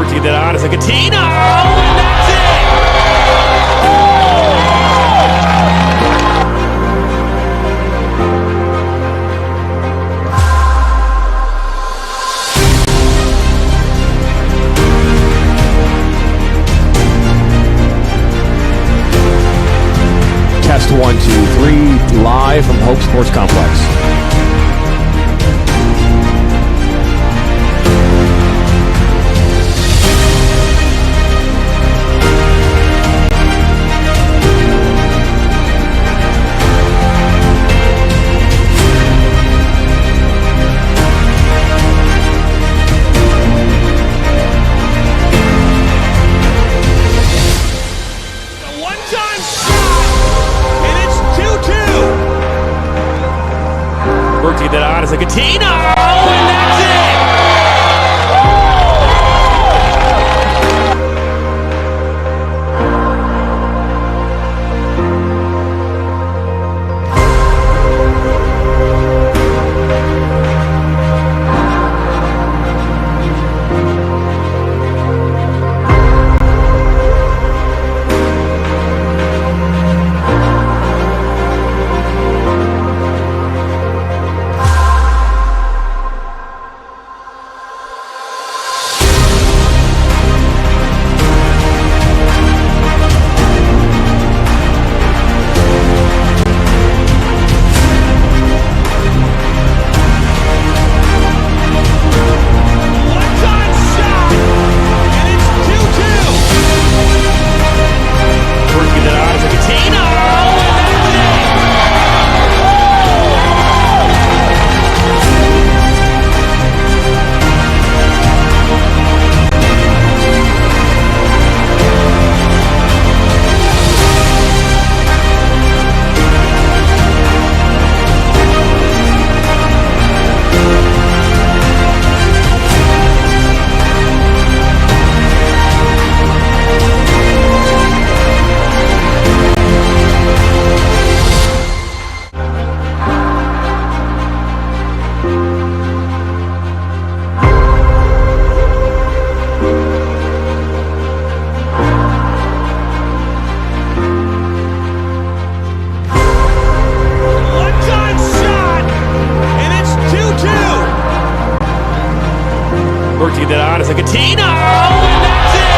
Work to get that on. It's like a Tino, and that's it. Test 1, 2, 3, live from Hope Sports Complex. Work to get that on. It's like a Tino, and that's it. Work to get that on. It's like a Tino, and that's it.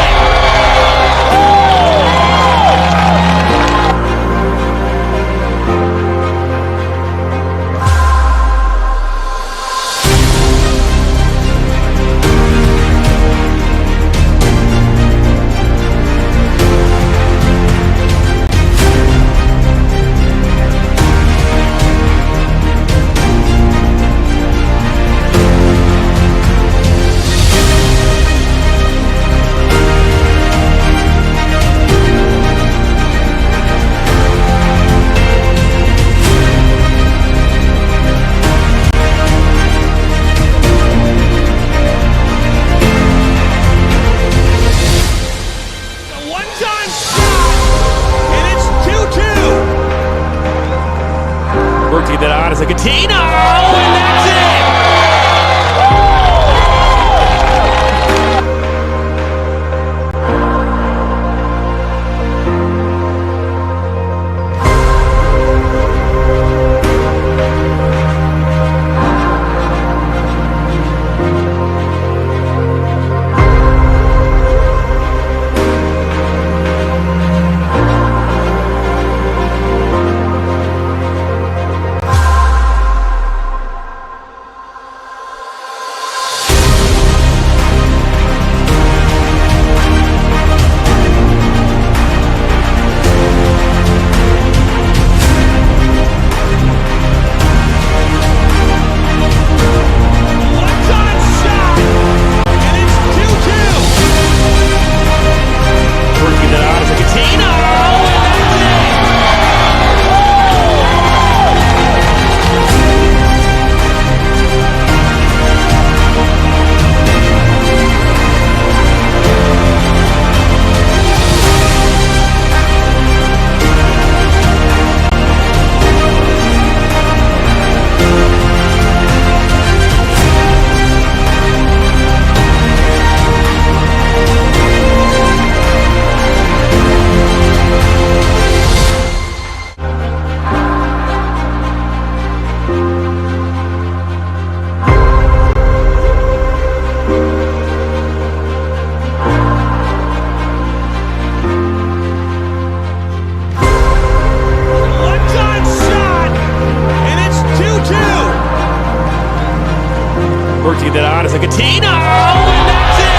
Working that on as a Catino, and that's it!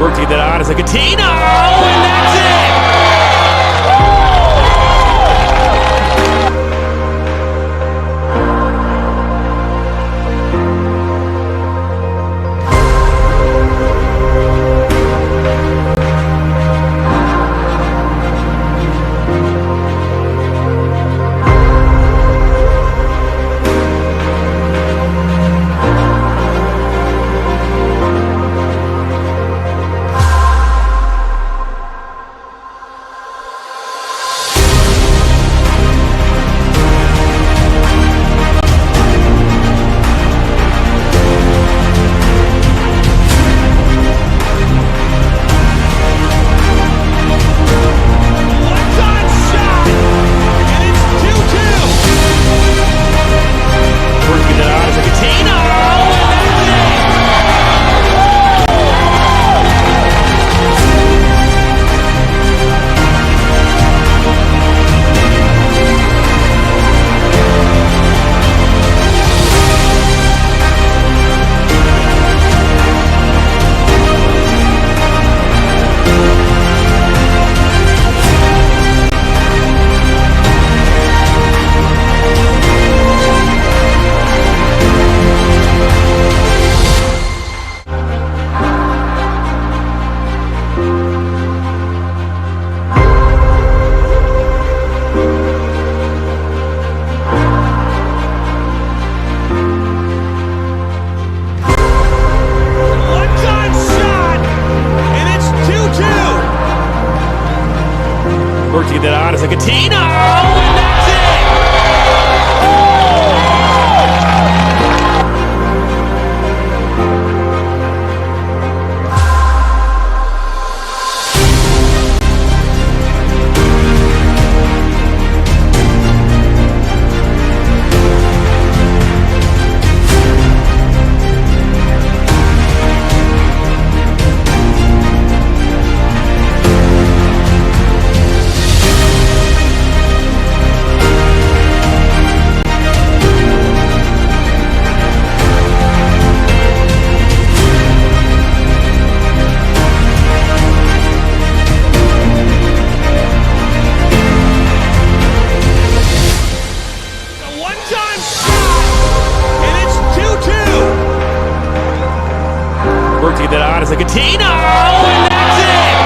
Working that on as a Catino, and that's it! Working that on as a Catino, and that's working that on as a Catino, and that's it!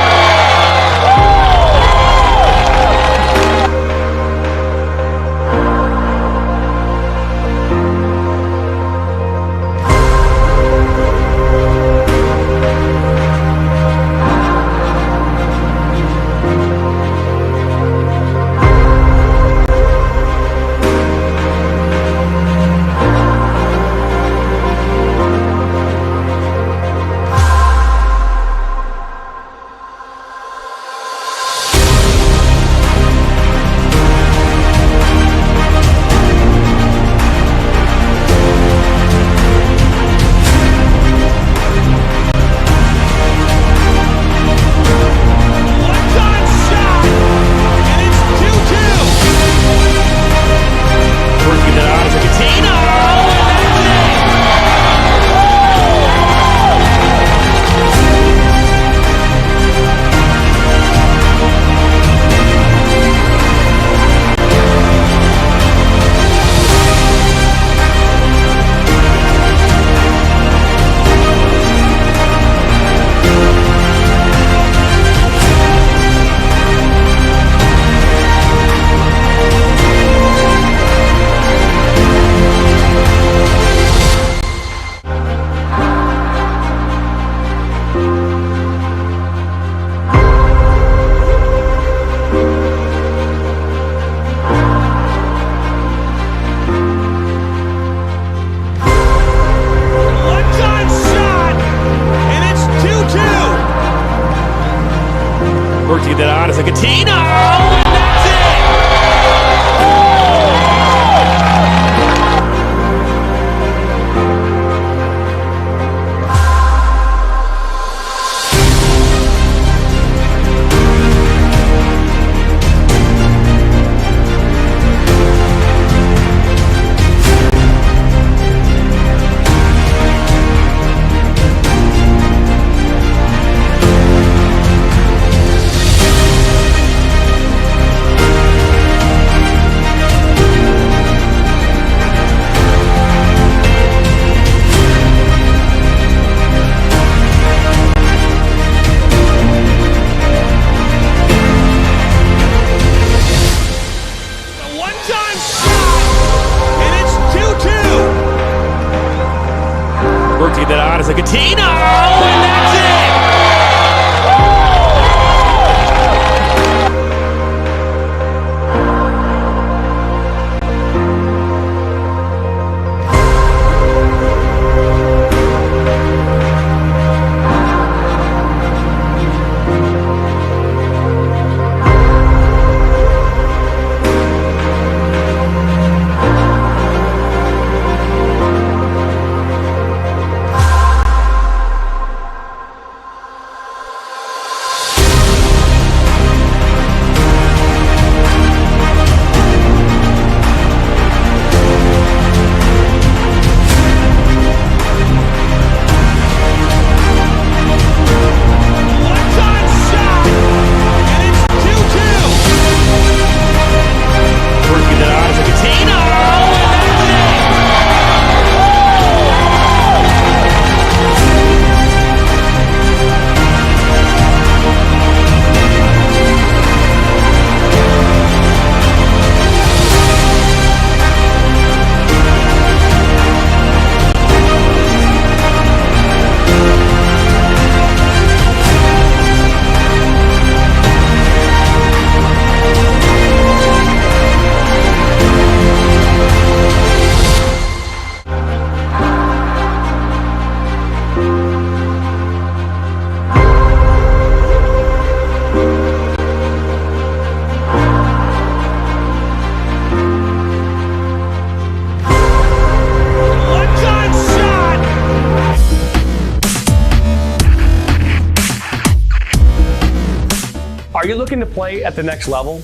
Worked to get that out as a Catino, and that's it! Are you looking to play at the next level?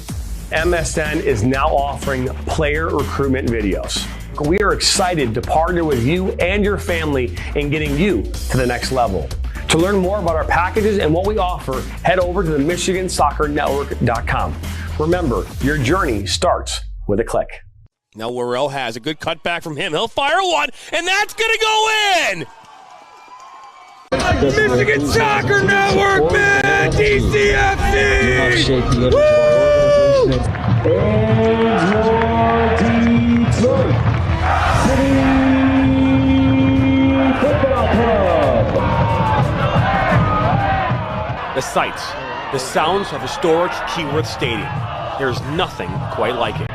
MSN is now offering player recruitment videos. We are excited to partner with you and your family in getting you to the next level. To learn more about our packages and what we offer, head over to the MichiganSoccerNetwork.com. Remember, your journey starts with a click. Now Worrell has a good cutback from him. He'll fire one, and that's going to go in! Michigan Soccer Network, man! DCFC! Woo! The sights, the sounds of historic Keyworth Stadium. There's nothing quite like it.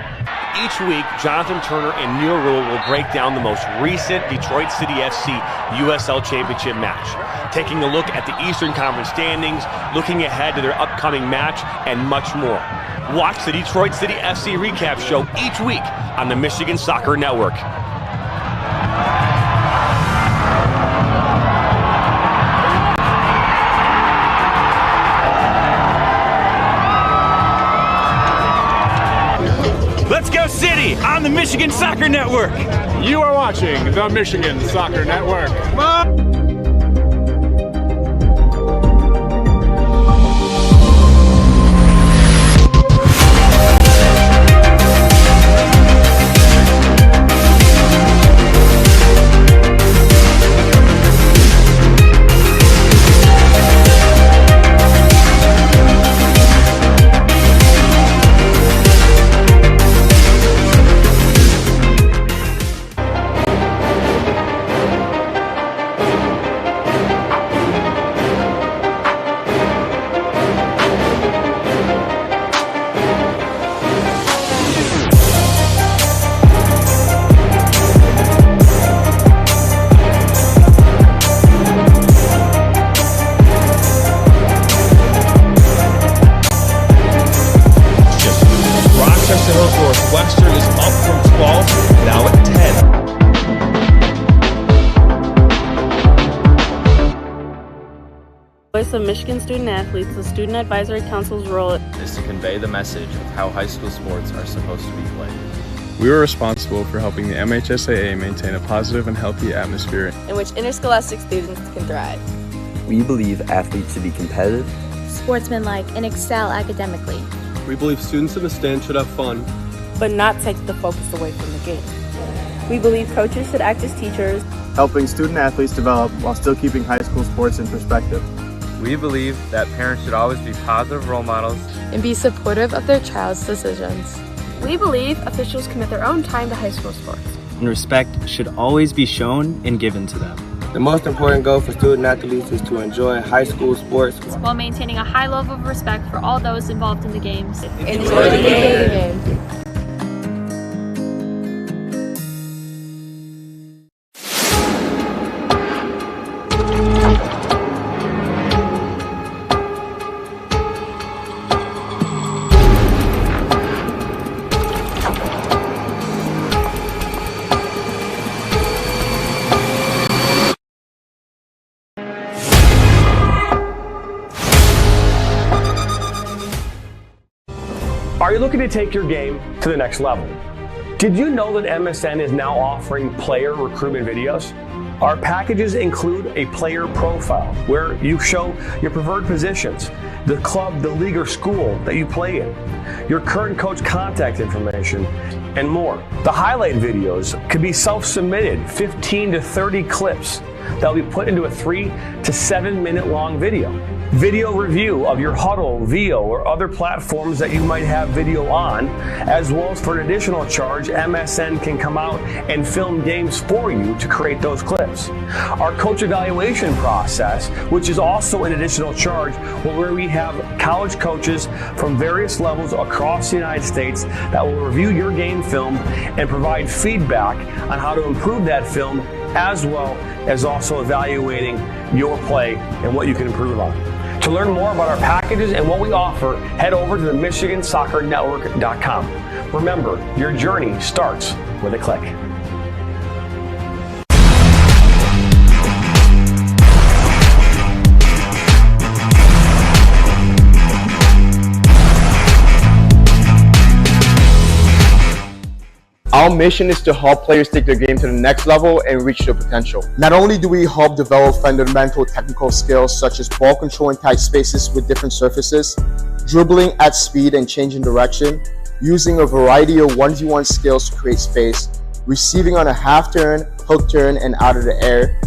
Each week, Jonathan Turner and Neil Rule will break down the most recent Detroit City FC USL Championship match, taking a look at the Eastern Conference standings, looking ahead to their upcoming match, and much more. Watch the Detroit City FC recap show each week on the Michigan Soccer Network. Let's go City on the Michigan Soccer Network. You are watching the Michigan Soccer Network. Northwestern is up from 12, now at 10. Voice of Michigan Student Athletes, the Student Advisory Council's role is to convey the message of how high school sports are supposed to be played. We are responsible for helping the MHSAA maintain a positive and healthy atmosphere in which interscholastic students can thrive. We believe athletes should be competitive, sportsmanlike, and excel academically. We believe students in the stand should have fun, but not take the focus away from the game. We believe coaches should act as teachers, helping student athletes develop while still keeping high school sports in perspective. We believe that parents should always be positive role models and be supportive of their child's decisions. We believe officials commit their own time to high school sports. And respect should always be shown and given to them. The most important goal for student athletes is to enjoy high school sports while maintaining a high level of respect for all those involved in the games. Enjoy the game. Are you looking to take your game to the next level? Did you know that MSN is now offering player recruitment videos? Our packages include a player profile where you show your preferred positions, the club, the league, or school that you play in, your current coach contact information, and more. The highlight videos could be self-submitted, 15 to 30 clips that will be put into a 3 to 7 minute long video. Video review of your Huddle, VO, or other platforms that you might have video on, as well as for an additional charge, MSN can come out and film games for you to create those clips. Our coach evaluation process, which is also an additional charge, where we have college coaches from various levels across the United States that will review your game film and provide feedback on how to improve that film, as well as also evaluating your play and what you can improve on. To learn more about our packages and what we offer, head over to the MichiganSoccerNetwork.com. Remember, your journey starts with a click. Our mission is to help players take their game to the next level and reach their potential. Not only do we help develop fundamental technical skills such as ball control in tight spaces with different surfaces, dribbling at speed and changing direction, using a variety of 1v1 skills to create space, receiving on a half turn, hook turn, and out of the air,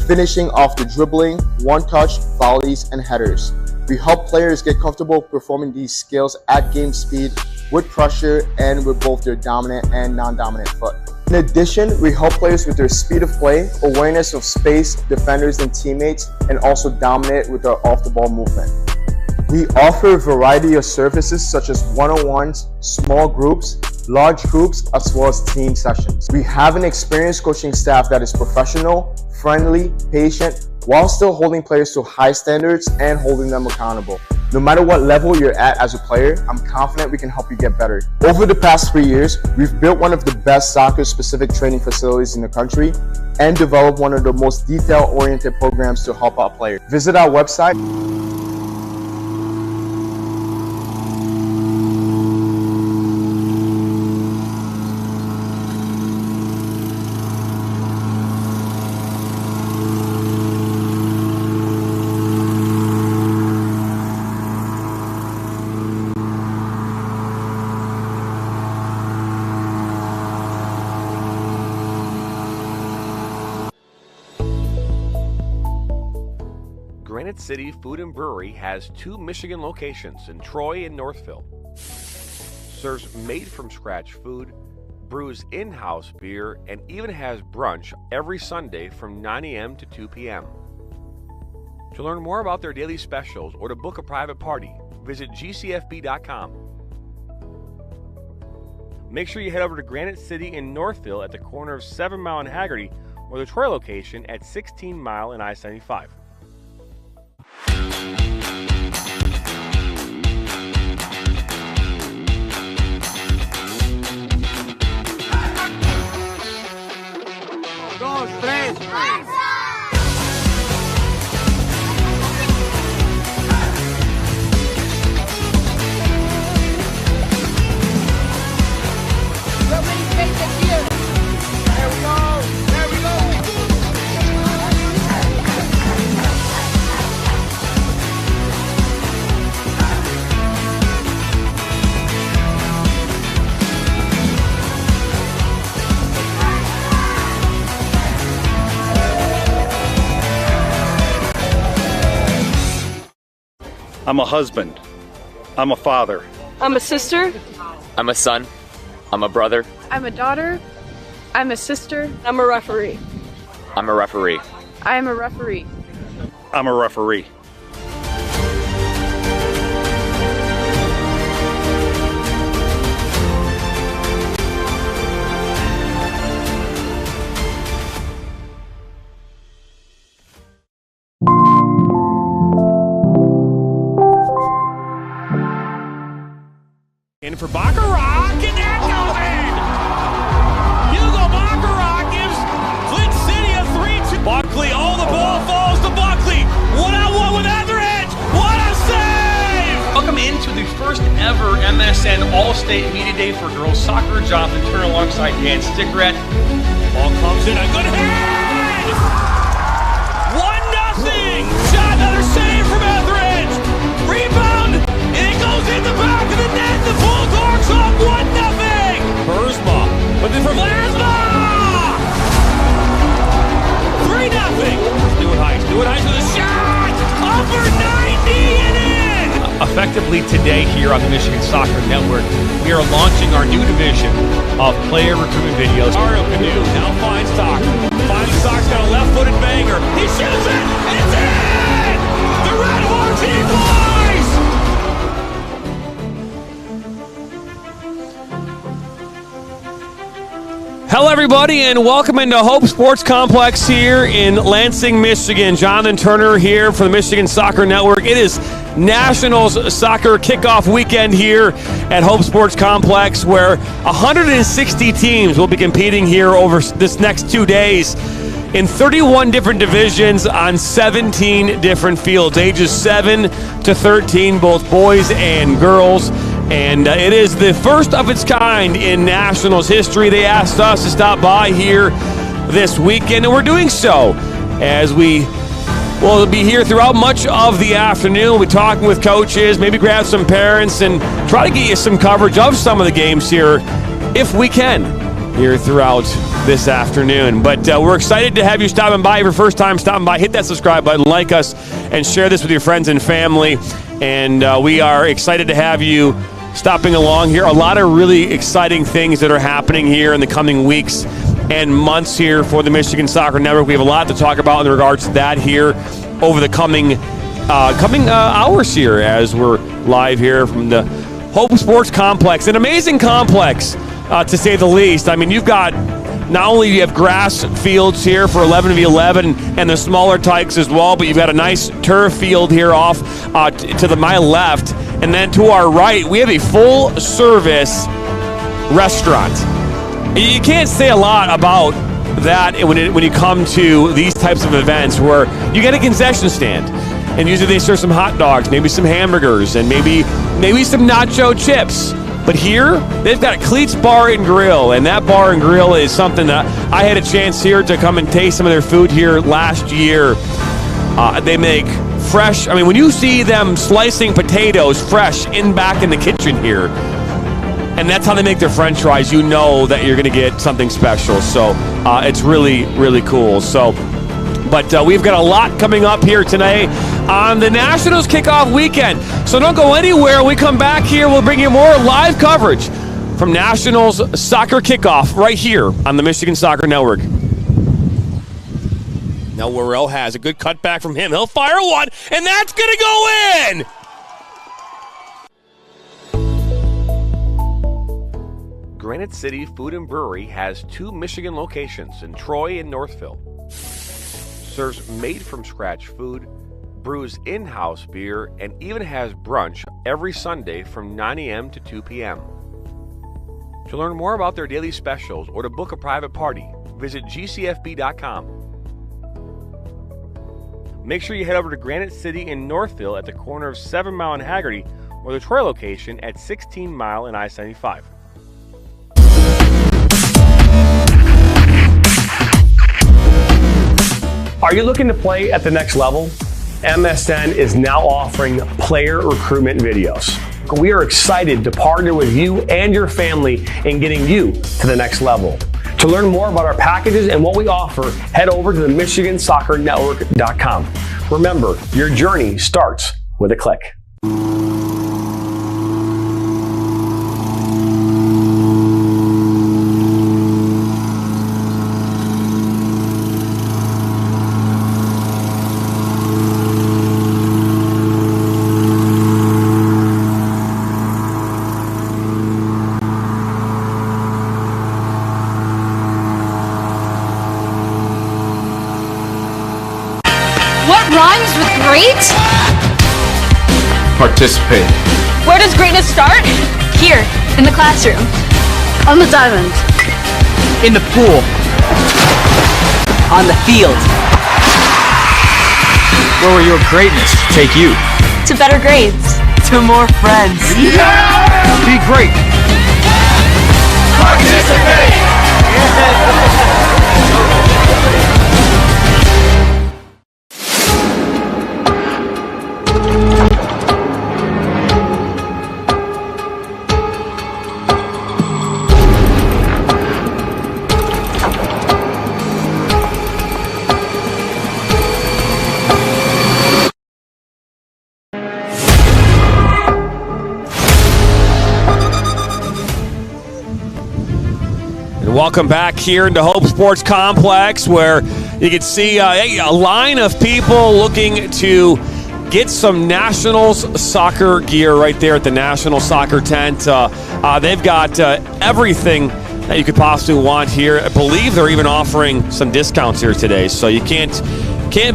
finishing off the dribbling, one-touch, volleys, and headers. We help players get comfortable performing these skills at game speed, with pressure, and with both their dominant and non-dominant foot. In addition, we help players with their speed of play, awareness of space, defenders and teammates, and also dominate with our off-the-ball movement. We offer a variety of services such as one-on-ones, small groups, large groups, as well as team sessions. We have an experienced coaching staff that is professional, friendly, patient, while still holding players to high standards and holding them accountable. No matter what level you're at as a player, I'm confident we can help you get better. Over the past 3 years, we've built one of the best soccer-specific training facilities in the country and developed one of the most detail-oriented programs to help out players. Visit our website. Granite City Food and Brewery has 2 Michigan locations in Troy and Northville. Serves made-from-scratch food, brews in-house beer, and even has brunch every Sunday from 9 a.m. to 2 p.m. To learn more about their daily specials or to book a private party, visit gcfb.com. Make sure you head over to Granite City in Northville at the corner of 7 Mile and Haggerty, or the Troy location at 16 Mile and I-75. Dos, tres. I'm a husband. I'm a father. I'm a sister. I'm a son. I'm a brother. I'm a daughter. I'm a sister. I'm a referee. I'm a referee. I am a referee. I'm a referee. In for Baccarat, and that goes in! Hugo Baccarat gives Flint City a 3-2. Buckley, the ball falls to Buckley. One-on-one with Etheridge. What a save! Welcome into the first ever MSN All-State Media Day for girls soccer. Jonathan Turner alongside Dan Stickrat. Ball comes in, a good head! 1-0! Shot, another save from Etheridge! Rebound, and it goes in the back of the net. The Bulldogs up 1-0! Burzma, but then from Lasma! 3-0! Stewart Heiss with a shot! Upper 90 and in! Effectively today here on the Michigan Soccer Network, we are launching our new division of player recruitment videos. Mario Canoe now finds Stock. Finds Stock's got a left-footed banger. He shoots it! It's in! The Red Horse equalize! Hello, everybody, and welcome into Hope Sports Complex here in Lansing, Michigan. Jonathan Turner here for the Michigan Soccer Network. It is Nationals Soccer Kickoff weekend here at Hope Sports Complex, where 160 teams will be competing here over this next 2 days in 31 different divisions on 17 different fields, ages 7 to 13, both boys and girls. And it is the first of its kind in Nationals history. They asked us to stop by here this weekend, and we're doing so as we will be here throughout much of the afternoon. We'll be talking with coaches, maybe grab some parents, and try to get you some coverage of some of the games here, if we can, here throughout this afternoon. But we're excited to have you stopping by. If your first time stopping by, hit that subscribe button, like us, and share this with your friends and family. And we are excited to have you stopping along here. A lot of really exciting things that are happening here in the coming weeks and months here for the Michigan Soccer Network. We have a lot to talk about in regards to that here over the coming hours here as we're live here from the Hope Sports Complex. An amazing complex, to say the least. I mean, you've got not only you have grass fields here for 11v11 and the smaller tykes as well, but you've got a nice turf field here off to my left. And then to our right, we have a full-service restaurant. You can't say a lot about that when you come to these types of events where you get a concession stand. And usually they serve some hot dogs, maybe some hamburgers, and maybe some nacho chips. But here, they've got a Cleats Bar and Grill, and that bar and grill is something that I had a chance here to come and taste some of their food here last year. They make fresh, I mean, when you see them slicing potatoes fresh back in the kitchen here, and that's how they make their french fries, you know that you're going to get something special. So it's really, really cool. But we've got a lot coming up here today on the Nationals Kickoff weekend. So don't go anywhere. When we come back here, we'll bring you more live coverage from Nationals Soccer Kickoff right here on the Michigan Soccer Network. Now Worrell has a good cutback from him. He'll fire one, and that's going to go in! Granite City Food and Brewery has 2 Michigan locations in Troy and Northville. Serves made-from-scratch food, brews in-house beer, and even has brunch every Sunday from 9 a.m. to 2 p.m. To learn more about their daily specials or to book a private party, visit gcfb.com. Make sure you head over to Granite City in Northville at the corner of 7 Mile and Haggerty, or the Troy location at 16 Mile and I-75. Are you looking to play at the next level? MSN is now offering player recruitment videos. We are excited to partner with you and your family in getting you to the next level. To learn more about our packages and what we offer, head over to the MichiganSoccerNetwork.com. Remember, your journey starts with a click. rhymes with great? Participate. Where does greatness start? Here, in the classroom. On the diamond. In the pool. On the field. Where will your greatness take you? To better grades. To more friends. Yeah! Be great. Participate. Welcome back here into Hope Sports Complex, where you can see a line of people looking to get some Nationals soccer gear right there at the National Soccer Tent. They've got everything that you could possibly want here. I believe they're even offering some discounts here today, so you can't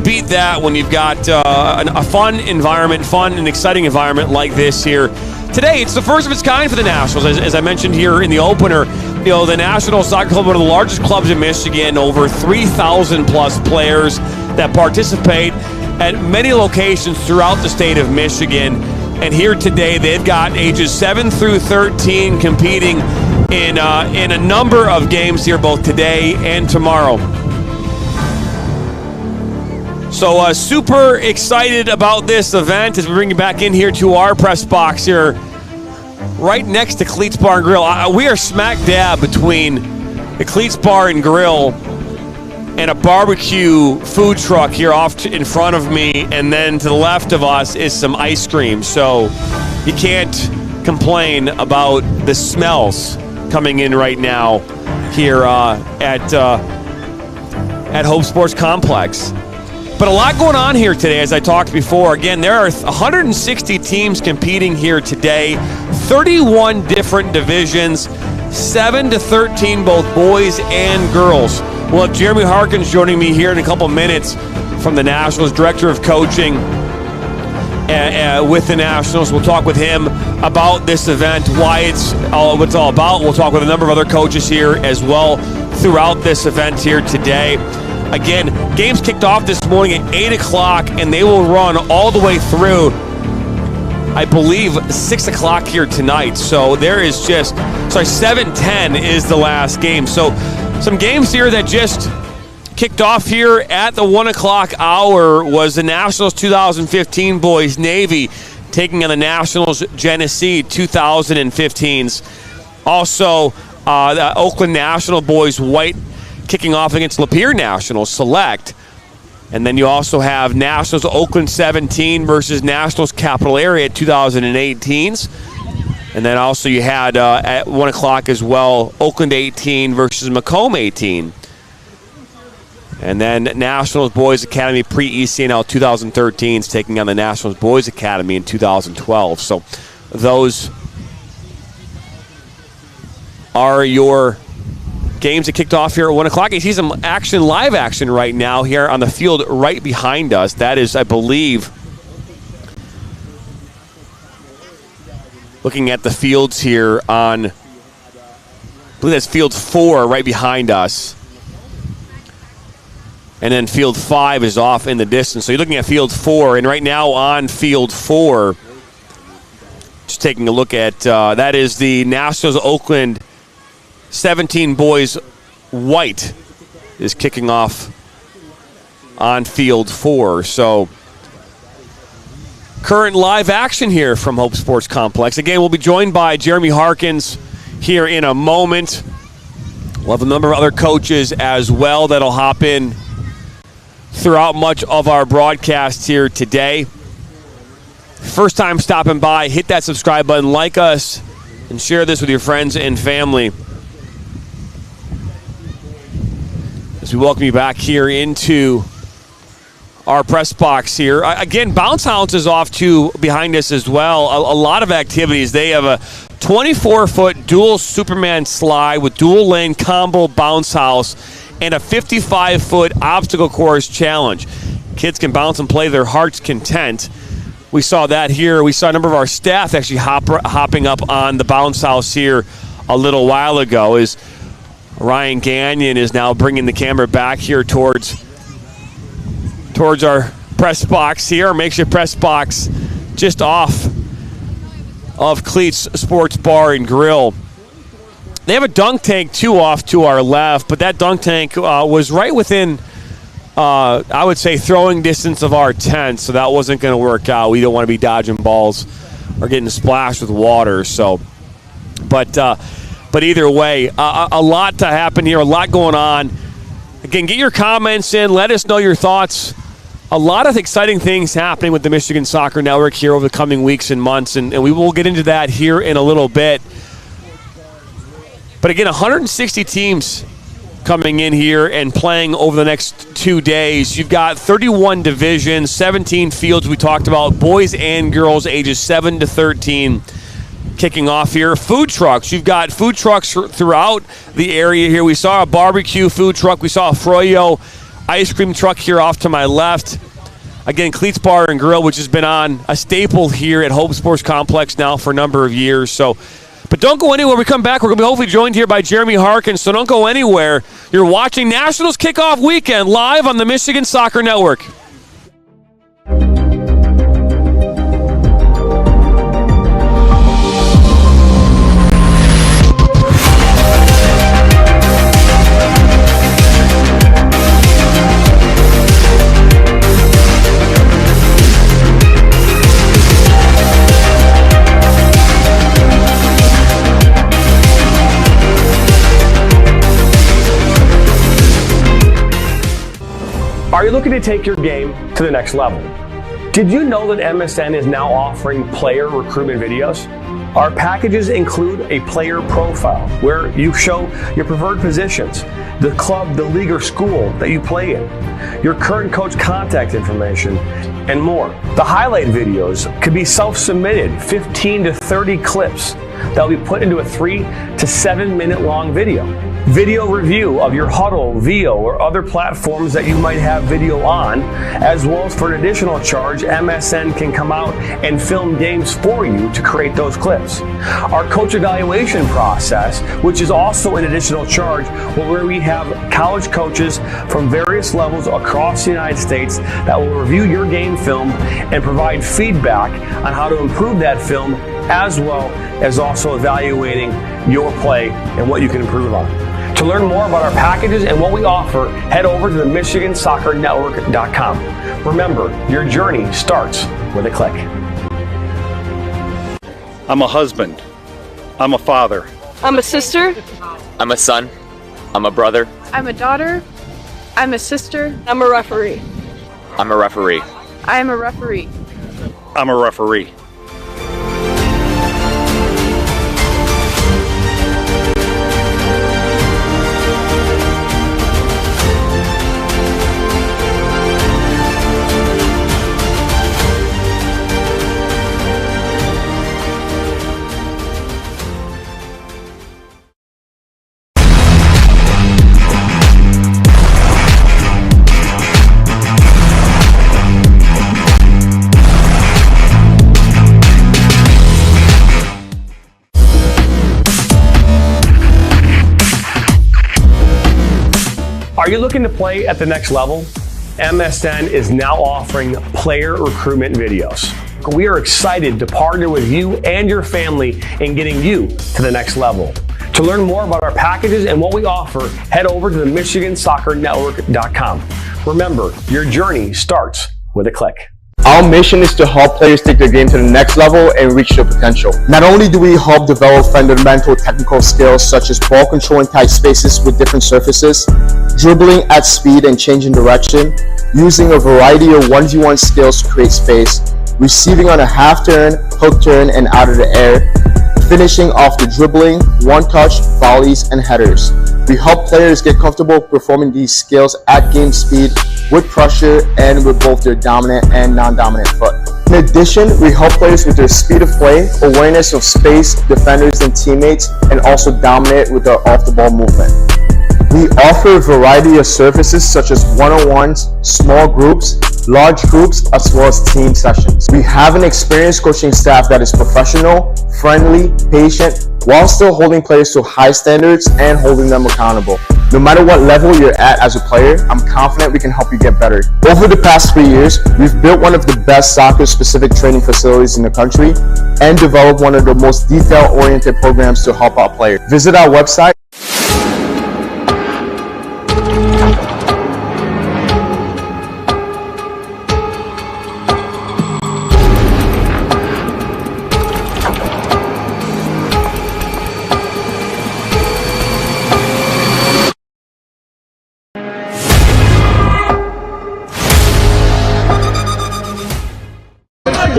beat that when you've got a fun environment, fun and exciting environment like this here. Today, it's the first of its kind for the Nationals. As I mentioned here in the opener, the National Soccer Club, one of the largest clubs in Michigan, over 3,000 plus players that participate at many locations throughout the state of Michigan. And here today, they've got ages 7 through 13 competing in a number of games here, both today and tomorrow. So super excited about this event as we bring you back in here to our press box here, right next to Cleats Bar and Grill. We are smack dab between the Cleats Bar and Grill and a barbecue food truck here off in front of me, and then to the left of us is some ice cream. So you can't complain about the smells coming in right now here at Hope Sports Complex. But a lot going on here today, as I talked before. Again, there are 160 teams competing here today, 31 different divisions, 7 to 13, both boys and girls. We'll have Jeremy Harkins joining me here in a couple minutes from the Nationals, Director of Coaching with the Nationals. We'll talk with him about this event, what it's all about. We'll talk with a number of other coaches here as well throughout this event here today. Again, games kicked off this morning at 8 o'clock, and they will run all the way through, I believe, 6 o'clock here tonight. So there is 7:10 is the last game. So some games here that just kicked off here at the 1 o'clock hour was the Nationals 2015 boys Navy taking on the Nationals Genesee 2015s. Also, the Oakland National boys White kicking off against Lapeer Nationals Select. And then you also have Nationals Oakland 17 versus Nationals Capital Area 2018s. And then also you had at 1 o'clock as well, Oakland 18 versus Macomb 18. And then Nationals Boys Academy pre-ECNL 2013s taking on the Nationals Boys Academy in 2012. So those are your games that kicked off here at 1 o'clock. You see some action, live action right now here on the field right behind us. That is, I believe, looking at the fields here on, I believe that's field 4 right behind us. And then field 5 is off in the distance. So you're looking at field 4, and right now on field 4, just taking a look at, that is the Nationals Oakland 17 boys White is kicking off on field 4. So current live action here from Hope Sports Complex. Again, we'll be joined by Jeremy Harkins here in a moment. We'll have a number of other coaches as well that'll hop in throughout much of our broadcast here today. First time stopping by, hit that subscribe button, like us, and share this with your friends and family. As we welcome you back here into our press box here. Again, Bounce House is off to behind us as well. A lot of activities. They have a 24-foot dual Superman slide with dual lane combo bounce house and a 55-foot obstacle course challenge. kids can bounce and play their heart's content. We saw that here. We saw a number of our staff actually hopping up on the bounce house here a little while ago, as Ryan Gagnon is now bringing the camera back here towards our press box here, our makeshift press box just off of Cleats Sports Bar and Grill. They have a dunk tank too off to our left, but that dunk tank was right within, I would say, throwing distance of our tent, so that wasn't going to work out. We don't want to be dodging balls or getting splashed with water. So, but either way, a lot to happen here, a lot going on. Again, get your comments in. Let us know your thoughts. A lot of exciting things happening with the Michigan Soccer Network here over the coming weeks and months, and we will get into that here in a little bit. But again, 160 teams coming in here and playing over the next 2 days. You've got 31 divisions, 17 fields we talked about, boys and girls ages 7 to 13 kicking off here. Food trucks. You've got food trucks throughout the area here. We saw a barbecue food truck. We saw a Froyo ice cream truck here off to my left. Again, Cleats Bar and Grill, which has been on a staple here at Hope Sports Complex now for a number of years. But don't go anywhere. When we come back, we're going to be hopefully joined here by Jeremy Harkins, so don't go anywhere. You're watching Nationals Kickoff Weekend live on the Michigan Soccer Network. Are you looking to take your game to the next level? Did you know that MSN is now offering player recruitment videos? Our packages include a player profile where you show your preferred positions, the club, the league, or school that you play in, your current coach contact information, and more. The highlight videos could be self-submitted, 15 to 30 clips that will be put into a 3 to 7 minute long video. Video review of your Huddle, VO, or other platforms that you might have video on, as well as for an additional charge, MSN can come out and film games for you to create those clips. Our coach evaluation process, which is also an additional charge, where we have college coaches from various levels across the United States that will review your game film and provide feedback on how to improve that film, as well as also evaluating your play and what you can improve on. To learn more about our packages and what we offer, head over to the MichiganSoccerNetwork.com. Remember, your journey starts with a click. I'm a husband. I'm a father. I'm a sister. I'm a son. I'm a brother. I'm a daughter. I'm a sister. I'm a referee. I'm a referee. I am a referee. I'm a referee. Are you looking to play at the next level? MSN is now offering player recruitment videos. We are excited to partner with you and your family in getting you to the next level. To learn more about our packages and what we offer, head over to the MichiganSoccerNetwork.com. Remember, your journey starts with a click. Our mission is to help players take their game to the next level and reach their potential. Not only do we help develop fundamental technical skills such as ball control in tight spaces with different surfaces, dribbling at speed and changing direction, using a variety of 1v1 skills to create space, receiving on a half turn, hook turn, and out of the air, finishing off the dribbling, one-touch, volleys, and headers. We help players get comfortable performing these skills at game speed, with pressure, and with both their dominant and non-dominant foot. In addition, we help players with their speed of play, awareness of space, defenders, and teammates, and also dominate with their off-the-ball movement. We offer a variety of services such as one-on-ones, small groups, large groups, as well as team sessions. We have an experienced coaching staff that is professional, friendly, patient, while still holding players to high standards and holding them accountable. No matter what level you're at as a player, I'm confident we can help you get better. Over the past 3 years, we've built one of the best soccer-specific training facilities in the country and developed one of the most detail-oriented programs to help out players. Visit our website.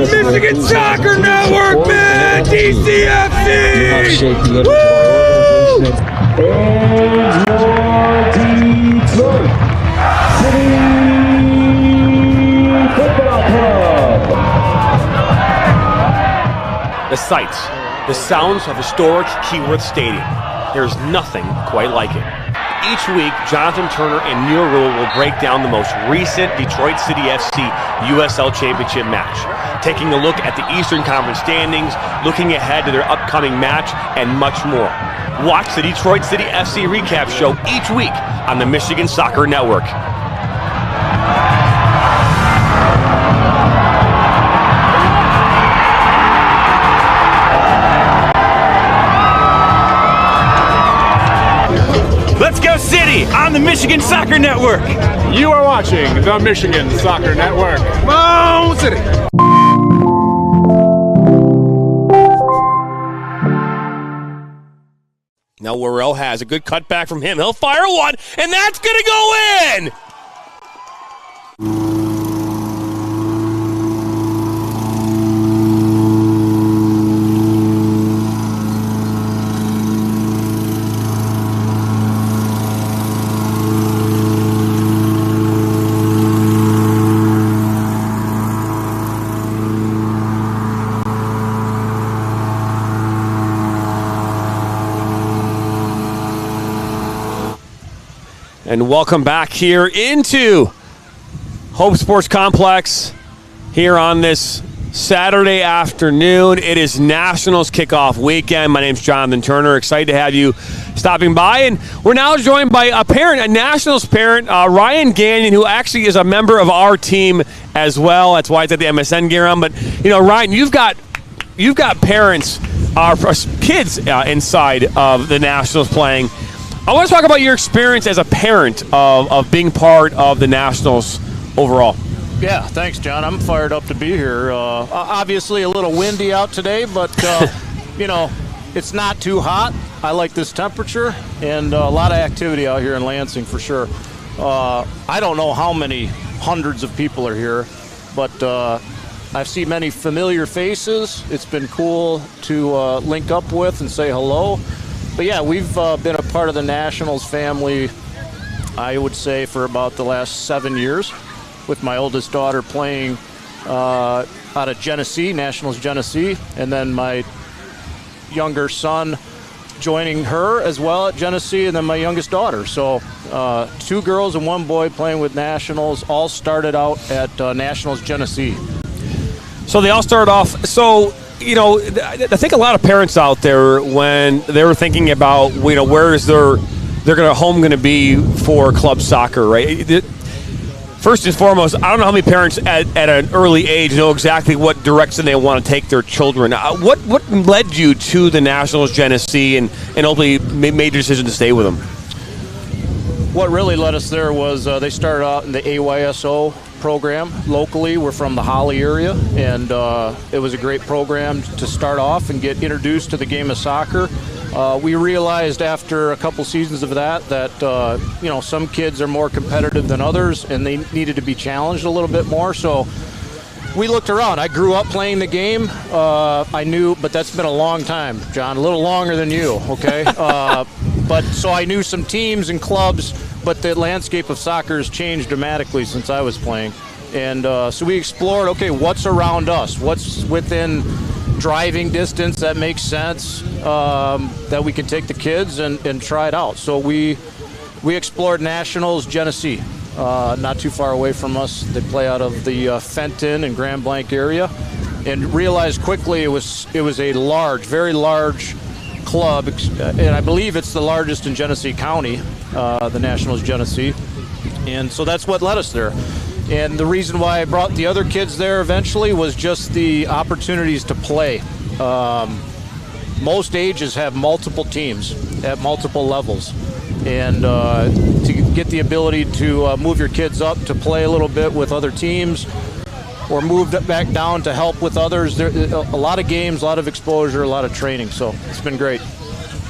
Michigan Soccer Network, man! DCFC! The sights, the sounds of historic Keyworth Stadium. There's nothing quite like it. Each week, Jonathan Turner and Neil Rule will break down the most recent Detroit City FC USL Championship match, taking a look at the Eastern Conference standings, looking ahead to their upcoming match, and much more. Watch the Detroit City FC recap show each week on the Michigan Soccer Network. Let's go City on the Michigan Soccer Network. You are watching the Michigan Soccer Network. Come on, City. Now Worrell has a good cutback from him. He'll fire one, and that's going to go in! And welcome back here into Hope Sports Complex here on this Saturday afternoon. It is Nationals kickoff weekend. My name's Jonathan Turner. Excited to have you stopping by. And we're now joined by a parent, a Nationals parent, Ryan Gagnon, who actually is a member of our team as well. That's why it's at the MSN gear on. But, you know, Ryan, you've got parents, kids inside of the Nationals playing. I want to talk about your experience as a parent of being part of the Nationals overall. Yeah, thanks, John. I'm fired up to be here. Obviously a little windy out today, but, you know, it's not too hot. I like this temperature, and a lot of activity out here in Lansing for sure. I don't know how many hundreds of people are here, but I've seen many familiar faces. It's been cool to link up with and say hello. But yeah, we've been a part of the Nationals family, I would say, for about the last 7 years, with my oldest daughter playing out of Genesee, Nationals Genesee, and then my younger son joining her as well at Genesee, and then my youngest daughter. So 2 girls and 1 boy playing with Nationals, all started out at Nationals Genesee. So they all started off, so, you know, I think a lot of parents out there, when they were thinking about, you know, where is their home going to be for club soccer, right? First and foremost, I don't know how many parents at an early age know exactly what direction they want to take their children. What led you to the Nationals Genesee and ultimately made your decision to stay with them? What really led us there was they started out in the AYSO program locally. We're from the Holly area, and it was a great program to start off and get introduced to the game of soccer. We realized after a couple seasons of that you know, some kids are more competitive than others, and they needed to be challenged a little bit more. So we looked around. I grew up playing the game. I knew, but that's been a long time, John, a little longer than you, okay? But so I knew some teams and clubs, but the landscape of soccer has changed dramatically since I was playing. And so we explored, okay, what's around us? What's within driving distance that makes sense, that we can take the kids and try it out. So we explored Nationals Genesee. not too far away from us. They play out of the Fenton and Grand Blanc area, and realized quickly it was a large, very large club, and I believe it's the largest in Genesee County, the Nationals Genesee, and so that's what led us there. And the reason why I brought the other kids there eventually was just the opportunities to play. Most ages have multiple teams at multiple levels, and to get the ability to move your kids up to play a little bit with other teams, or move back down to help with others. There, a lot of games, a lot of exposure, a lot of training. So it's been great.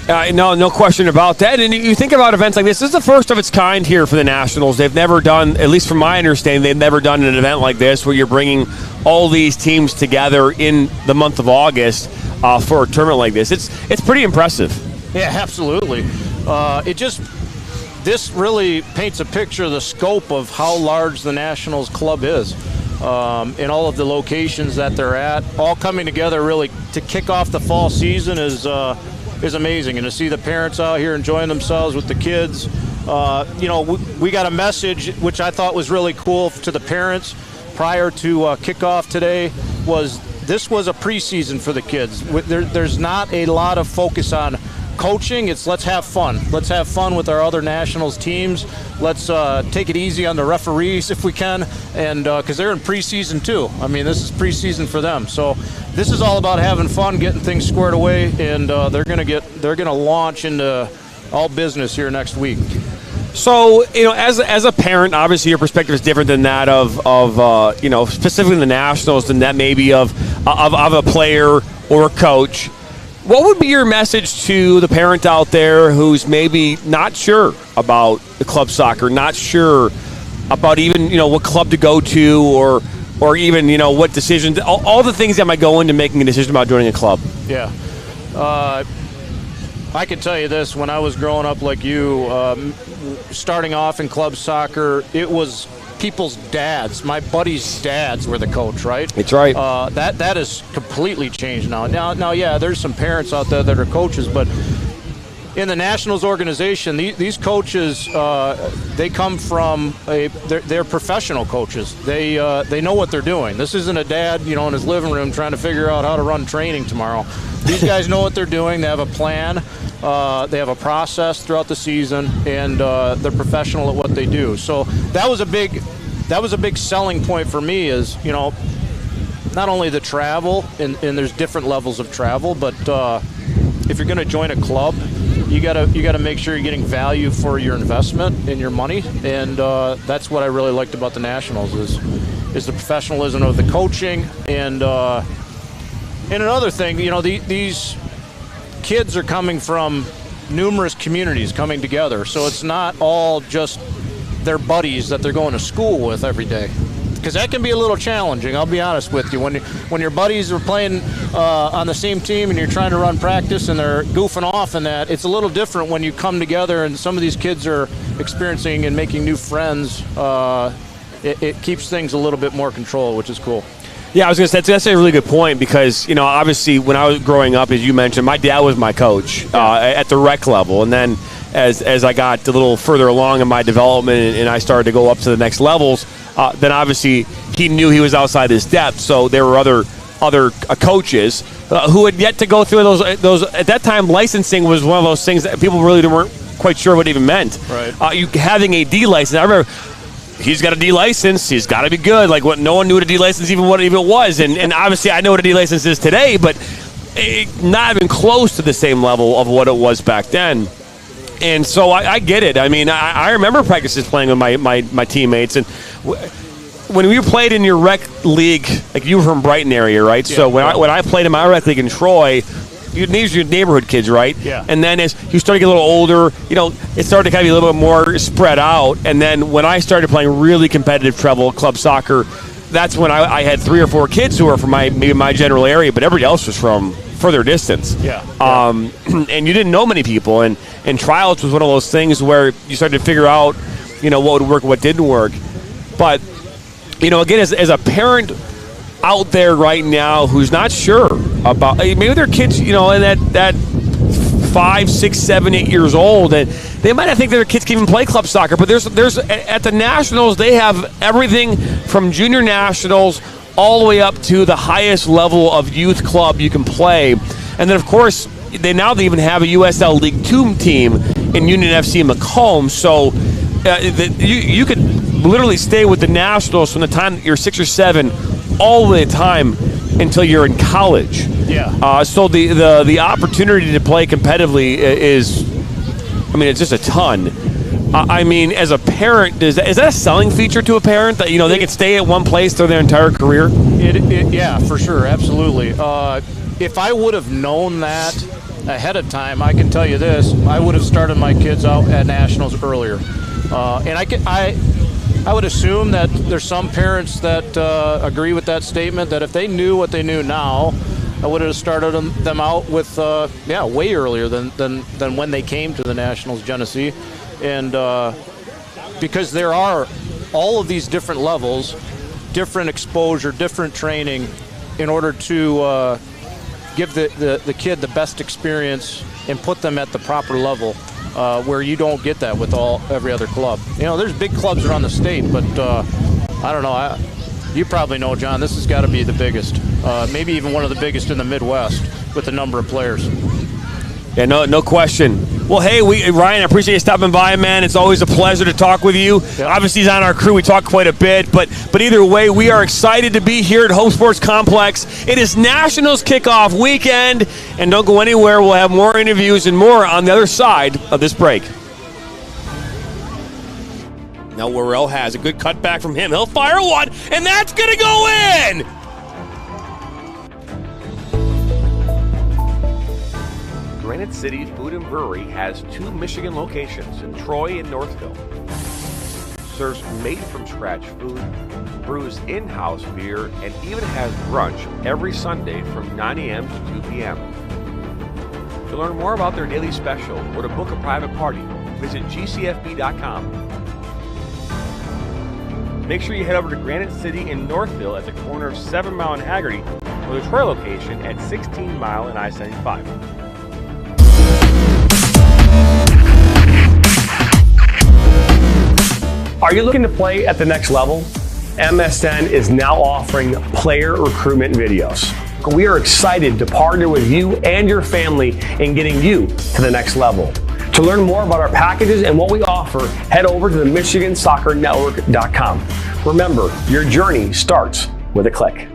No question about that. And you think about events like this is the first of its kind here for the Nationals. They've never done, at least from my understanding, they've never done an event like this where you're bringing all these teams together in the month of August for a tournament like this. It's pretty impressive. Yeah, absolutely. This really paints a picture of the scope of how large the Nationals club is. And all of the locations that they're at, all coming together really to kick off the fall season is amazing. And to see the parents out here enjoying themselves with the kids. We got a message, which I thought was really cool to the parents prior to kickoff today, this was a preseason for the kids. There's not a lot of focus on coaching. It's let's have fun. Let's have fun with our other Nationals teams. Let's take it easy on the referees if we can, and because they're in preseason too. I mean, this is preseason for them. So this is all about having fun, getting things squared away, and they're gonna launch into all business here next week. So, as a parent, obviously your perspective is different than that of specifically the Nationals than that maybe of a player or a coach. What would be your message to the parent out there who's maybe not sure about the club soccer, not sure about even, what club to go to or even, what decisions, all the things that might go into making a decision about joining a club? Yeah. I can tell you this, when I was growing up like you, starting off in club soccer, it was people's dads. My buddies' dads were the coach, right? That's right. That has completely changed now. Now, yeah, there's some parents out there that are coaches, but in the Nationals organization, these coaches, they come from they're professional coaches. They know what they're doing. This isn't a dad, in his living room trying to figure out how to run training tomorrow. These guys know what they're doing. They have a plan. They have a process throughout the season, and they're professional at what they do. So that was a big selling point for me. Is not only the travel, and there's different levels of travel, but if you're going to join a club, you gotta make sure you're getting value for your investment and your money, and that's what I really liked about the Nationals is the professionalism of the coaching, and another thing, these kids are coming from numerous communities coming together, so it's not all just their buddies that they're going to school with every day, because that can be a little challenging. I'll be honest with you. When your buddies are playing on the same team and you're trying to run practice and they're goofing off and that, it's a little different when you come together and some of these kids are experiencing and making new friends. It keeps things a little bit more controlled, which is cool. Yeah, I was going to say that's a really good point because, obviously when I was growing up, as you mentioned, my dad was my coach at the rec level. And then as I got a little further along in my development and I started to go up to the next levels, then obviously he knew he was outside his depth. So there were other coaches who had yet to go through those. At that time, licensing was one of those things that people really weren't quite sure what it even meant. Right. You having a D license, I remember. He's got a D license. He's got to be good. Like no one knew what a D license even was, and obviously I know what a D license is today, but not even close to the same level of what it was back then. And so I get it. I mean, I remember practices playing with my teammates, and when we played in your rec league, like you were from Brighton area, right? Yeah, so when I played in my rec league in Troy. These are your neighborhood kids, right? Yeah. And then as you start to get a little older, it started to kind of be a little bit more spread out. And then when I started playing really competitive treble club soccer, that's when I had 3 or 4 kids who were from maybe my general area, but everybody else was from further distance. Yeah. And you didn't know many people. And tryouts was one of those things where you started to figure out, what would work, what didn't work. But, again, as a parent out there right now who's not sure about maybe their kids, in that 5, 6, 7, 8 years old, and they might not think their kids can even play club soccer. But there's at the Nationals, they have everything from junior nationals all the way up to the highest level of youth club you can play. And then, of course, they even have a USL League 2 team in Union FC Macomb. So you could literally stay with the Nationals from the time that you're 6 or 7 all the time until you're in college. Yeah. So the opportunity to play competitively is, it's just a ton. As a parent, is that a selling feature to a parent that they can stay at one place through their entire career? Yeah, for sure, absolutely. If I would have known that ahead of time, I can tell you this: I would have started my kids out at Nationals earlier. And I would assume that there's some parents that agree with that statement. That if they knew what they knew now, I would have started them out with way earlier than when they came to the Nationals Genesee. And because there are all of these different levels, different exposure, different training, in order to give the kid the best experience and put them at the proper level, where you don't get that with every other club. There's big clubs around the state, but I don't know. You probably know, John, this has got to be the biggest, maybe even one of the biggest in the Midwest with the number of players. Yeah, no question. Well, hey, Ryan, I appreciate you stopping by, man. It's always a pleasure to talk with you. Yep. Obviously, he's on our crew. We talk quite a bit, but either way, we are excited to be here at Hope Sports Complex. It is Nationals Kickoff weekend, and don't go anywhere. We'll have more interviews and more on the other side of this break. Now, Worrell has a good cutback from him. He'll fire one, and that's going to go in! Granite City Food and Brewery has 2 Michigan locations in Troy and Northville. Serves made-from-scratch food, brews in-house beer, and even has brunch every Sunday from 9 a.m. to 2 p.m. To learn more about their daily special or to book a private party, visit gcfb.com. Make sure you head over to Granite City in Northville at the corner of 7 Mile and Haggerty, or the Troy location at 16 Mile and I-75. Are you looking to play at the next level? MSN is now offering player recruitment videos. We are excited to partner with you and your family in getting you to the next level. To learn more about our packages and what we offer, head over to the MichiganSoccerNetwork.com. Remember, your journey starts with a click.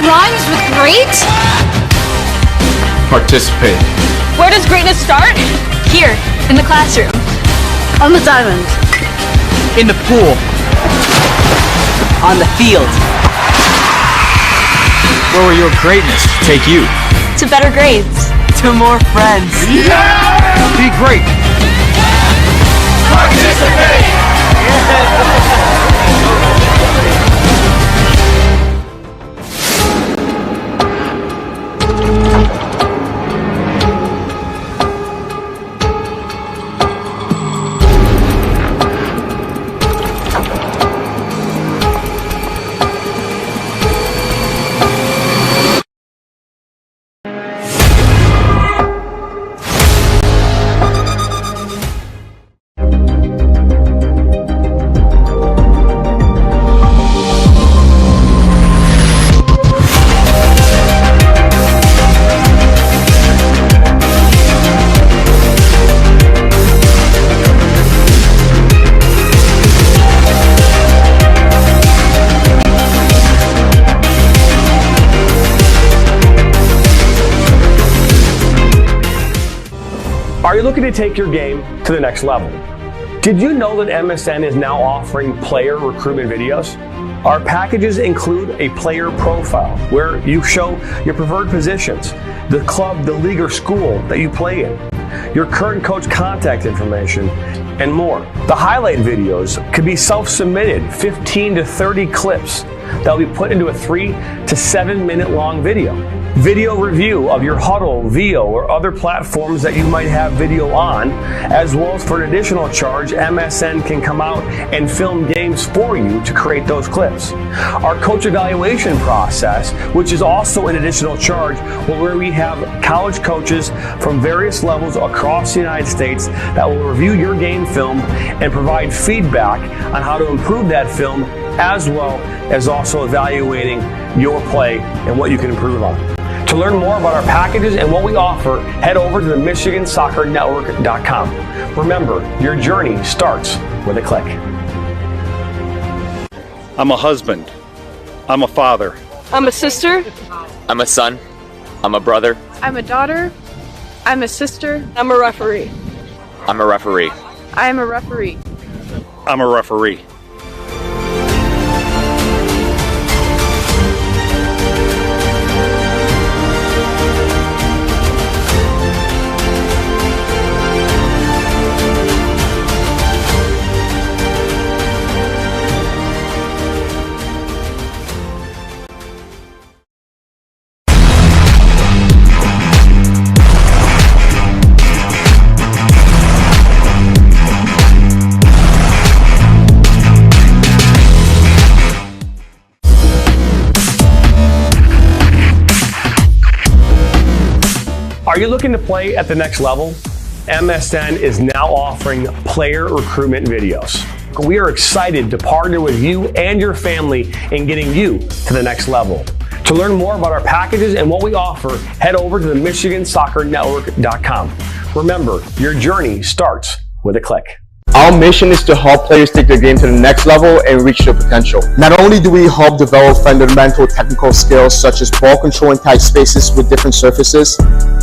Rhymes with great? Participate. Where does greatness start? Here, in the classroom. On the diamond. In the pool. On the field. Where will your greatness take you? To better grades. To more friends. Yeah! Be great. Participate! Are you looking to take your game to the next level? Did you know that MSN is now offering player recruitment videos? Our packages include a player profile where you show your preferred positions, the club, the league, or school that you play in, your current coach contact information, and more. The highlight videos could be self-submitted, 15 to 30 clips that will be put into a 3 to 7 minute long video. Video review of your Huddle, VO, or other platforms that you might have video on, as well as for an additional charge, MSN can come out and film games for you to create those clips. Our coach evaluation process, which is also an additional charge, where we have college coaches from various levels across the United States that will review your game film and provide feedback on how to improve that film, as well as also evaluating your play and what you can improve on. To learn more about our packages and what we offer, head over to the MichiganSoccerNetwork.com. Remember, your journey starts with a click. I'm a husband. I'm a father. I'm a sister. I'm a son. I'm a brother. I'm a daughter. I'm a sister. I'm a referee. I'm a referee. I am a referee. I'm a referee. Are you looking to play at the next level? MSN is now offering player recruitment videos. We are excited to partner with you and your family in getting you to the next level. To learn more about our packages and what we offer, head over to the MichiganSoccerNetwork.com. Remember, your journey starts with a click. Our mission is to help players take their game to the next level and reach their potential. Not only do we help develop fundamental technical skills such as ball control in tight spaces with different surfaces,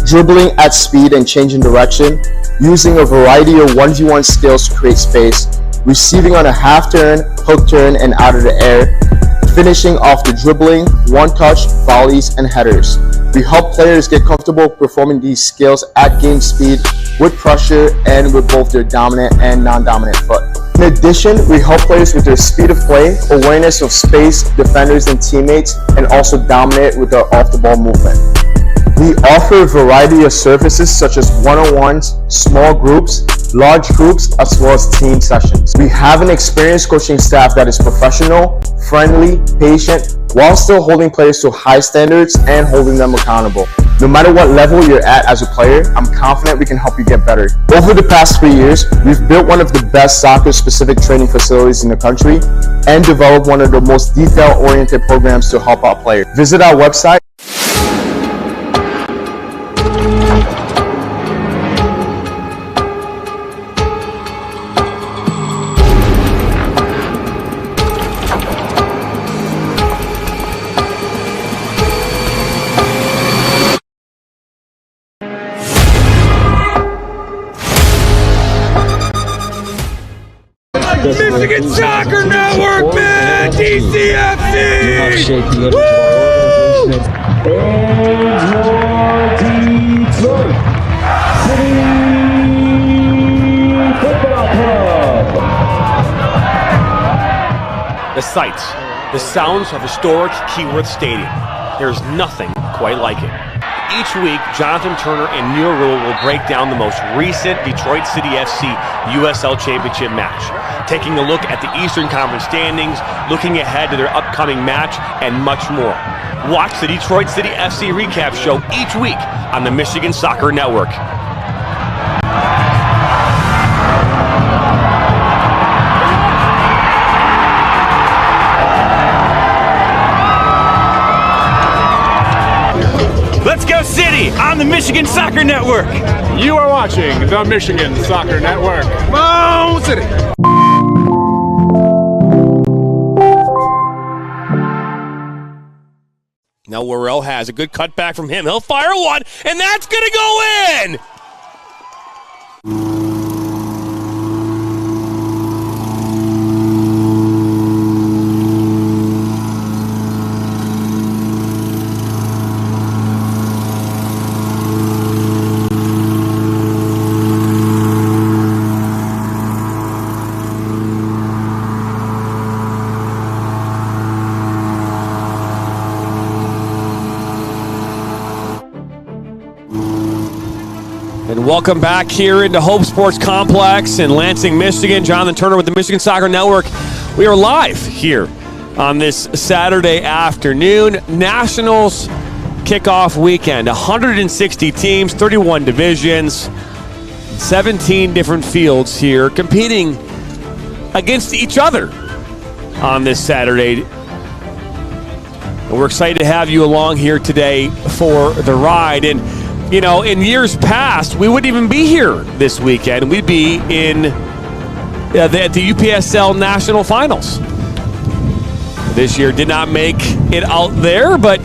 dribbling at speed and changing direction, using a variety of 1v1 skills to create space, receiving on a half turn, hook turn, and out of the air, finishing off the dribbling, one-touch, volleys, and headers. We help players get comfortable performing these skills at game speed, with pressure, and with both their dominant and non-dominant foot. In addition, we help players with their speed of play, awareness of space, defenders, and teammates, and also dominate with their off-the-ball movement. We offer a variety of services such as one-on-ones, small groups, large groups, as well as team sessions. We have an experienced coaching staff that is professional, friendly, patient, while still holding players to high standards and holding them accountable. No matter what level you're at as a player, I'm confident we can help you get better. Over the past 3 years, we've built one of the best soccer-specific training facilities in the country and developed one of the most detail-oriented programs to help our players. Visit our website. Michigan Soccer Network, man! DCFC! The sights, the sounds of historic Keyworth Stadium. There's nothing quite like it. Each week, Jonathan Turner and Neil Rule will break down the most recent Detroit City FC USL Championship match, taking a look at the Eastern Conference standings, looking ahead to their upcoming match, and much more. Watch the Detroit City FC recap show each week on the Michigan Soccer Network. Let's go City on the Michigan Soccer Network. You are watching the Michigan Soccer Network. Come on, City. Now Worrell has a good cutback from him. He'll fire one, and that's going to go in! And welcome back here into Hope Sports Complex in Lansing, Michigan. Jonathan Turner with the Michigan Soccer Network. We are live here on this Saturday afternoon. Nationals kickoff weekend. 160 teams, 31 divisions, 17 different fields here competing against each other on this Saturday. And we're excited to have you along here today for the ride. And you know, in years past, we wouldn't even be here this weekend. We'd be in the UPSL National Finals. This year did not make it out there, but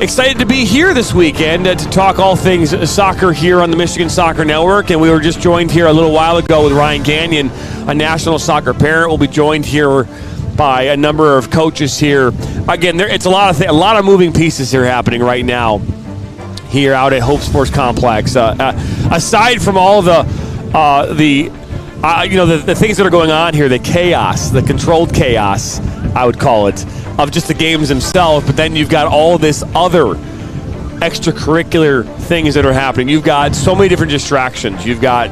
excited to be here this weekend to talk all things soccer here on the Michigan Soccer Network. And we were just joined here a little while ago with Ryan Gagnon, a national soccer parent. We'll be joined here by a number of coaches here. Again, it's a lot of moving pieces here happening right now here out at Hope Sports Complex. Aside from all the things that are going on here, the chaos, the controlled chaos, I would call it, of just the games themselves, but then you've got all this other extracurricular things that are happening. You've got so many different distractions. You've got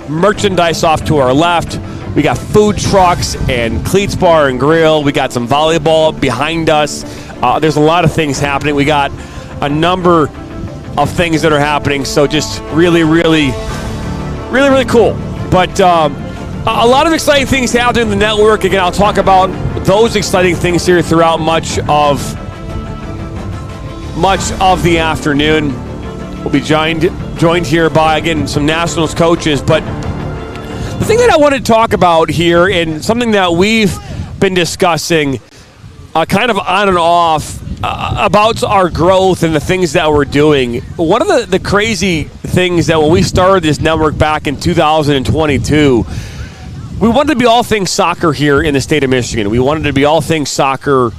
merchandise off to our left. We got food trucks and Cleats Bar and Grill. We got some volleyball behind us. There's a lot of things happening. We got a number of things that are happening, so just really cool. But a lot of exciting things happening in the network. Again, I'll talk about those exciting things here throughout much of the afternoon. We'll be joined here by, again, some Nationals coaches. But the thing that I want to talk about here, and something that we've been discussing kind of on and off about our growth and the things that we're doing. One of the crazy things that when we started this network back in 2022, we wanted to be all things soccer here in the state of Michigan. We wanted to be all things soccer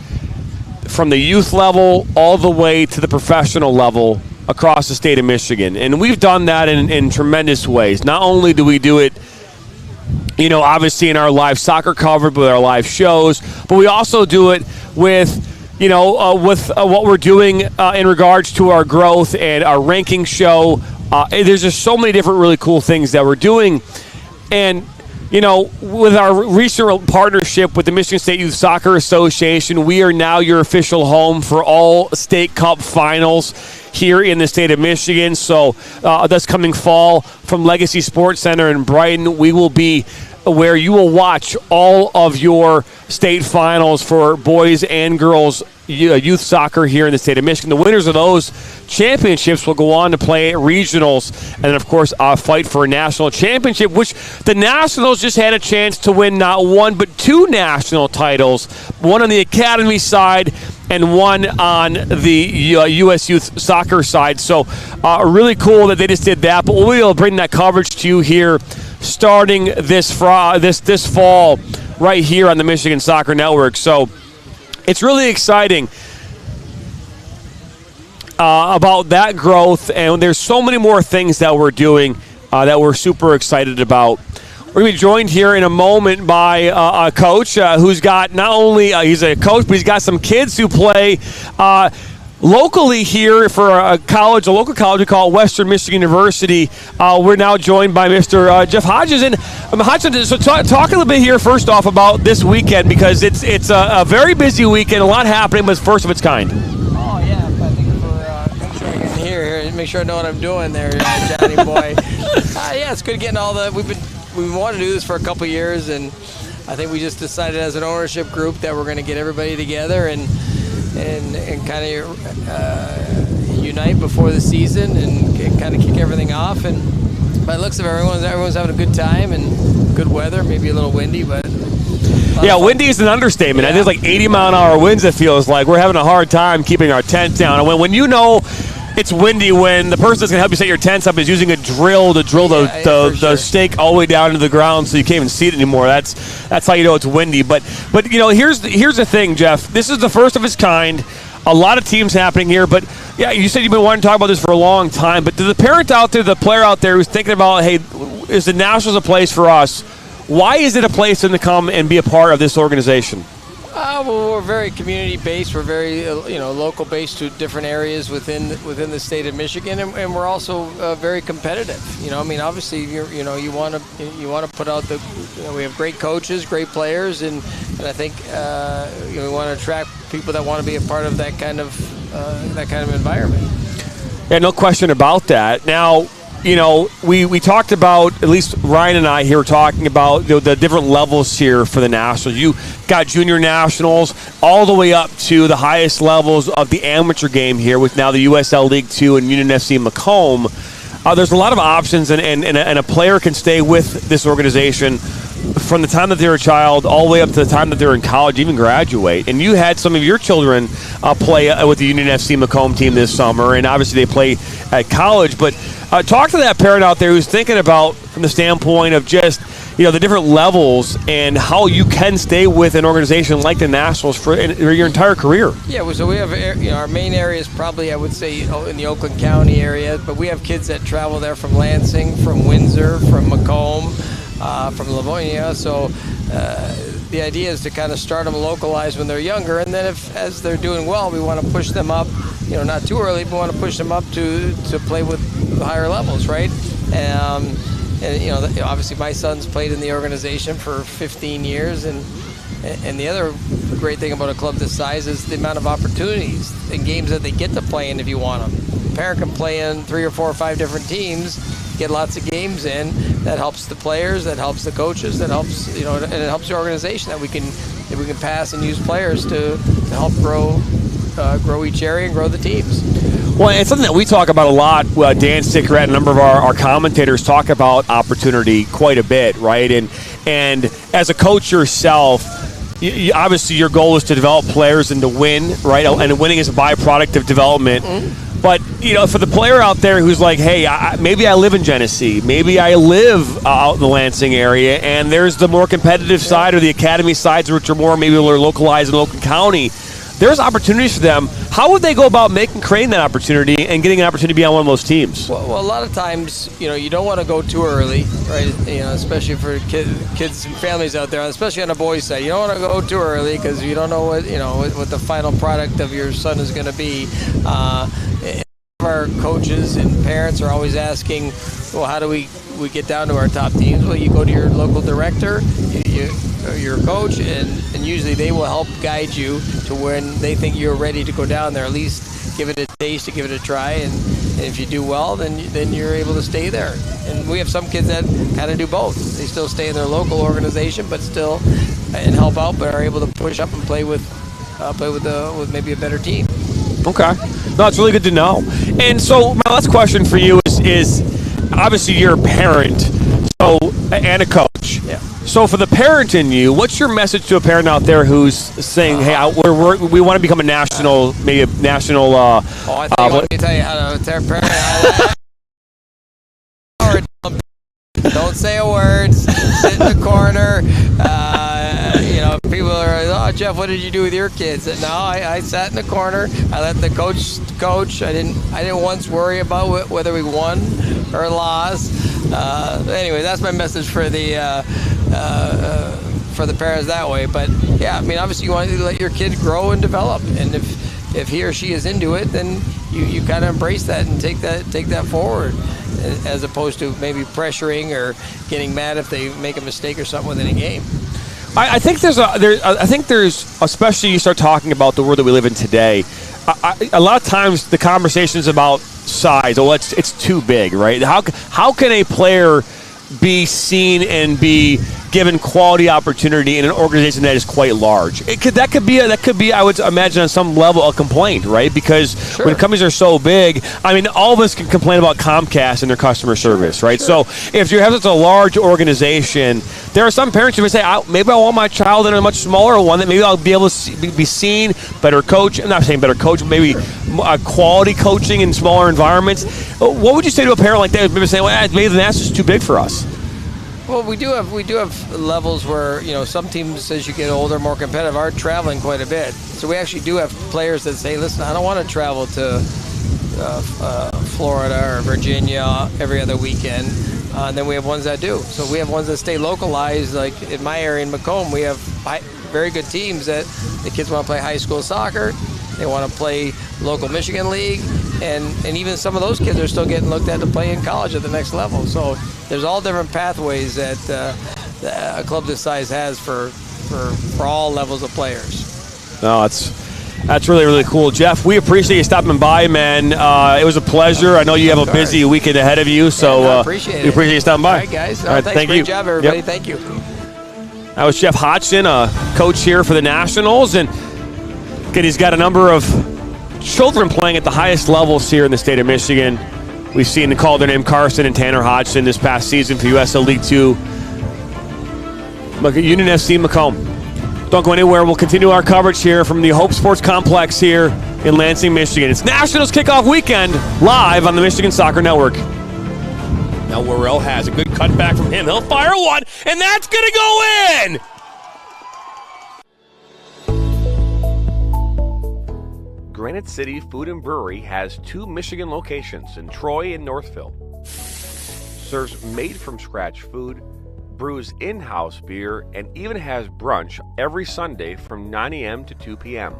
from the youth level all the way to the professional level across the state of Michigan. And we've done that in tremendous ways. Not only do we do it, you know, obviously in our live soccer coverage with our live shows, but we also do it with what we're doing in regards to our growth and our ranking show. There's just so many different really cool things that we're doing. And, you know, with our recent partnership with the Michigan State Youth Soccer Association, we are now your official home for all State Cup finals here in the state of Michigan. So this coming fall from Legacy Sports Center in Brighton, we will be where you will watch all of your state finals for boys and girls youth soccer here in the state of Michigan. The winners of those championships will go on to play at regionals and then, of course, fight for a national championship, which the Nationals just had a chance to win not one but two national titles, one on the academy side and one on the U.S. Youth Soccer side. So really cool that they just did that, but we'll bring that coverage to you here starting this fall right here on the Michigan Soccer Network. So it's really exciting about that growth, and there's so many more things that we're doing that we're super excited about. We're going to be joined here in a moment by a coach who's got not only he's a coach, but he's got some kids who play locally here for a local college we call Western Michigan University. We're now joined by Mr. Jeff Hodges. And Hodges, so talk a little bit here first off about this weekend, because it's a very busy weekend, a lot happening, but it's first of its kind. Oh, yeah. I think for making sure I get here, make sure I know what I'm doing there, Johnny boy. Yeah, it's good getting all the we've wanted to do this for a couple of years, and I think we just decided as an ownership group that we're going to get everybody together and kind of unite before the season and kind of kick everything off. And by the looks of everyone's having a good time and good weather, maybe a little windy, but yeah, windy is an understatement. Yeah. I think it's like 80-mile-an-hour winds, it feels like. We're having a hard time keeping our tents down. And when you know it's windy, when the person that's going to help you set your tents up is using a drill to drill the stake all the way down into the ground so you can't even see it anymore. That's how you know it's windy. But you know, here's the thing, Jeff. This is the first of its kind. A lot of teams happening here, but yeah, you said you've been wanting to talk about this for a long time. But to the parent out there, the player out there who's thinking about, hey, is the Nationals a place for us? Why is it a place to come and be a part of this organization? Well, we're very community-based. We're very, local-based to different areas within the state of Michigan, and we're also very competitive. Obviously, you want to put out we have great coaches, great players, and I think we want to attract people that want to be a part of that kind of environment. Yeah, no question about that. Now, we talked about, at least Ryan and I here, talking about the different levels here for the Nationals. You got junior nationals all the way up to the highest levels of the amateur game here with now the USL League 2 and Union FC Macomb. There's a lot of options, and a player can stay with this organization from the time that they're a child all the way up to the time that they're in college, even graduate. And you had some of your children play with the Union FC Macomb team this summer, and obviously they play at college. But talk to that parent out there who's thinking about, from the standpoint of just the different levels and how you can stay with an organization like the Nationals for your entire career. Yeah, so we have our main area is probably, I would say, in the Oakland County area, but we have kids that travel there from Lansing, from Windsor, from Macomb, from Livonia. So the idea is to kind of start them localized when they're younger, and then as they're doing well, we want to push them up. Not too early, but we want to push them up to play with higher levels, right? And obviously my son's played in the organization for 15 years, and the other great thing about a club this size is the amount of opportunities and games that they get to play in if you want them. A parent can play in 3 or 4 or 5 different teams, get lots of games in. That helps the players, that helps the coaches, that helps and it helps the organization that we can pass and use players to help grow each area and grow the teams. Well, it's something that we talk about a lot. Dan Sickerett and a number of our commentators talk about opportunity quite a bit, right? And as a coach yourself, obviously your goal is to develop players and to win, right? And winning is a byproduct of development. Mm-hmm. But, for the player out there who's like, hey, maybe I live in Genesee, maybe I live out in the Lansing area, and there's the more competitive side or the academy sides, which are more maybe localized in Oakland County. There's opportunities for them. How would they go about creating that opportunity and getting an opportunity to be on one of those teams? Well, a lot of times, you don't want to go too early, right? Especially for kids and families out there, especially on the boys' side. You don't want to go too early because you don't know what the final product of your son is going to be. Our coaches and parents are always asking, well, how do we get down to our top teams? Well, you go to your local director, your coach, and usually they will help guide you to when they think you're ready to go down there. At least give it a taste, to give it a try, and if you do well, then you're able to stay there. And we have some kids that kind of do both. They still stay in their local organization, but still and help out, but are able to push up and play with maybe a better team. Okay, no, it's really good to know. And so my last question for you is obviously you're a parent, and a coach. Yeah. So for the parent in you, what's your message to a parent out there who's saying, "Hey, we want to become a national, maybe a national"? I think I want to tell you how to tell a parent. Don't say a word. Sit in the corner. People are, oh, Jeff, what did you do with your kids? No, I sat in the corner. I let the coach. I didn't once worry about whether we won or lost. Anyway, that's my message for the parents that way. But yeah, obviously you want to let your kid grow and develop, and if he or she is into it, then you kind of embrace that and take that forward, as opposed to maybe pressuring or getting mad if they make a mistake or something within a game. I think there's especially you start talking about the world that we live in today. A lot of times the conversations about size. Oh, it's too big, right? How can a player be seen and be given quality opportunity in an organization that is quite large? That could be I would imagine on some level a complaint, right? Because when companies are so big, all of us can complain about Comcast and their customer service, right? So if you have such a large organization, there are some parents who would say, maybe I want my child in a much smaller one that maybe I'll be able to be seen, better coach. I'm not saying better coach, but maybe quality coaching in smaller environments. What would you say to a parent like that? Maybe saying, well, maybe the Nationals is too big for us. Well, we do have levels where some teams, as you get older, more competitive, are traveling quite a bit. So we actually do have players that say, listen, I don't want to travel to Florida or Virginia every other weekend. And then we have ones that do. So we have ones that stay localized. Like in my area in Macomb, we have very good teams that the kids want to play high school soccer. They want to play local Michigan League, and even some of those kids are still getting looked at to play in college at the next level. So there's all different pathways that a club this size has for all levels of players. No, that's really, really cool. Jeff, we appreciate you stopping by, man. It was a pleasure. I know you have a busy weekend ahead of you, so I appreciate we appreciate you stopping by. All right, guys. All right, thanks. thank Great you. job, everybody. Yep. Thank you. That was Jeff Hodgson, a coach here for the Nationals, and again, he's got a number of children playing at the highest levels here in the state of Michigan. We've seen call their name Carson and Tanner Hodgson this past season for USL League 2. Union FC Macomb. Don't go anywhere. We'll continue our coverage here from the Hope Sports Complex here in Lansing, Michigan. It's Nationals Kickoff Weekend live on the Michigan Soccer Network. Now Worrell has a good cutback from him. He'll fire one, and that's going to go in! Granite City Food and Brewery has 2 Michigan locations in Troy and Northville. Serves made-from-scratch food, brews in-house beer, and even has brunch every Sunday from 9 a.m. to 2 p.m.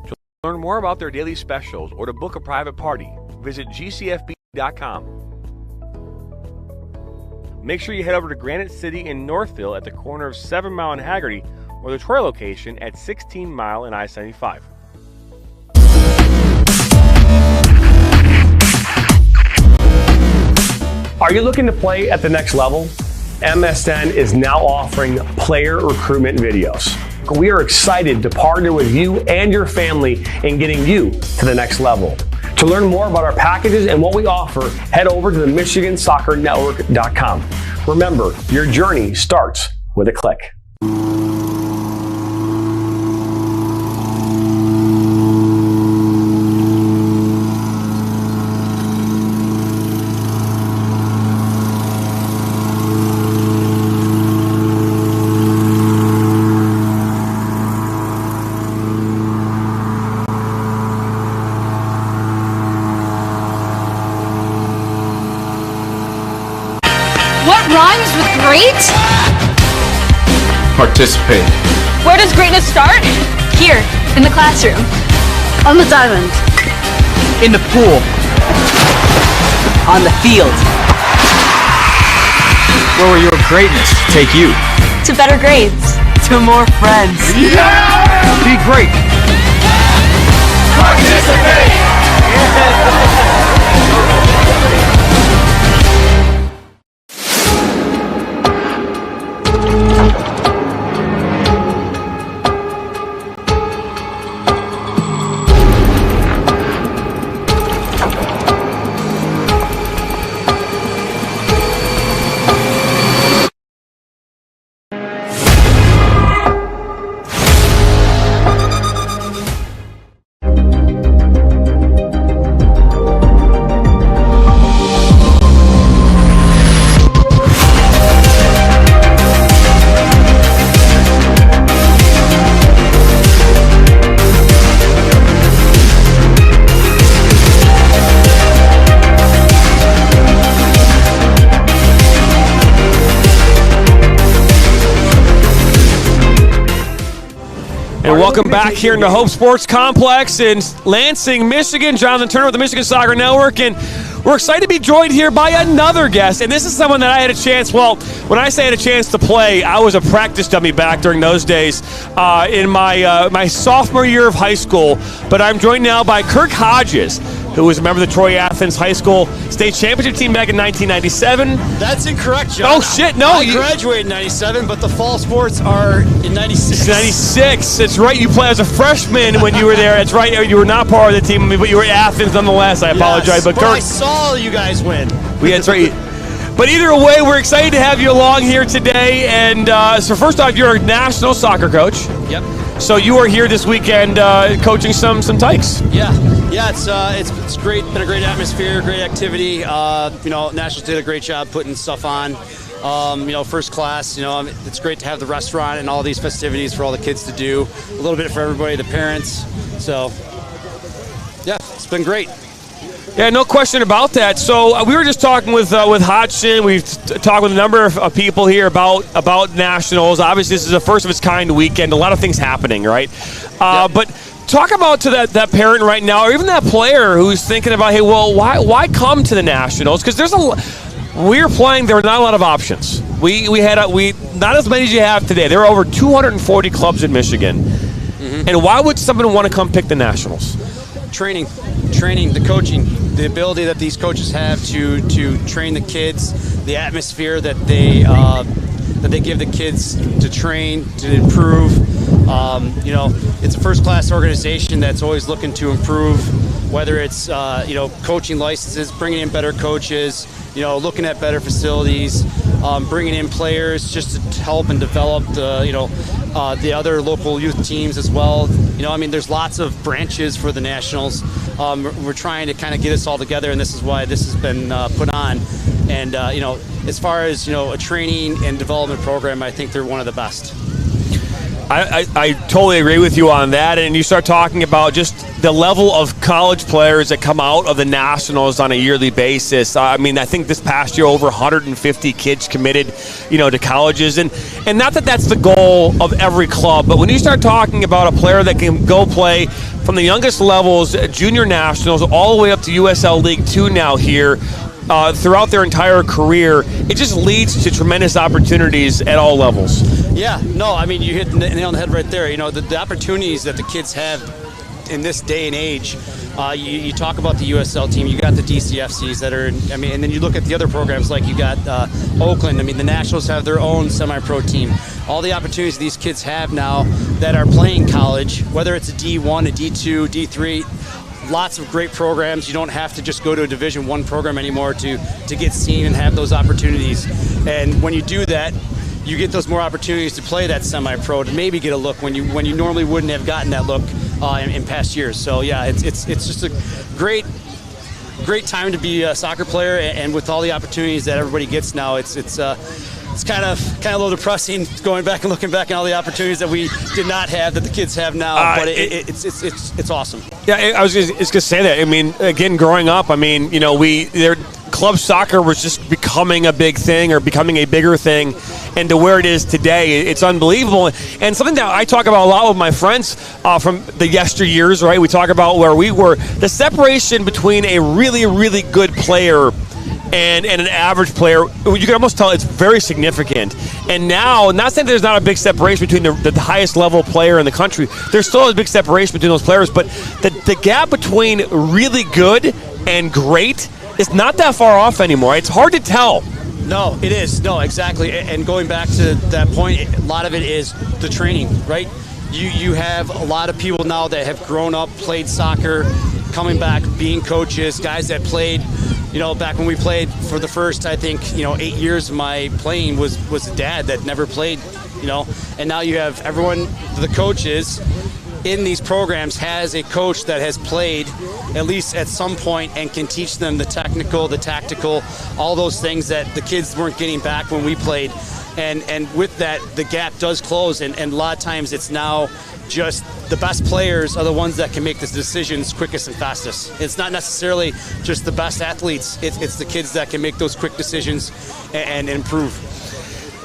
To learn more about their daily specials or to book a private party, visit gcfb.com. Make sure you head over to Granite City in Northville at the corner of 7 Mile and Haggerty, or the Troy location at 16 Mile and I-75. Are you looking to play at the next level? MSN is now offering player recruitment videos. We are excited to partner with you and your family in getting you to the next level. To learn more about our packages and what we offer, head over to the MichiganSoccerNetwork.com. Remember, your journey starts with a click. Rhymes with great? Participate. Where does greatness start? Here, in the classroom. On the diamond. In the pool. On the field. Where will your greatness take you? To better grades. To more friends. Yeah! Be great. Participate. And welcome back here in the Hope Sports Complex in Lansing, Michigan. Jonathan Turner with the Michigan Soccer Network, and we're excited to be joined here by another guest. And this is someone that I had a chance, well, when I say I had a chance to play, I was a practice dummy back during those days in my sophomore year of high school. But I'm joined now by Kirk Hodges, who was a member of the Troy Athens High School State Championship team back in 1997. That's incorrect, John. Oh, shit, no. I graduated in 97, but the fall sports are in 96. 96. That's right. You played as a freshman when you were there. That's right. You were not part of the team, but you were at Athens nonetheless. I apologize. But Kirk, I saw you guys win. That's right. But either way, we're excited to have you along here today. And so first off, you're a national soccer coach. Yep. So you are here this weekend coaching some Tykes. Yeah, it's great. Been a great atmosphere, great activity. Nationals did a great job putting stuff on. First class. It's great to have the restaurant and all these festivities for all the kids to do. A little bit for everybody, the parents. So, yeah, it's been great. Yeah, no question about that. So we were just talking with Hodgson. We've talked with a number of people here about nationals. Obviously, this is a first of its kind weekend. A lot of things happening, right? But talk about to that parent right now, or even that player who's thinking about, hey, well, why come to the nationals? Because we're playing. There were not a lot of options. We had not as many as you have today. There were over 240 clubs in Michigan. Mm-hmm. And why would someone want to come pick the nationals? Training, the coaching, the ability that these coaches have to train the kids, the atmosphere that they give the kids to train, to improve. It's a first-class organization that's always looking to improve, whether it's coaching licenses, bringing in better coaches, looking at better facilities, bringing in players just to help and develop the other local youth teams as well. There's lots of branches for the nationals. We're trying to kind of get us all together, and this is why this has been put on. And as far as a training and development program, I think they're one of the best. I totally agree with you on that. And you start talking about just the level of college players that come out of the nationals on a yearly basis. I think this past year over 150 kids committed, to colleges. And not that that's the goal of every club, but when you start talking about a player that can go play from the youngest levels, junior nationals, all the way up to USL League 2 now here, throughout their entire career, it just leads to tremendous opportunities at all levels. Yeah, no, you hit the nail on the head right there. The opportunities that the kids have in this day and age. You talk about the USL team, you got the DCFCs that are, and then you look at the other programs like you got Oakland. The Nationals have their own semi-pro team. All the opportunities these kids have now that are playing college, whether it's a D1, a D2, D3, lots of great programs. You don't have to just go to a Division I program anymore to get seen and have those opportunities. And when you do that, you get those more opportunities to play that semi-pro, to maybe get a look when you normally wouldn't have gotten that look in past years. So yeah, it's just a great time to be a soccer player, and with all the opportunities that everybody gets now, it's kind of a little depressing going back and looking back at all the opportunities that we did not have that the kids have now. But it's awesome. Yeah, I was just going to say that. Again, growing up, club soccer was just becoming a big thing, or becoming a bigger thing, and to where it is today, it's unbelievable. And something that I talk about a lot with my friends from the yesteryears, right? We talk about where we were, the separation between a really, really good player and an average player, you can almost tell it's very significant. And now, not saying there's not a big separation between the highest level player in the country, there's still a big separation between those players, but the gap between really good and great is not that far off anymore. It's hard to tell. No, it is. No, exactly. And going back to that point, a lot of it is the training, right? You have a lot of people now that have grown up, played soccer, coming back, being coaches, guys that played, back when we played for the first, 8 years of my playing was a dad that never played, and now you have everyone, the coaches in these programs has a coach that has played at least at some point and can teach them the technical, the tactical, all those things that the kids weren't getting back when we played. And with that, the gap does close, and a lot of times it's now just the best players are the ones that can make the decisions quickest and fastest. It's not necessarily just the best athletes, it's the kids that can make those quick decisions and improve.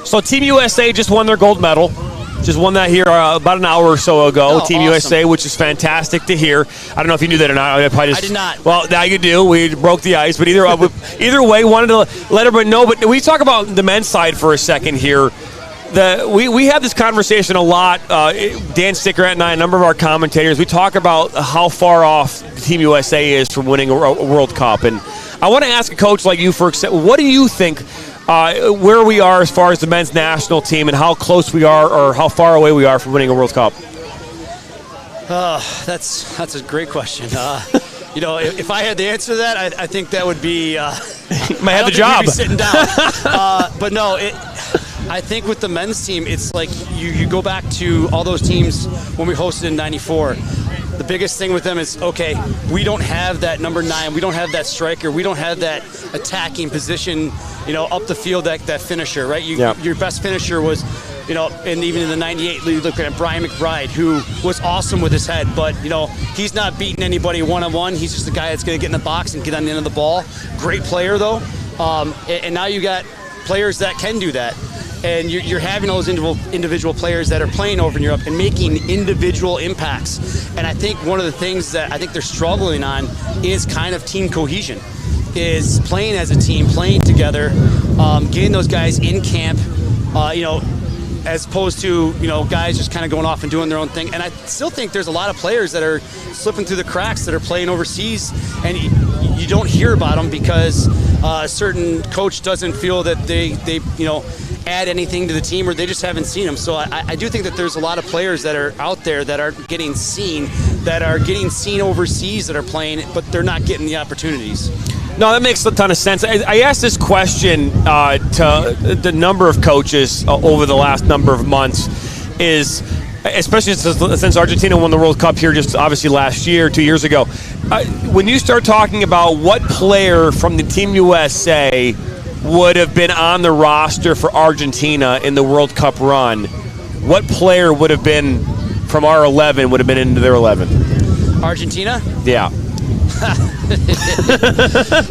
So Team USA just won their gold medal. Just won that here about an hour or so ago. Team awesome. USA, which is fantastic to hear. I don't know if you knew that or not. I did not. Well, now you do. We broke the ice. But either way, wanted to let everybody know. But we talk about the men's side for a second here. We have this conversation a lot. Dan Stickerett and I, a number of our commentators, we talk about how far off Team USA is from winning a World Cup. And I want to ask a coach like you, what do you think where we are as far as the men's national team, and how close we are or how far away we are from winning a World Cup? That's a great question. If I had the answer to that, I think that would be might have the job. We'd be sitting down. But no, I think with the men's team, it's like you go back to all those teams when we hosted in '94. The biggest thing with them is, okay, we don't have that number 9, we don't have that striker, we don't have that attacking position, up the field, that finisher, right? Your best finisher was and even in the 98, you look at Brian McBride, who was awesome with his head, but, he's not beating anybody one-on-one. He's just a guy that's going to get in the box and get on the end of the ball. Great player, though. And now you got players that can do that. And you're having all those individual players that are playing over in Europe and making individual impacts. And I think one of the things that I think they're struggling on is kind of team cohesion, is playing as a team, playing together, getting those guys in camp, as opposed to, guys just kind of going off and doing their own thing. And I still think there's a lot of players that are slipping through the cracks that are playing overseas, and you don't hear about them because a certain coach doesn't feel that they add anything to the team, or they just haven't seen them. So I do think that there's a lot of players that are out there that are getting seen overseas that are playing, but they're not getting the opportunities. No, that makes a ton of sense. I asked this question to the number of coaches over the last number of months, is especially since Argentina won the World Cup here just obviously last year, 2 years ago. When you start talking about what player from the Team USA would have been on the roster for Argentina in the World Cup run, what player would have been from our 11 would have been into their 11? Argentina? Yeah.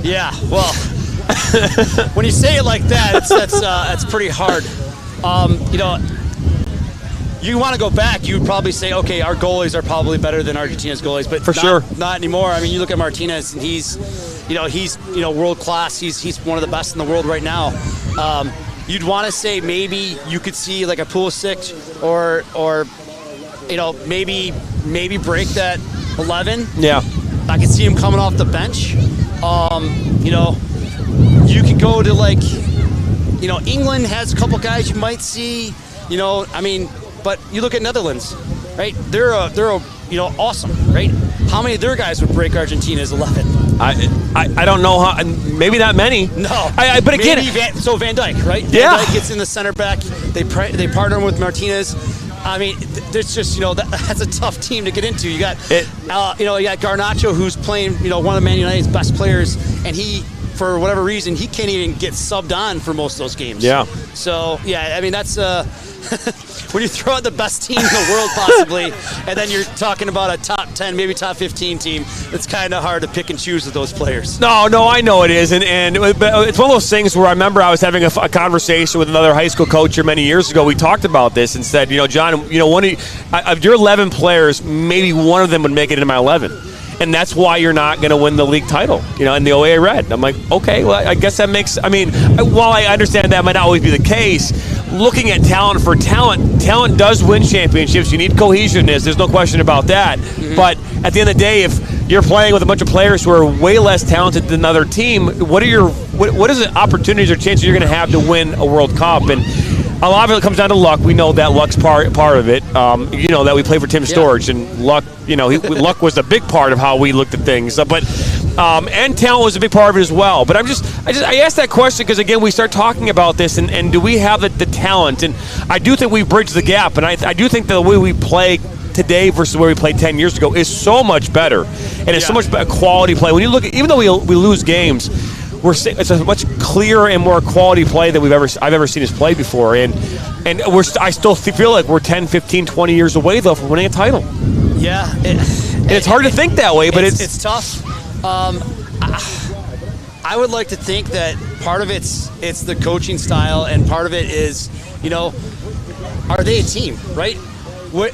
Yeah, well, when you say it like that, that's pretty hard. You want to go back, you would probably say, okay, our goalies are probably better than Argentina's goalies, but not anymore. I mean, you look at Martinez, and he's world class. He's one of the best in the world right now. You'd want to say maybe you could see like a Pulisic or maybe break that 11. Yeah. I could see him coming off the bench. You could go to England has a couple guys you might see. But you look at Netherlands, right? They're awesome, right? How many of their guys would break Argentina's 11? I don't know how. Maybe not many. No. But again, Van Dijk, right? Yeah. Van Dijk gets in the center back. They partner with Martinez. I mean, there's just that's a tough team to get into. You got you got Garnacho, who's playing one of Man United's best players, and he, for whatever reason, he can't even get subbed on for most of those games. Yeah. So yeah, I mean that's when you throw out the best team in the world possibly, and then you're talking about a top 10, maybe top 15 team, it's kind of hard to pick and choose with those players. No, I know it is, and it's one of those things where I remember I was having a conversation with another high school coach here many years ago. We talked about this and said, John, one of your 11 players, maybe one of them would make it into my 11. And that's why you're not going to win the league title, in the OAA Red. I'm like, okay, well, I guess that makes. I mean, while I understand that might not always be the case, looking at talent for talent does win championships. You need cohesionness. There's no question about that. Mm-hmm. But at the end of the day, if you're playing with a bunch of players who are way less talented than another team, what is the opportunities or chances you're going to have to win a World Cup? And a lot of it comes down to luck. We know that luck's part of it. That we play for Tim Storage, and luck. Luck was a big part of how we looked at things. And talent was a big part of it as well. But I asked that question because again, we start talking about this, and do we have the talent? And I do think we've bridged the gap, and I do think the way we play today versus where we played 10 years ago is so much better, and it's so much better quality play. When you look at, even though we lose games, it's a much clearer and more quality play than I've ever seen us play before, and I still feel like we're 10, 15, 20 years away though from winning a title. Yeah, it's hard to think that way, but it's tough. I would like to think that part of it's the coaching style, and part of it is, are they a team, right?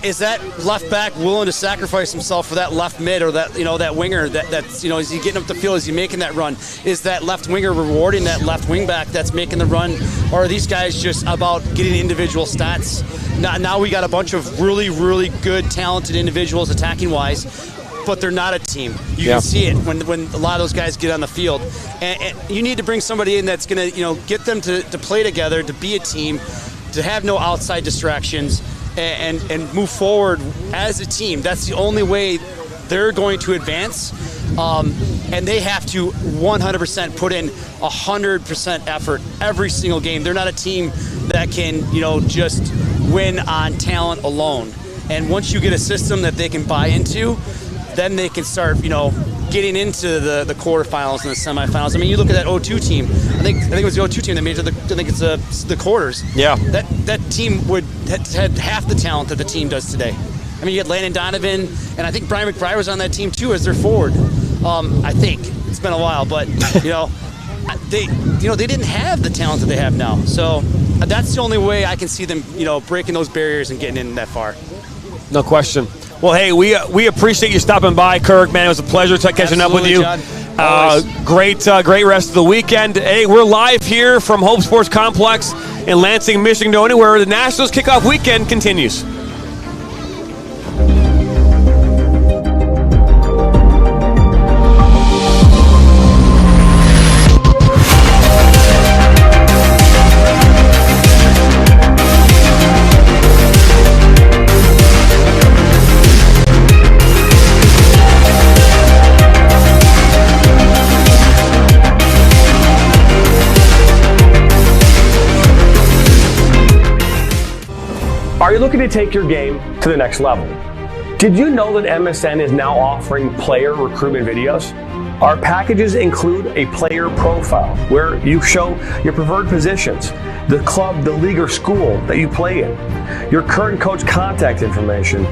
Is that left back willing to sacrifice himself for that left mid, or that winger that's is he getting up the field? Is he making that run? Is that left winger rewarding that left wing back that's making the run? Or are these guys just about getting individual stats? Now we got a bunch of really, really good, talented individuals attacking wise, but they're not a team. You can see it when a lot of those guys get on the field. And you need to bring somebody in that's going to get them to play together, to be a team, to have no outside distractions, and move forward as a team. That's the only way they're going to advance. And they have to 100% put in 100% effort every single game. They're not a team that can, just win on talent alone. And once you get a system that they can buy into, then they can start, getting into the quarterfinals and the semifinals. I mean, you look at that 0-2 team. I think it was the 0-2 team that made it to the quarters. Yeah. That team had half the talent that the team does today. I mean, you had Landon Donovan, and I think Brian McBride was on that team too as their forward. I think it's been a while, but they didn't have the talent that they have now. So that's the only way I can see them, breaking those barriers and getting in that far. No question. Well, hey, we appreciate you stopping by, Kirk. Man, it was a pleasure catching up with you. John. Great rest of the weekend. Hey, we're live here from Hope Sports Complex in Lansing, Michigan. Go anywhere. The Nationals kickoff weekend continues. Are you looking to take your game to the next level? Did you know that MSN is now offering player recruitment videos? Our packages include a player profile where you show your preferred positions, the club, the league, or school that you play in, your current coach contact information,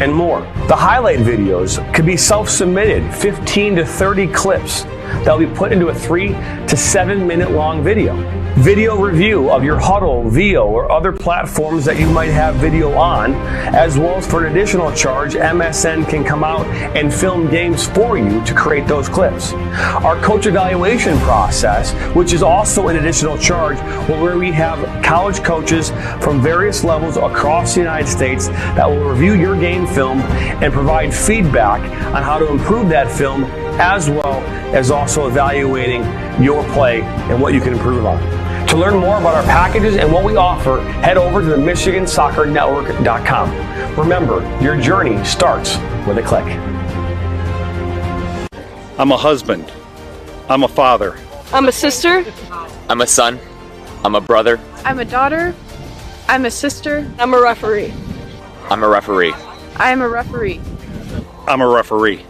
and more. The highlight videos could be self-submitted, 15 to 30 clips that will be put into a 3 to 7 minute long video. Video review of your Huddle, VO, or other platforms that you might have video on, as well as for an additional charge, MSN can come out and film games for you to create those clips. Our coach evaluation process, which is also an additional charge, where we have college coaches from various levels across the United States that will review your game film and provide feedback on how to improve that film, as well as also evaluating your play and what you can improve on. To learn more about our packages and what we offer, head over to the MichiganSoccerNetwork.com. Remember, your journey starts with a click. I'm a husband. I'm a father. I'm a sister. I'm a son. I'm a brother. I'm a daughter. I'm a sister. I'm a referee. I'm a referee. I am a referee. I'm a referee.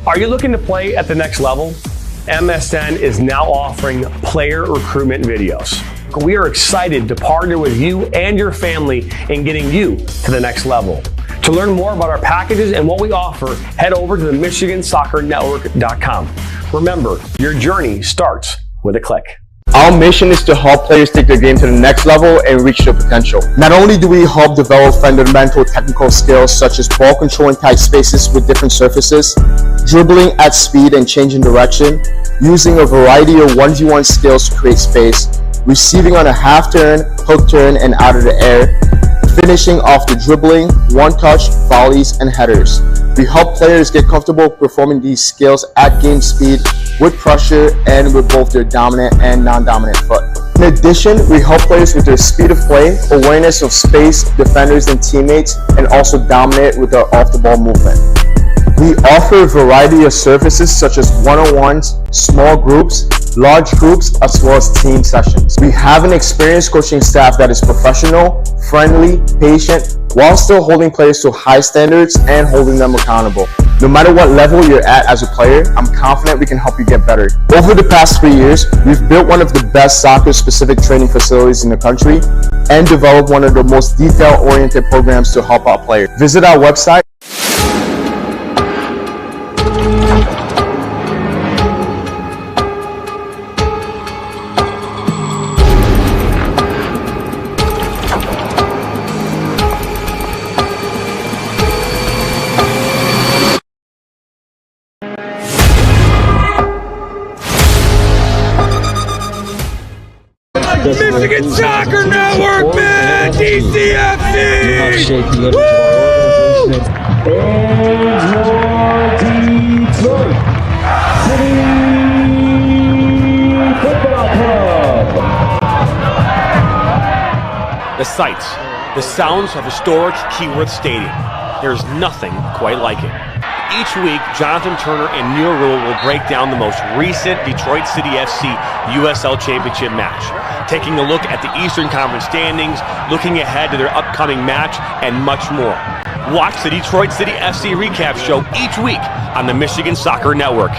Are you looking to play at the next level? MSN is now offering player recruitment videos. We are excited to partner with you and your family in getting you to the next level. To learn more about our packages and what we offer, head over to the MichiganSoccerNetwork.com. Remember, your journey starts with a click. Our mission is to help players take their game to the next level and reach their potential. Not only do we help develop fundamental technical skills such as ball control in tight spaces with different surfaces, dribbling at speed and changing direction, using a variety of 1v1 skills to create space, receiving on a half turn, hook turn, and out of the air, finishing off the dribbling, one-touch, volleys, and headers. We help players get comfortable performing these skills at game speed, with pressure, and with both their dominant and non-dominant foot. In addition, we help players with their speed of play, awareness of space, defenders, and teammates, and also dominate with their off-the-ball movement. We offer a variety of services such as one-on-ones, small groups, large groups, as well as team sessions. We have an experienced coaching staff that is professional, friendly, patient, while still holding players to high standards and holding them accountable. No matter what level you're at as a player, I'm confident we can help you get better. Over the past 3 years, we've built one of the best soccer-specific training facilities in the country and developed one of the most detail-oriented programs to help out players. Visit our website. Michigan Soccer Network, man! DCFC! The sights, the sounds of historic Keyworth Stadium. There's nothing quite like it. Each week, Jonathan Turner and Neil Rule will break down the most recent Detroit City FC USL Championship match, taking a look at the Eastern Conference standings, looking ahead to their upcoming match, and much more. Watch the Detroit City FC recap show each week on the Michigan Soccer Network.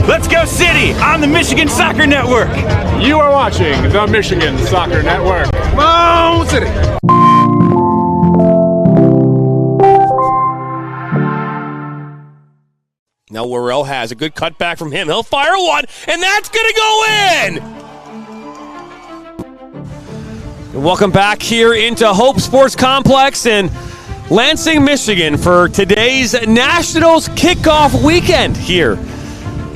Let's go City on the Michigan Soccer Network. You are watching the Michigan Soccer Network. Come on, City. Now Worrell has a good cutback from him. He'll fire one, and that's going to go in! And welcome back here into Hope Sports Complex in Lansing, Michigan for today's Nationals kickoff weekend here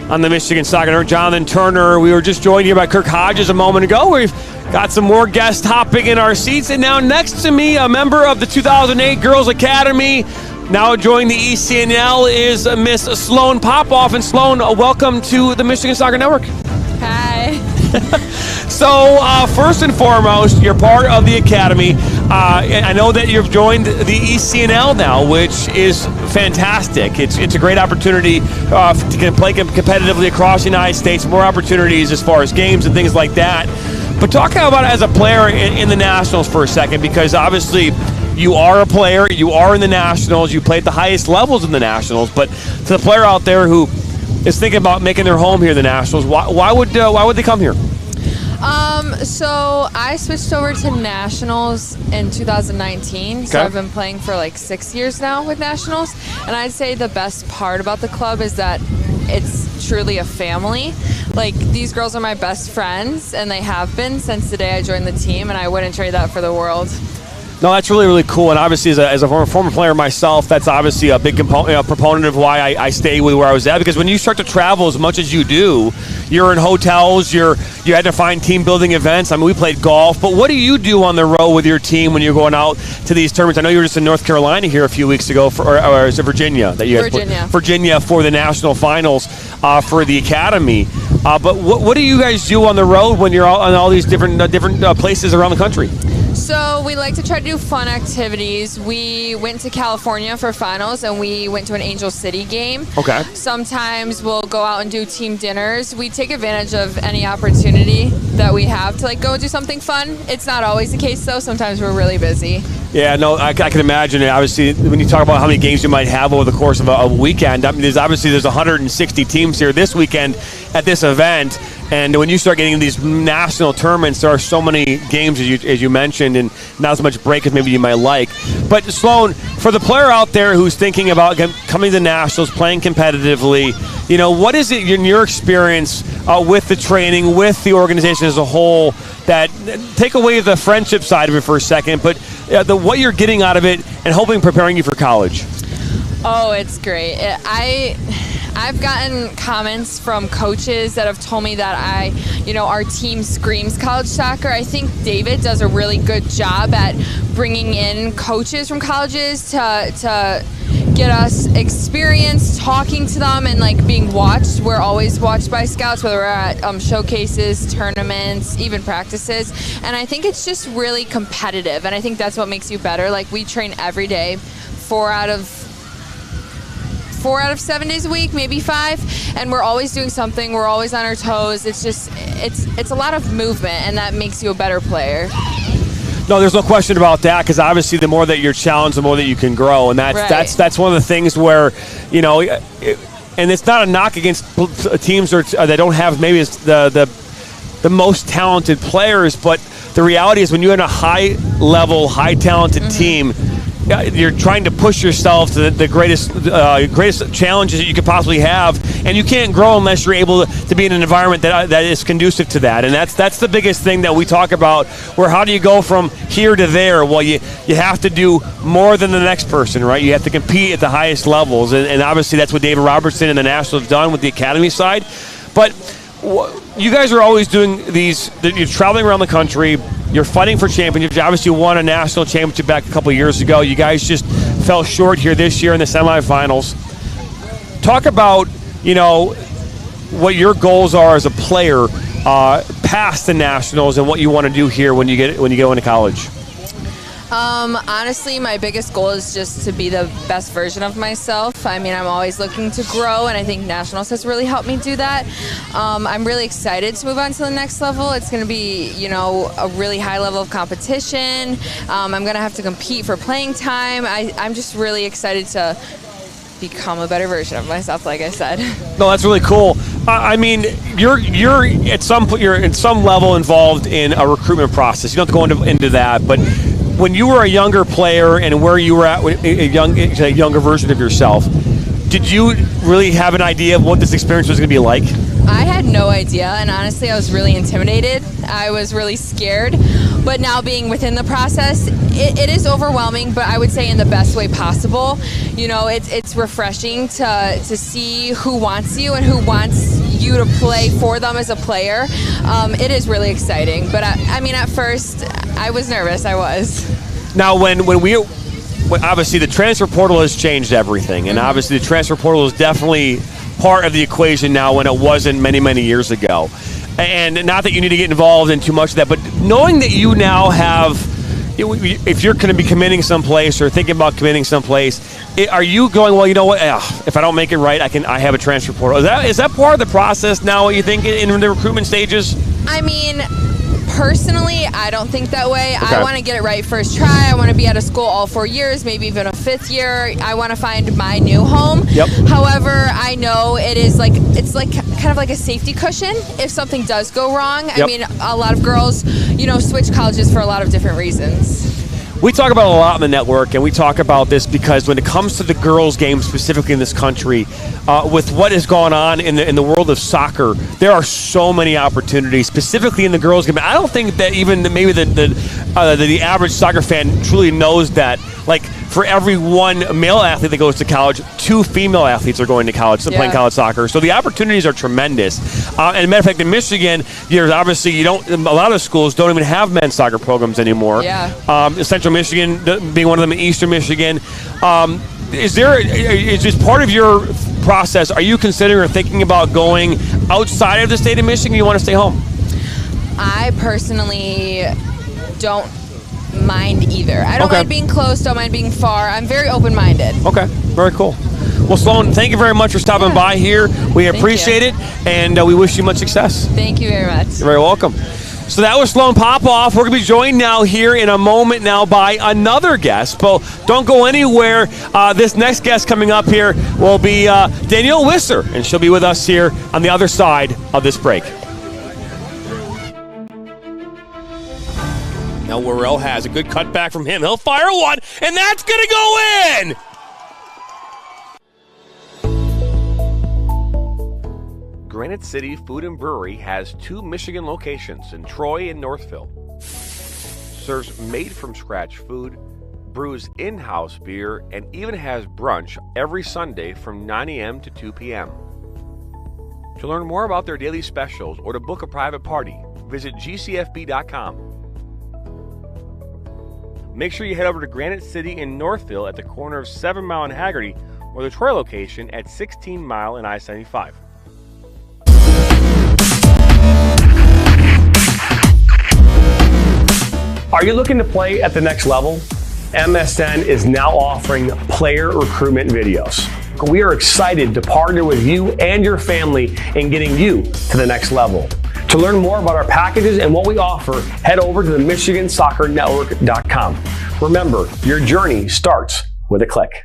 on the Michigan Soccer Network. Jonathan Turner, we were just joined here by Kirk Hodges a moment ago. We've got some more guests hopping in our seats. And now next to me, a member of the 2008 Girls Academy, now joining the ECNL, is Miss Sloan Popoff. And Sloan, welcome to the Michigan Soccer Network. Hi. So, first and foremost, you're part of the Academy. I know that you've joined the ECNL now, which is fantastic. It's a great opportunity to play competitively across the United States, more opportunities as far as games and things like that. But talk about it as a player in the Nationals for a second, because obviously you are a player, you are in the Nationals, you play at the highest levels in the Nationals, but to the player out there who is thinking about making their home here in the Nationals, why would they come here? So I switched over to Nationals in 2019, so Okay. I've been playing for like 6 years now with Nationals, and I'd say the best part about the club is that it's truly a family. Like, these girls are my best friends, and they have been since the day I joined the team, and I wouldn't trade that for the world. No, that's really, really cool. And obviously, as a former player myself, that's obviously a big proponent of why I stay with where I was at. Because when you start to travel as much as you do, you're in hotels, you had to find team building events. I mean, we played golf. But what do you do on the road with your team when you're going out to these tournaments? I know you were just in North Carolina here a few weeks ago, or is it Virginia? That you guys Virginia for the national finals for the Academy. But what do you guys do on the road when you're out on all these different places around the country? So we like to try to do fun activities. We went to California for finals, and we went to an Angel City game. Okay. Sometimes we'll go out and do team dinners. We take advantage of any opportunity that we have to go do something fun. It's not always the case, though. Sometimes we're really busy. Yeah, no, I can imagine it. Obviously, when you talk about how many games you might have over the course of a weekend, I mean, there's 160 teams here this weekend at this event. And when you start getting these national tournaments, there are so many games, as you mentioned, and not as much break as maybe you might like. But Sloan, for the player out there who's thinking about coming to the Nationals, playing competitively, what is it in your experience with the training, with the organization as a whole, that take away the friendship side of it for a second, but what you're getting out of it and hoping preparing you for college? Oh, it's great. I've gotten comments from coaches that have told me that our team screams college soccer. I think David does a really good job at bringing in coaches from colleges to get us experience talking to them and being watched. We're always watched by scouts, whether we're at showcases, tournaments, even practices. And I think it's just really competitive, and I think that's what makes you better. We train every day, 4 out of 7 days a week, maybe 5, and we're always doing something. We're always on our toes. It's a lot of movement, and that makes you a better player. No, there's no question about that, because obviously the more that you're challenged, the more that you can grow, and that's one of the things where, and it's not a knock against teams that don't have maybe the most talented players, but the reality is when you're in a high level, high talented team, you're trying to push yourself to the greatest challenges that you could possibly have, and you can't grow unless you're able to be in an environment that is conducive to that. And that's the biggest thing that we talk about, where how do you go from here to there? Well, you have to do more than the next person, right? You have to compete at the highest levels, and obviously that's what David Robertson and the Nationals have done with the academy side. But you guys are always doing these, you're traveling around the country, you're fighting for championships. You obviously won a national championship back a couple years ago. You guys just fell short here this year in the semifinals. Talk about, what your goals are as a player past the nationals, and what you want to do here when you go into college. Honestly, my biggest goal is just to be the best version of myself. I mean, I'm always looking to grow, and I think Nationals has really helped me do that. I'm really excited to move on to the next level. It's going to be, a really high level of competition. I'm going to have to compete for playing time. I'm just really excited to become a better version of myself, like I said. No, that's really cool. I mean, you're in some level involved in a recruitment process. You don't have to go into that, but when you were a younger player and where you were at, a younger version of yourself, did you really have an idea of what this experience was going to be like? I had no idea, and honestly, I was really intimidated. I was really scared. But now being within the process, it is overwhelming, but I would say in the best way possible. It's refreshing to see who wants you and who wants you to play for them as a player. It is really exciting. But I mean, at first, I was nervous. I was. Now, when obviously the transfer portal has changed everything, and obviously the transfer portal is definitely part of the equation now when it wasn't many, many years ago. And not that you need to get involved in too much of that, but knowing that you now have, if you're going to be committing someplace or thinking about committing someplace, are you going, well, you know what, if I don't make it right, I have a transfer portal. Is that part of the process now, what you think, in the recruitment stages? I mean, personally, I don't think that way. Okay. I want to get it right first try. I want to be at a school all 4 years, maybe even a 5th year. I want to find my new home. Yep. However, I know it's kind of like a safety cushion if something does go wrong. Yep. I mean, a lot of girls, switch colleges for a lot of different reasons. We talk about it a lot on the network, and we talk about this because when it comes to the girls' game, specifically in this country, with what has gone on in the world of soccer, there are so many opportunities, specifically in the girls' game. I don't think that even maybe the average soccer fan truly knows that. Like, for every one male athlete that goes to college, 2 female athletes are going to college, playing college soccer. So the opportunities are tremendous. And as a matter of fact, in Michigan, there's obviously a lot of schools don't even have men's soccer programs anymore. Yeah. Central Michigan being one of them, in Eastern Michigan. Is this part of your process? Are you considering or thinking about going outside of the state of Michigan? Or you want to stay home? I personally don't mind either. I don't mind being close, don't mind being far. I'm very open-minded. Okay, very cool. Well, Sloan, thank you very much for stopping by here. We appreciate it, and we wish you much success. Thank you very much. You're very welcome. So that was Sloan Popoff. We're going to be joined now here in a moment now by another guest. But don't go anywhere. This next guest coming up here will be Danielle Wisser, and she'll be with us here on the other side of this break. Now Worrell has a good cutback from him. He'll fire one, and that's going to go in! Granite City Food and Brewery has 2 Michigan locations in Troy and Northville. Serves made-from-scratch food, brews in-house beer, and even has brunch every Sunday from 9 a.m. to 2 p.m. To learn more about their daily specials or to book a private party, visit gcfb.com. Make sure you head over to Granite City in Northville at the corner of 7 Mile and Haggerty, or the Troy location at 16 Mile and I-75. Are you looking to play at the next level? MSN is now offering player recruitment videos. We are excited to partner with you and your family in getting you to the next level. To learn more about our packages and what we offer, head over to the MichiganSoccerNetwork.com. Remember, your journey starts with a click.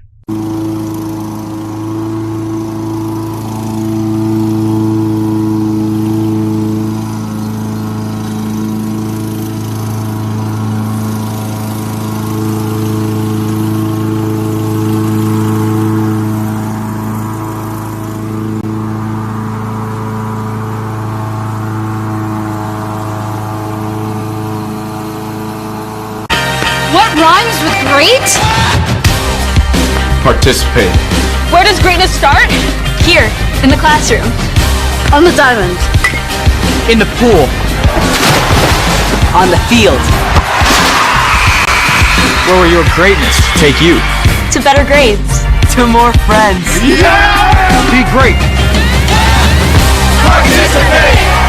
What rhymes with great? Participate. Where does greatness start? Here, in the classroom. On the diamond. In the pool. On the field. Where will your greatness take you? To better grades. To more friends. Yeah! Be great. Participate!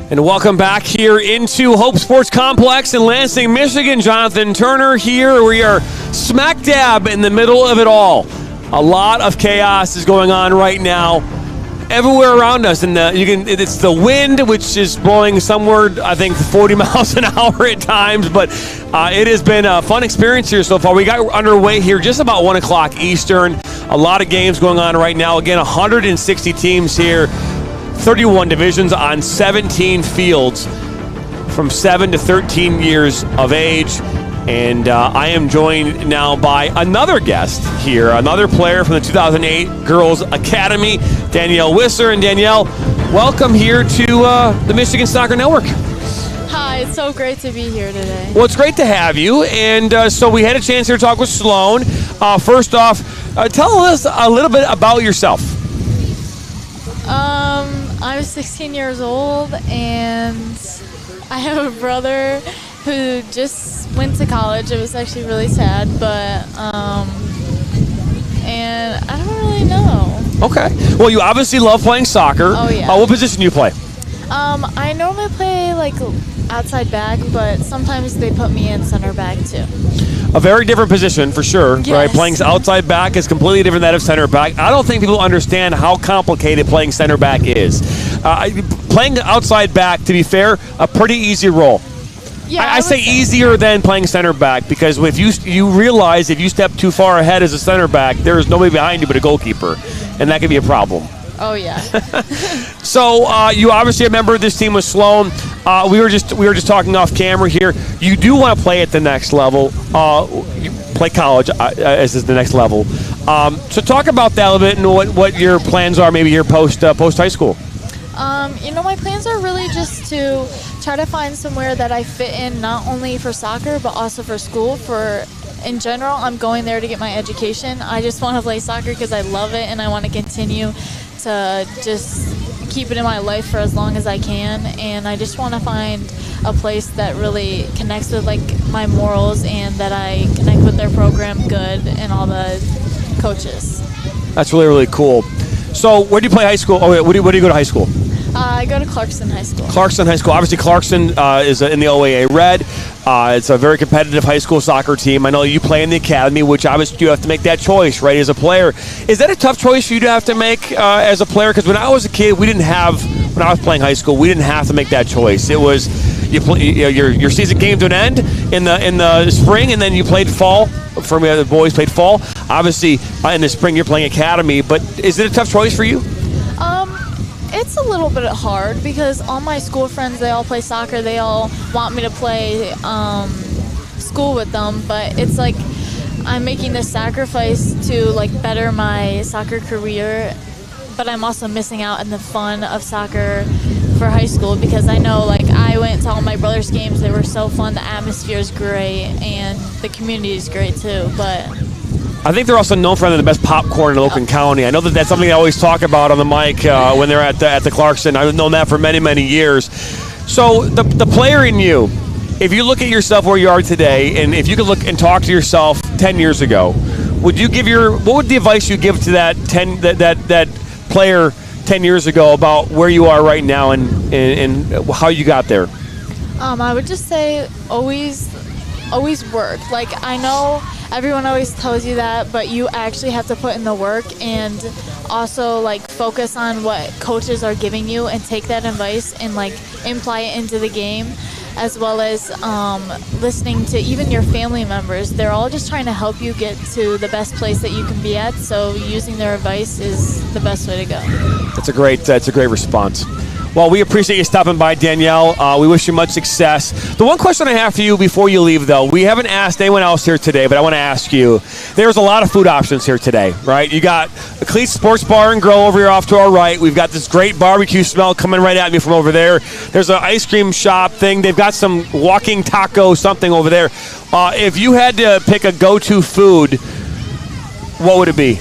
And welcome back here into Hope Sports Complex in Lansing, Michigan. Jonathan Turner here. We are smack dab in the middle of it all. A lot of chaos is going on right now everywhere around us. And it's the wind, which is blowing somewhere, I think, 40 miles an hour at times. But it has been a fun experience here so far. We got underway here just about 1 o'clock Eastern. A lot of games going on right now. Again, 160 teams here. 31 divisions on 17 fields from 7 to 13 years of age. And I am joined now by another guest here, another player from the 2008 Girls Academy, Danielle Wisser. And Danielle, welcome here to the Michigan Soccer Network. Hi, it's so great to be here today. Well, it's great to have you. And so we had a chance here to talk with Sloan. First off, tell us a little bit about yourself. I'm 16 years old, and I have a brother who just went to college. It was actually really sad, but and I don't really know. Okay. Well, you obviously love playing soccer. Oh, yeah. What position do you play? I normally play like outside back, but sometimes they put me in center back too. A very different position for sure, yes. Right? Playing outside back is completely different than that of center back. I don't think people understand how complicated playing center back is. Playing outside back, to be fair, a pretty easy role. Yeah, I say easier than playing center back because if you realize if you step too far ahead as a center back, there is nobody behind you but a goalkeeper, and that can be a problem. Oh yeah. So you obviously a member of this team with Sloan. We were just talking off camera here. You do want to play at the next level. You play college as is the next level. So talk about that a little bit and what your plans are maybe here post high school. My plans are really just to try to find somewhere that I fit in, not only for soccer but also for school. In general, I'm going there to get my education. I just want to play soccer because I love it and I want to continue to just keep it in my life for as long as I can, and I just want to find a place that really connects with like my morals and that I connect with their program good and all the coaches. That's really, really cool. So where do you play high school? Oh, wait, where do you go to high school? I go to Clarkson High School. Clarkson High School. Obviously, Clarkson is in the OAA Red. It's a very competitive high school soccer team. I know you play in the academy, which obviously you have to make that choice, right, as a player. Is that a tough choice for you to have to make as a player? Because when I was a kid, when I was playing high school, we didn't have to make that choice. It was your season came to an end in the spring, and then you played fall. For me, the boys played fall. Obviously, in the spring, you're playing academy. But is it a tough choice for you? It's a little bit hard because all my school friends, they all play soccer. They all want me to play school with them, but it's like I'm making this sacrifice to like better my soccer career, but I'm also missing out on the fun of soccer for high school because I know like I went to all my brother's games. They were so fun. The atmosphere is great and the community is great too, but I think they're also known for having the best popcorn in Oakland County. I know that's something they always talk about on the mic when they're at the Clarkson. I've known that for many, many years. So the player in you, if you look at yourself where you are today, and if you could look and talk to yourself 10 years ago, what would the advice you give to that player 10 years ago about where you are right now and how you got there? I would just say always work. Like I know everyone always tells you that, but you actually have to put in the work and also like focus on what coaches are giving you and take that advice and like imply it into the game. as well as listening to even your family members. They're all just trying to help you get to the best place that you can be at, so using their advice is the best way to go. That's a great response. Well, we appreciate you stopping by, Danielle. We wish you much success. The one question I have for you before you leave, though, we haven't asked anyone else here today, but I want to ask you. There's a lot of food options here today, right? You got the Cleats Sports Bar and Grill over here off to our right. We've got this great barbecue smell coming right at me from over there. There's an ice cream shop thing. They've got some walking taco something over there. If you had to pick a go-to food, what would it be?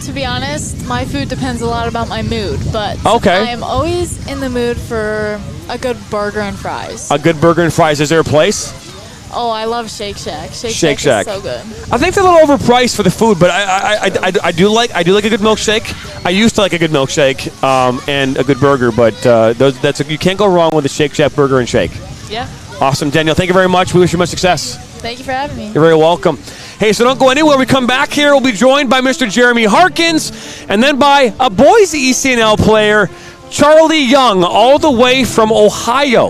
To be honest, my food depends a lot about my mood, but okay. I am always in the mood for a good burger and fries. A good burger and fries. Is there a place? Oh, I love Shake Shack. Shake Shack is so good. I think they're a little overpriced for the food, but I do like a good milkshake. I used to like a good milkshake and a good burger, but you can't go wrong with a Shake Shack burger and shake. Yeah. Awesome, Danielle. Thank you very much. We wish you much success. Thank you for having me. You're very welcome. Hey, so don't go anywhere. We come back here. We'll be joined by Mr. Jeremy Harkins and then by a Boise ECNL player, Charlie Young, all the way from Ohio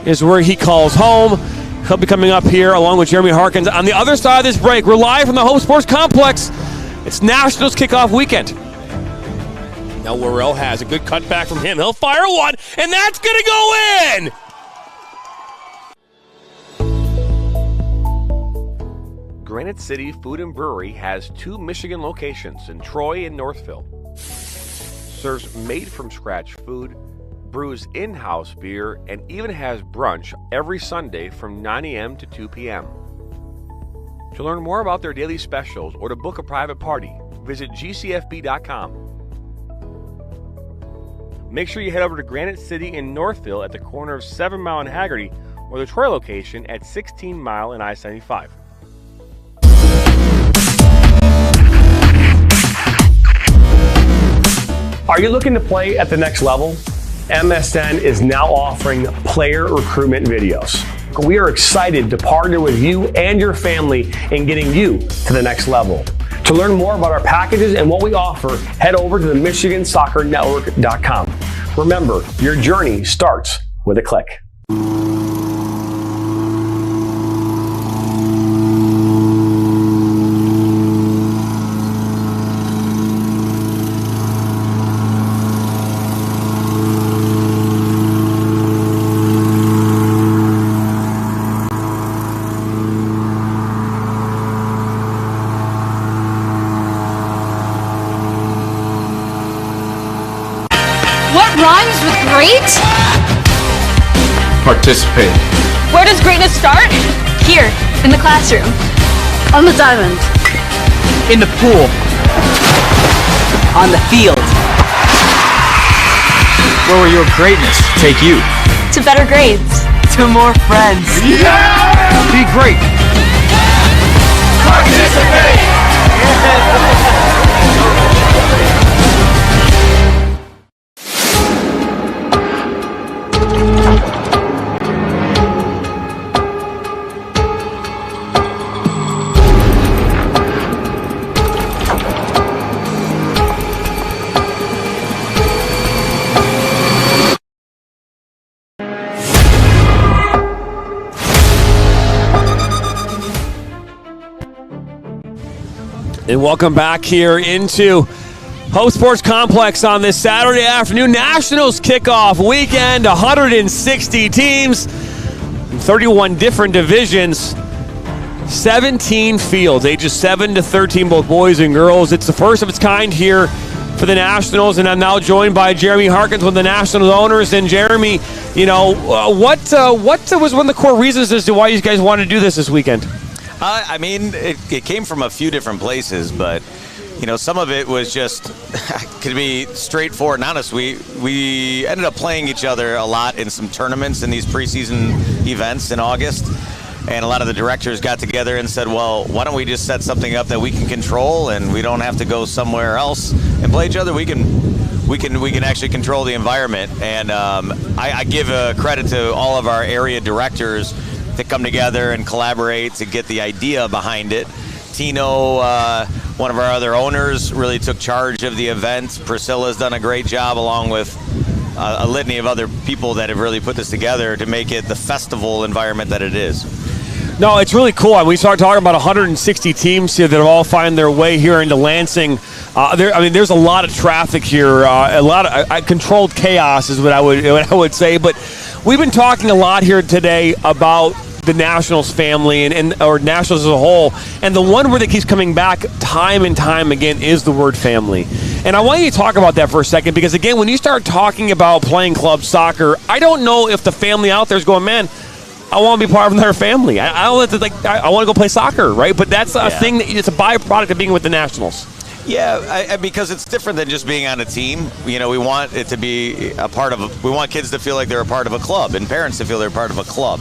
is where he calls home. He'll be coming up here along with Jeremy Harkins. On the other side of this break, we're live from the Hope Sports Complex. It's Nationals kickoff weekend. Now Worrell has a good cutback from him. He'll fire one, and that's going to go in! Granite City Food and Brewery has 2 Michigan locations in Troy and Northville. Serves made-from-scratch food, brews in-house beer, and even has brunch every Sunday from 9 a.m. to 2 p.m. To learn more about their daily specials or to book a private party, visit gcfb.com. Make sure you head over to Granite City in Northville at the corner of 7 Mile and Haggerty, or the Troy location at 16 Mile and I-75. Are you looking to play at the next level? MSN is now offering player recruitment videos. We are excited to partner with you and your family in getting you to the next level. To learn more about our packages and what we offer, head over to the MichiganSoccerNetwork.com. Remember, your journey starts with a click. Rhymes with great? Participate. Where does greatness start? Here, in the classroom. On the diamond. In the pool. On the field. Where will your greatness take you? To better grades. To more friends. Yeah! Be great. Participate! And welcome back here into Hope Sports Complex on this Saturday afternoon. Nationals kickoff weekend, 160 teams, 31 different divisions, 17 fields, ages 7 to 13, both boys and girls. It's the first of its kind here for the Nationals, and I'm now joined by Jeremy Harkins, one of the Nationals owners. And Jeremy, you know, what was one of the core reasons as to why you guys wanted to do this weekend? I mean, it came from a few different places, but, you know, some of it was just, could be straightforward and honest. We ended up playing each other a lot in some tournaments in these preseason events in August, and a lot of the directors got together and said, well, why don't we just set something up that we can control and we don't have to go somewhere else and play each other. We can actually control the environment. And I give credit to all of our area directors to come together and collaborate to get the idea behind it. Tino, one of our other owners, really took charge of the event. Priscilla's done a great job along with a litany of other people that have really put this together to make it the festival environment that it is. No, it's really cool. We start talking about 160 teams here that have all found their way here into Lansing. There's a lot of traffic here, a lot of controlled chaos is what I would say. But we've been talking a lot here today about the Nationals family or Nationals as a whole, and the one word that keeps coming back time and time again is the word family. And I want you to talk about that for a second, because again, when you start talking about playing club soccer, I don't know if the family out there is going, man, I want to be part of their family. I want to go play soccer, right? But that's a thing it's a byproduct of being with the Nationals. Yeah, because it's different than just being on a team. We want it to be a part of. We want kids to feel like they're a part of a club, and parents to feel they're part of a club.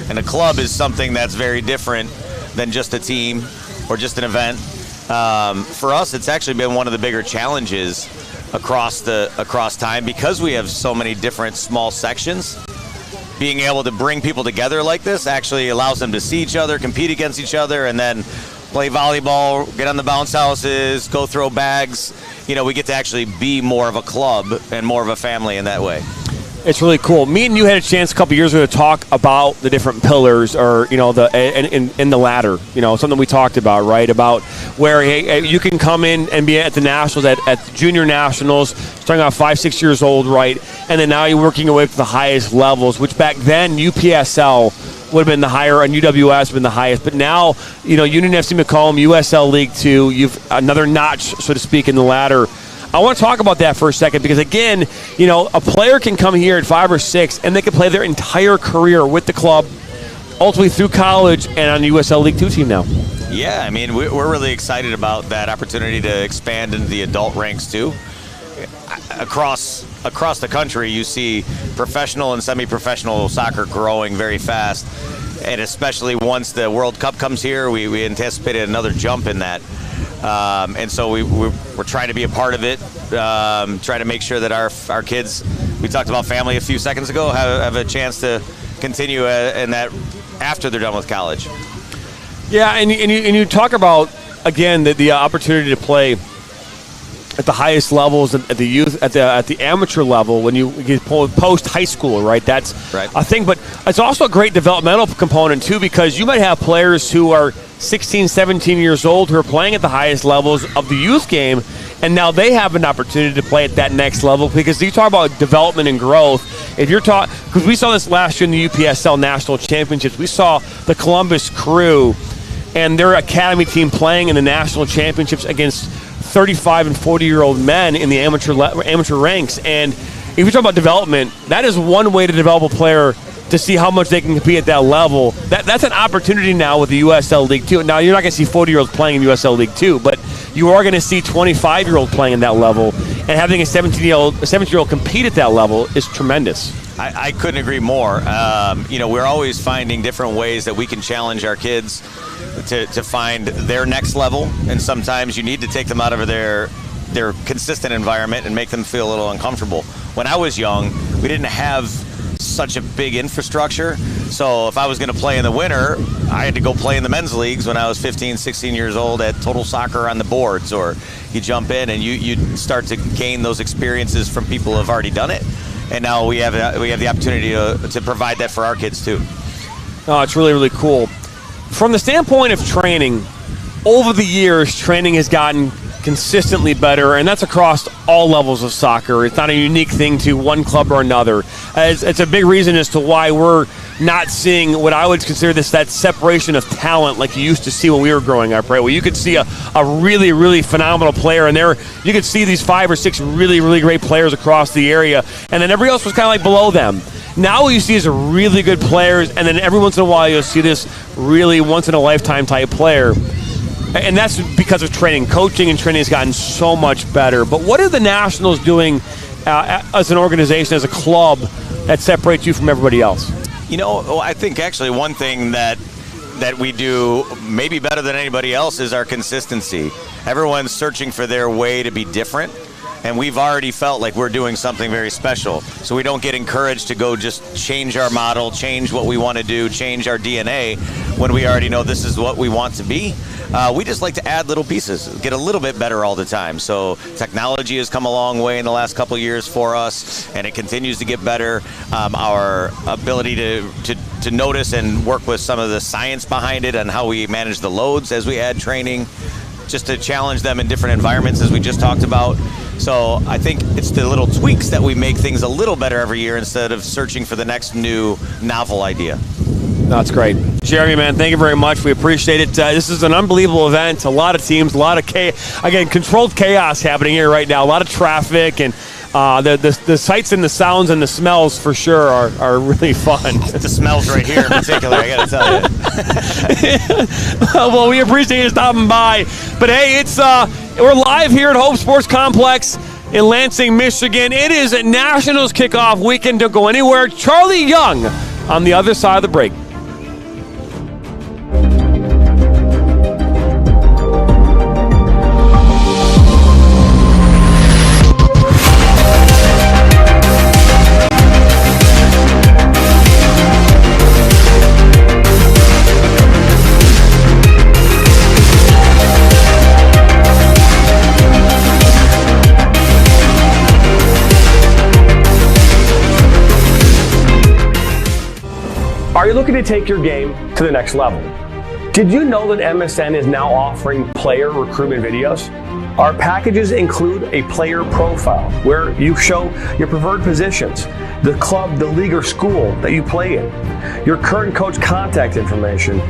And a club is something that's very different than just a team or just an event. For us, it's actually been one of the bigger challenges across time, because we have so many different small sections. Being able to bring people together like this actually allows them to see each other, compete against each other, and then play volleyball, get on the bounce houses, go throw bags. We get to actually be more of a club and more of a family in that way. It's really cool. Me and you had a chance a couple years ago to talk about the different pillars, or in the ladder. Something we talked about, right? About where you can come in and be at the Nationals, at junior Nationals, starting out 5-6 years old, right? And then now you're working your way to the highest levels, which back then UPSL would have been the higher, and UWS would have been the highest. But now, Union FC Macomb, USL League 2, you've another notch, so to speak, in the ladder. I want to talk about that for a second, because again, a player can come here at 5 or 6 and they can play their entire career with the club, ultimately through college and on the USL League 2 team now. Yeah, we're really excited about that opportunity to expand into the adult ranks too. Across the country, you see professional and semi-professional soccer growing very fast, and especially once the World Cup comes here, we anticipated another jump in that. And so we're trying to be a part of it, try to make sure that our kids, we talked about family a few seconds ago, have a chance to continue in that after they're done with college. Yeah, and you talk about, again, the opportunity to play at the highest levels, at the youth, at the amateur level, when you get post high school, right? That's right. A thing, but it's also a great developmental component too, because you might have players who are 16, 17 years old who are playing at the highest levels of the youth game, and now they have an opportunity to play at that next level, because you talk about development and growth. If you're talking, because we saw this last year in the UPSL National Championships, we saw the Columbus Crew and their academy team playing in the national championships against 35 and 40-year-old men in the amateur ranks. And if you talk about development, that is one way to develop a player, to see how much they can compete at that level. That's an opportunity now with the USL League 2. Now, you're not going to see 40-year-olds playing in USL League 2, but you are going to see 25-year-olds playing in that level. And having a 17-year-old compete at that level is tremendous. I couldn't agree more. We're always finding different ways that we can challenge our kids to find their next level, and sometimes you need to take them out of their consistent environment and make them feel a little uncomfortable. When I was young, we didn't have such a big infrastructure, so if I was going to play in the winter, I had to go play in the men's leagues when I was 15, 16 years old at Total Soccer on the boards, or you jump in and you start to gain those experiences from people who have already done it. And now we have the opportunity to provide that for our kids too. Oh, it's really, really cool. From the standpoint of training, over the years, training has gotten consistently better, and that's across all levels of soccer. It's not a unique thing to one club or another. It's a big reason as to why we're not seeing what I would consider that separation of talent like you used to see when we were growing up, right? Where you could see a really, really phenomenal player, and you could see these 5 or 6 really, really great players across the area, and then everybody else was kind of like below them. Now what you see is really good players, and then every once in a while you'll see this really once-in-a-lifetime type player. And that's because of training. Coaching and training has gotten so much better. But what are the Nationals doing as an organization, as a club, that separates you from everybody else? I think actually one thing that we do maybe better than anybody else is our consistency. Everyone's searching for their way to be different, and we've already felt like we're doing something very special. So we don't get encouraged to go just change our model, change what we want to do, change our DNA. when we already know this is what we want to be. We just like to add little pieces, get a little bit better all the time. So technology has come a long way in the last couple of years for us, and it continues to get better. Our ability to notice and work with some of the science behind it and how we manage the loads as we add training, just to challenge them in different environments, as we just talked about. So I think it's the little tweaks that we make things a little better every year instead of searching for the next new novel idea. That's great. Jeremy, man, thank you very much. We appreciate it. This is an unbelievable event. A lot of teams, a lot of controlled chaos happening here right now. A lot of traffic, and the sights and the sounds and the smells for sure are really fun. The smells right here in particular, I got to tell you. Well, we appreciate you stopping by. But hey, we're live here at Hope Sports Complex in Lansing, Michigan. It is Nationals kickoff weekend. Don't go anywhere. Charlie Young on the other side of the break. Are you looking to take your game to the next level? Did you know that MSN is now offering player recruitment videos? Our packages include a player profile where you show your preferred positions, the club, the league, or school that you play in, your current coach contact information,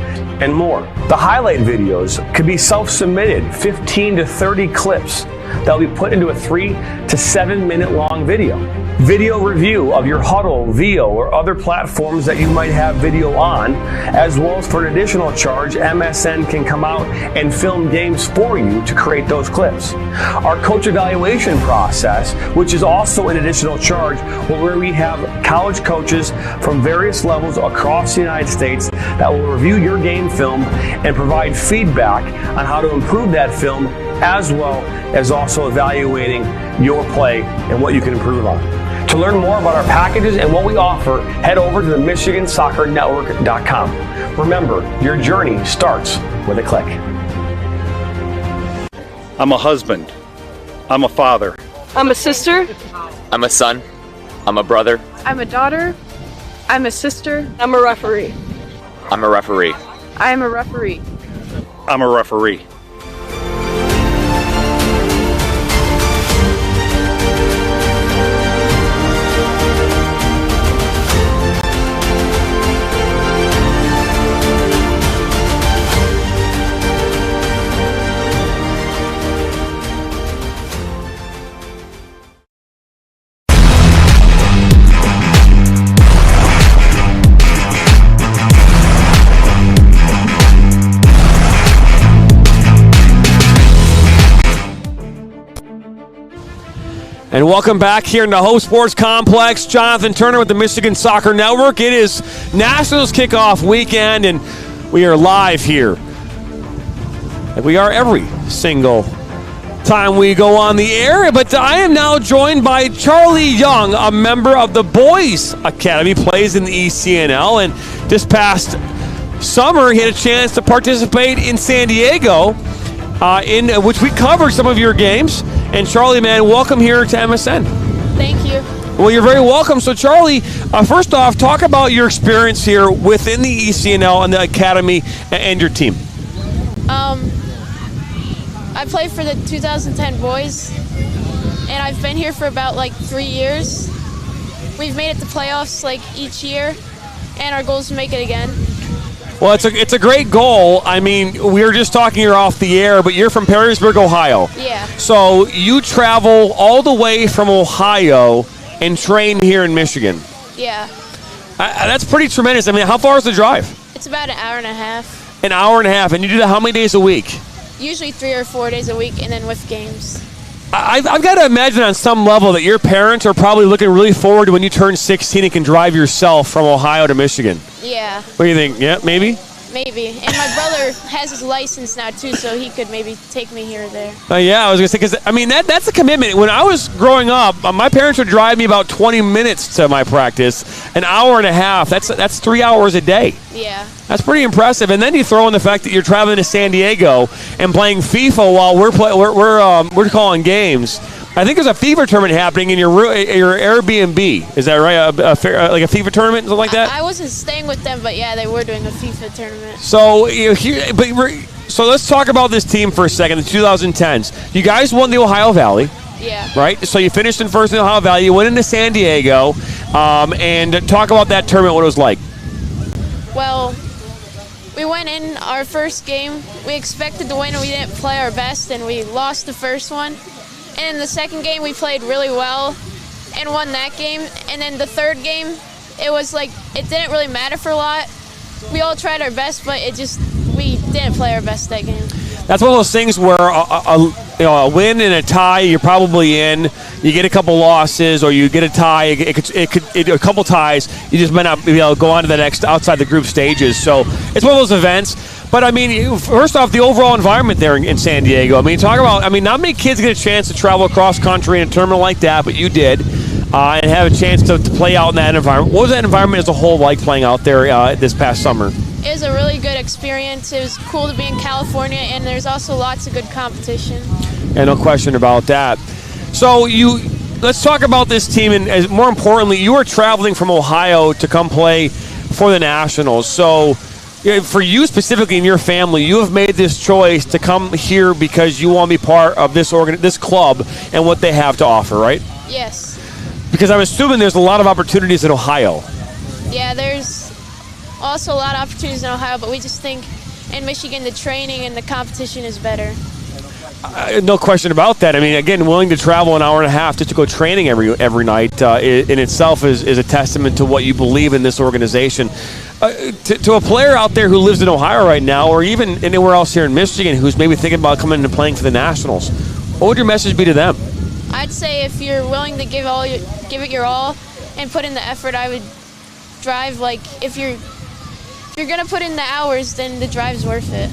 and more. The highlight videos could be self-submitted, 15 to 30 clips that will be put into a 3 to 7 minute long video. Video review of your Huddle, VO, or other platforms that you might have video on, as well as for an additional charge, MSN can come out and film games for you to create those clips. Our coach evaluation process, which is also an additional charge, where we have college coaches from various levels across the United States that will review your game film and provide feedback on how to improve that film, as well as also evaluating your play and what you can improve on. To learn more about our packages and what we offer, head over to the MichiganSoccerNetwork.com. Remember, your journey starts with a click. I'm a husband. I'm a father. I'm a sister. I'm a son. I'm a brother. I'm a daughter. I'm a sister. I'm a referee. I'm a referee. I am a referee. I'm a referee. And welcome back here in the Hope Sports Complex. Jonathan Turner with the Michigan Soccer Network. It is Nationals kickoff weekend, and we are live here. And we are every single time we go on the air. But I am now joined by Charlie Young, a member of the Boys Academy, plays in the ECNL. And this past summer, he had a chance to participate in San Diego, in which we covered some of your games. And Charlie, man, welcome here to MSN. Thank you. Well, you're very welcome. So, Charlie, first off, talk about your experience here within the ECNL and the academy and your team. I played for the 2010 boys, and I've been here for about 3 years. We've made it to playoffs each year, and our goal is to make it again. Well, it's a great goal. I mean, we were just talking here off the air, but you're from Perrysburg, Ohio. Yeah. So you travel all the way from Ohio and train here in Michigan. Yeah. That's pretty tremendous. I mean, how far is the drive? It's about an hour and a half. An hour and a half. And you do that how many days a week? Usually 3 or 4 days a week, and then with games. I've got to imagine on some level that your parents are probably looking really forward to when you turn 16 and can drive yourself from Ohio to Michigan. Yeah. What do you think? Yeah, maybe? Maybe. And my brother has his license now, too, so he could maybe take me here or there. Yeah, I was going to say, because, I mean, that's a commitment. When I was growing up, my parents would drive me about 20 minutes to my practice, an hour and a half. That's 3 hours a day. Yeah. That's pretty impressive. And then you throw in the fact that you're traveling to San Diego and playing FIFA while we're calling games. I think there's a FIFA tournament happening in your Airbnb. Is that right? Like a FIFA tournament, something like that? I wasn't staying with them, but yeah, they were doing a FIFA tournament. So so let's talk about this team for a second. The 2010s. You guys won the Ohio Valley. Yeah. Right? So you finished in first in the Ohio Valley. You went into San Diego. And talk about that tournament, what it was like. Well, we went in our first game. We expected to win, and we didn't play our best, and we lost the first one. And in the second game, we played really well and won that game. And then the third game, it was like it didn't really matter for a lot. We all tried our best, but we didn't play our best that game. That's one of those things where a win and a tie, you're probably in. You get a couple losses, or you get a tie. A couple ties. You just might not be able to go on to the next outside the group stages. So it's one of those events. But I mean, first off, the overall environment there in San Diego. I mean, not many kids get a chance to travel across country in a tournament like that, but you did, and have a chance to play out in that environment. What was that environment as a whole like playing out there this past summer? It was a really good experience. It was cool to be in California, and there's also lots of good competition. And no question about that. So let's talk about this team, and more importantly, you were traveling from Ohio to come play for the Nationals. So for you specifically and your family, you have made this choice to come here because you want to be part of this club and what they have to offer, right? Yes. Because I'm assuming there's a lot of opportunities in Ohio. Yeah, there's also a lot of opportunities in Ohio, but we just think in Michigan the training and the competition is better. No question about that. I mean, again, willing to travel an hour and a half just to go training every night in itself is a testament to what you believe in this organization. To a player out there who lives in Ohio right now, or even anywhere else here in Michigan, who's maybe thinking about coming and playing for the Nationals, what would your message be to them? I'd say if you're willing to give it your all and put in the effort, I would drive. Like if you're gonna put in the hours, then the drive's worth it.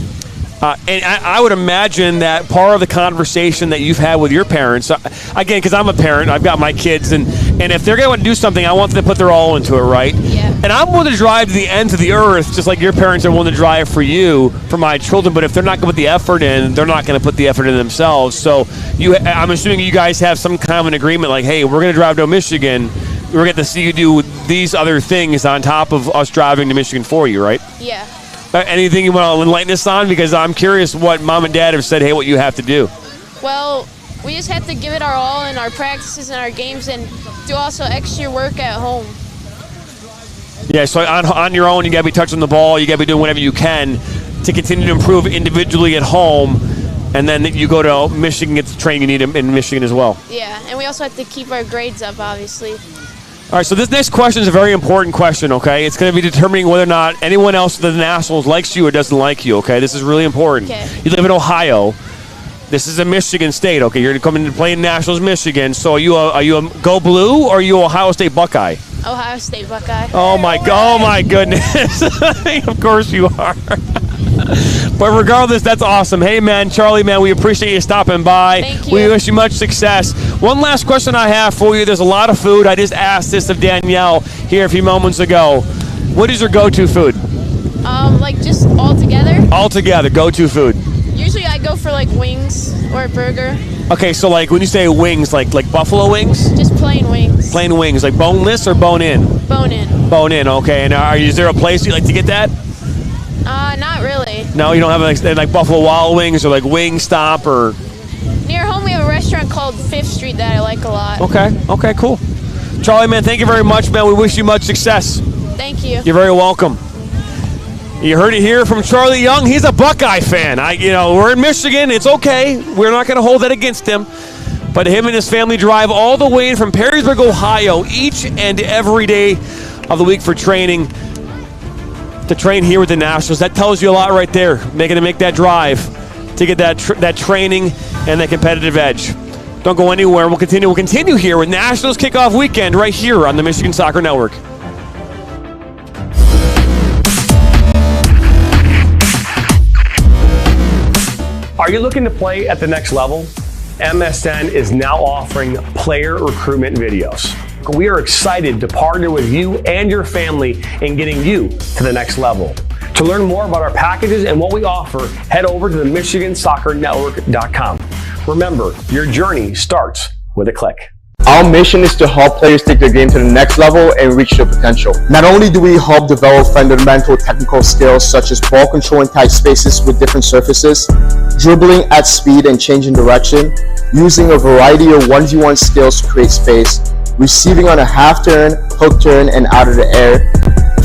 And I would imagine that part of the conversation that you've had with your parents, again, because I'm a parent, I've got my kids, and if they're going to do something, I want them to put their all into it, right? Yeah. And I'm willing to drive to the ends of the earth, just like your parents are willing to drive for you, for my children, but if they're not going to put the effort in, they're not going to put the effort in themselves. So I'm assuming you guys have some kind of an agreement, like, hey, we're going to drive to Michigan, we're going to see you do these other things on top of us driving to Michigan for you, right? Yeah. Anything you want to enlighten us on? Because I'm curious what mom and dad have said, hey, what you have to do. Well, we just have to give it our all in our practices and our games and do also extra work at home. Yeah, so on your own, you got to be touching the ball. You got to be doing whatever you can to continue to improve individually at home. And then you go to Michigan, get the training you need in Michigan as well. Yeah, and we also have to keep our grades up, obviously. All right, so this next question is a very important question, okay? It's going to be determining whether or not anyone else at the Nationals likes you or doesn't like you, okay? This is really important. Okay. You live in Ohio. This is a Michigan State, okay? You're coming to play in Nationals, Michigan. So are you a Go Blue or are you Ohio State Buckeye? Ohio State Buckeye. Oh my goodness. Of course you are. But regardless, that's awesome. Hey, man, Charlie, man, we appreciate you stopping by. Thank you. We wish you much success. One last question I have for you. There's a lot of food. I just asked this of Danielle here a few moments ago. What is your go-to food? Like just all together? All together, go-to food. Usually I go for like wings or a burger. Okay, so like when you say wings, like buffalo wings? Just plain wings. Plain wings, like boneless or bone-in? Bone-in. Bone-in, okay. And is there a place you like to get that? Not really. No, you don't have like Buffalo Wild Wings or like Wingstop or... Near home we have a restaurant called 5th Street that I like a lot. Okay, cool. Charlie, man, thank you very much, man. We wish you much success. Thank you. You're very welcome. You heard it here from Charlie Young. He's a Buckeye fan. We're in Michigan. It's okay. We're not going to hold that against him. But him and his family drive all the way in from Perrysburg, Ohio, each and every day of the week for training. To train here with the Nationals. That tells you a lot right there. Making to make that drive to get that training and that competitive edge. Don't go anywhere. We'll continue here with Nationals Kickoff Weekend right here on the Michigan Soccer Network. Are you looking to play at the next level? MSN is now offering player recruitment videos. We are excited to partner with you and your family in getting you to the next level. To learn more about our packages and what we offer, head over to the MichiganSoccerNetwork.com. Remember, your journey starts with a click. Our mission is to help players take their game to the next level and reach their potential. Not only do we help develop fundamental technical skills such as ball control in tight spaces with different surfaces, dribbling at speed and changing direction, using a variety of 1v1 skills to create space, receiving on a half turn, hook turn, and out of the air,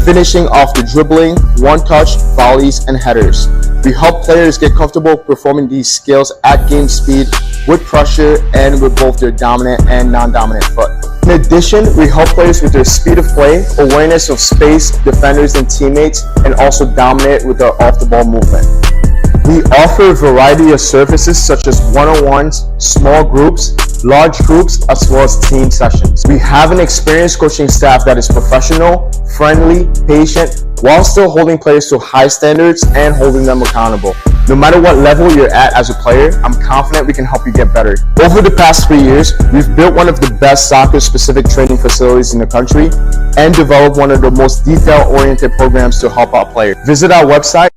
finishing off the dribbling, one-touch, volleys, and headers. We help players get comfortable performing these skills at game speed with pressure and with both their dominant and non-dominant foot. In addition, we help players with their speed of play, awareness of space, defenders, and teammates, and also dominate with their off-the-ball movement. We offer a variety of services such as one-on-ones, small groups, large groups, as well as team sessions. We have an experienced coaching staff that is professional, friendly, patient, while still holding players to high standards and holding them accountable. No matter what level you're at as a player, I'm confident we can help you get better. Over the past 3 years, we've built one of the best soccer-specific training facilities in the country and developed one of the most detail-oriented programs to help out players. Visit our website.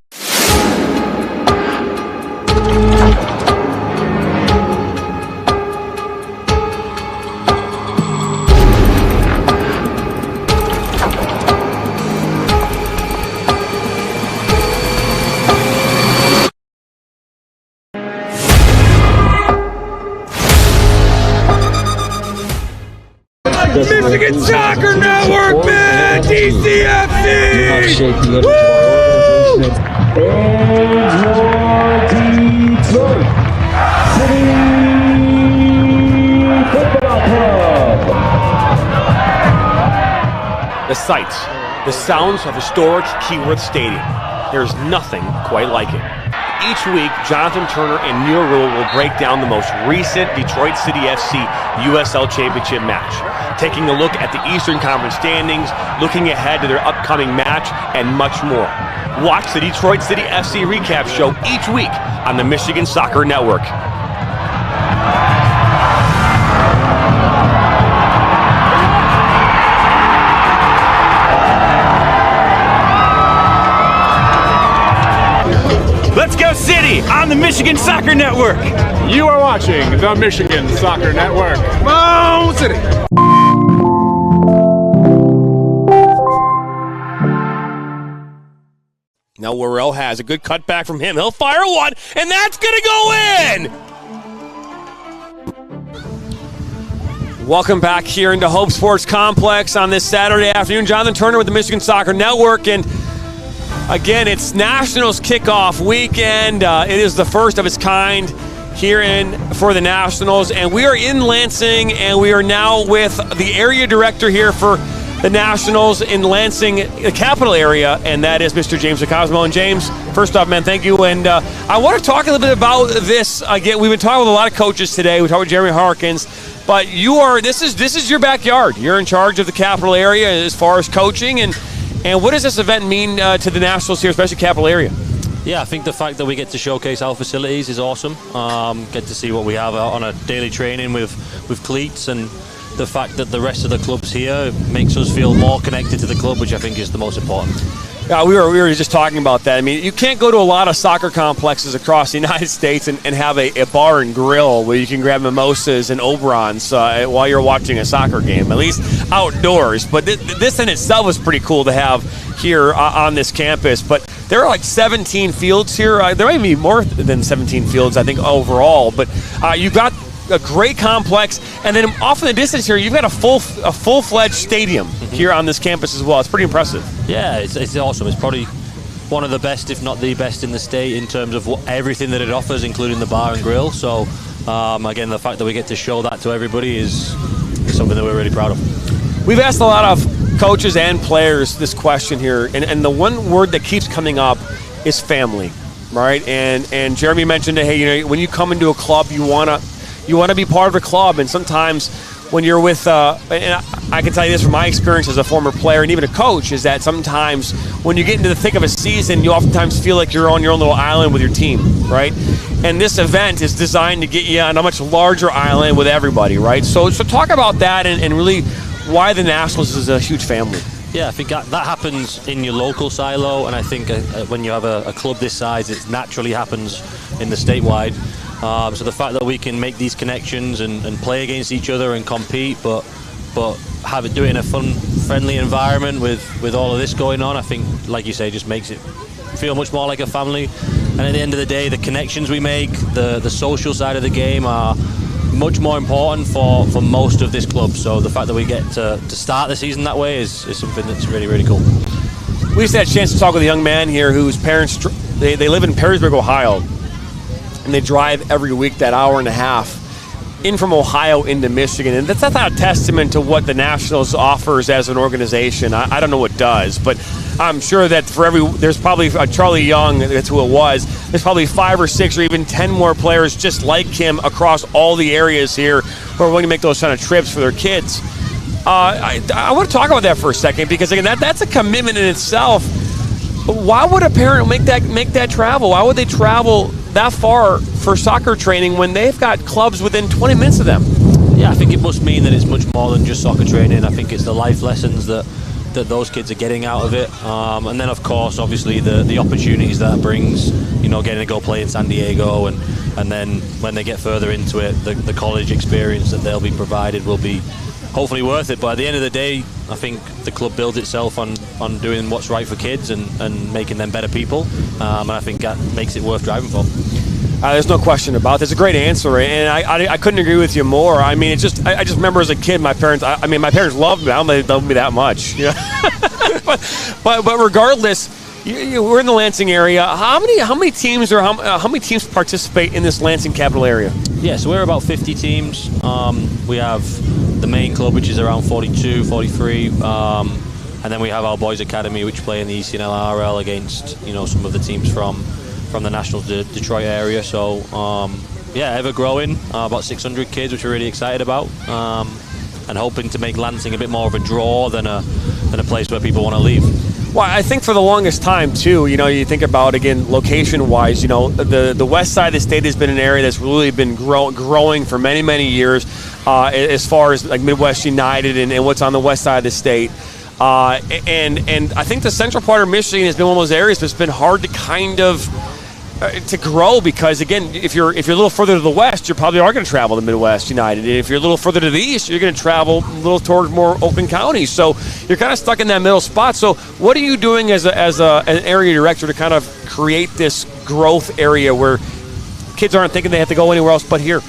Michigan Soccer Network, man! DCFC! The sights, the sounds of historic Keyworth Stadium. There's nothing quite like it. Each week, Jonathan Turner and Neil Rule will break down the most recent Detroit City FC USL Championship match, taking a look at the Eastern Conference standings, looking ahead to their upcoming match, and much more. Watch the Detroit City FC recap show each week on the Michigan Soccer Network. Let's go City on the Michigan Soccer Network. You are watching the Michigan Soccer Network. Come on, City. Now Worrell has a good cutback from him. He'll fire one, and that's going to go in! Welcome back here into Hope Sports Complex on this Saturday afternoon. Jonathan Turner with the Michigan Soccer Network, and again, it's Nationals kickoff weekend. It is the first of its kind here for the Nationals, and we are in Lansing, and we are now with the area director here for the Nationals in Lansing, the capital area, and that is Mr. James Cosmo. And James, first off, man, thank you. And I want to talk a little bit about this. Again, we've been talking with a lot of coaches today. We talked with Jeremy Harkins, but this is your backyard. You're in charge of the capital area as far as coaching, and what does this event mean to the Nationals here, especially capital area? Yeah, I think the fact that we get to showcase our facilities is awesome. Get to see what we have on a daily training with cleats, and the fact that the rest of the clubs here makes us feel more connected to the club, which I think is the most important. Yeah, we were just talking about that. I mean, you can't go to a lot of soccer complexes across the United States and have a bar and grill where you can grab mimosas and Oberons while you're watching a soccer game, at least outdoors. But this in itself is pretty cool to have here on this campus. But there are like 17 fields here. There may be more than 17 fields, I think, overall. But you've got a great complex, and then off in the distance here, you've got a full-fledged stadium here on this campus as well. It's pretty impressive. Yeah, it's awesome. It's probably one of the best, if not the best, in the state in terms of everything that it offers, including the bar and grill. So, again, the fact that we get to show that to everybody is something that we're really proud of. We've asked a lot of coaches and players this question here, and the one word that keeps coming up is family, right? And Jeremy mentioned that, hey, when you come into a club, you want to be part of a club, and sometimes when you're with, and I can tell you this from my experience as a former player and even a coach, is that sometimes when you get into the thick of a season, you oftentimes feel like you're on your own little island with your team, right? and this event is designed to get you on a much larger island with everybody, right? So talk about that and really why the Nationals is a huge family. Yeah, I think that happens in your local silo, and I think when you have a club this size, it naturally happens in the statewide. So the fact that we can make these connections and play against each other and compete, but have it do it in a fun, friendly environment with all of this going on, I think, like you say, just makes it feel much more like a family. And at the end of the day, the connections we make, the social side of the game are much more important for most of this club. So the fact that we get to start the season that way is something that's really, really cool. We just had a chance to talk with a young man here whose parents, they live in Perrysburg, Ohio, and they drive every week that hour and a half in from Ohio into Michigan. And that's not a testament to what the Nationals offers as an organization. I don't know what does, but I'm sure that there's probably Charlie Young, that's who it was, there's probably 5 or 6 or even 10 more players just like him across all the areas here who are willing to make those kind of trips for their kids. I want to talk about that for a second, because again, that's a commitment in itself. But why would a parent make that travel? Why would they travel that far for soccer training when they've got clubs within 20 minutes of them? Yeah, I think it must mean that it's much more than just soccer training. I think it's the life lessons that those kids are getting out of it, and then of course obviously the opportunities that brings, getting to go play in San Diego, and then when they get further into it, the college experience that they'll be provided will be hopefully worth it. But at the end of the day, I think the club builds itself on doing what's right for kids and making them better people, and I think that makes it worth driving for. There's no question about it. It's a great answer, and I couldn't agree with you more. I mean, I just remember as a kid, my parents loved me. I don't think they loved me that much, but regardless, we're in the Lansing area. How many teams participate in this Lansing capital area? Yeah, so we're about 50 teams. We have the main club, which is around 42, 43, and then we have our boys academy, which play in the ECNL-RL against some of the teams from the National Detroit area. So ever growing, about 600 kids, which we're really excited about, and hoping to make Lansing a bit more of a draw than a place where people want to leave. Well, I think for the longest time too, you think about, again, location-wise, the west side of the state has been an area that's really been growing for many, many years, as far as like Midwest United and what's on the west side of the state. And I think the central part of Michigan has been one of those areas that's been hard to kind of to grow, because again, if you're a little further to the west, you probably are going to travel to Midwest United. And if you're a little further to the east, you're going to travel a little towards more Oakland County. So you're kind of stuck in that middle spot. So what are you doing as an area director to kind of create this growth area where kids aren't thinking they have to go anywhere else but here?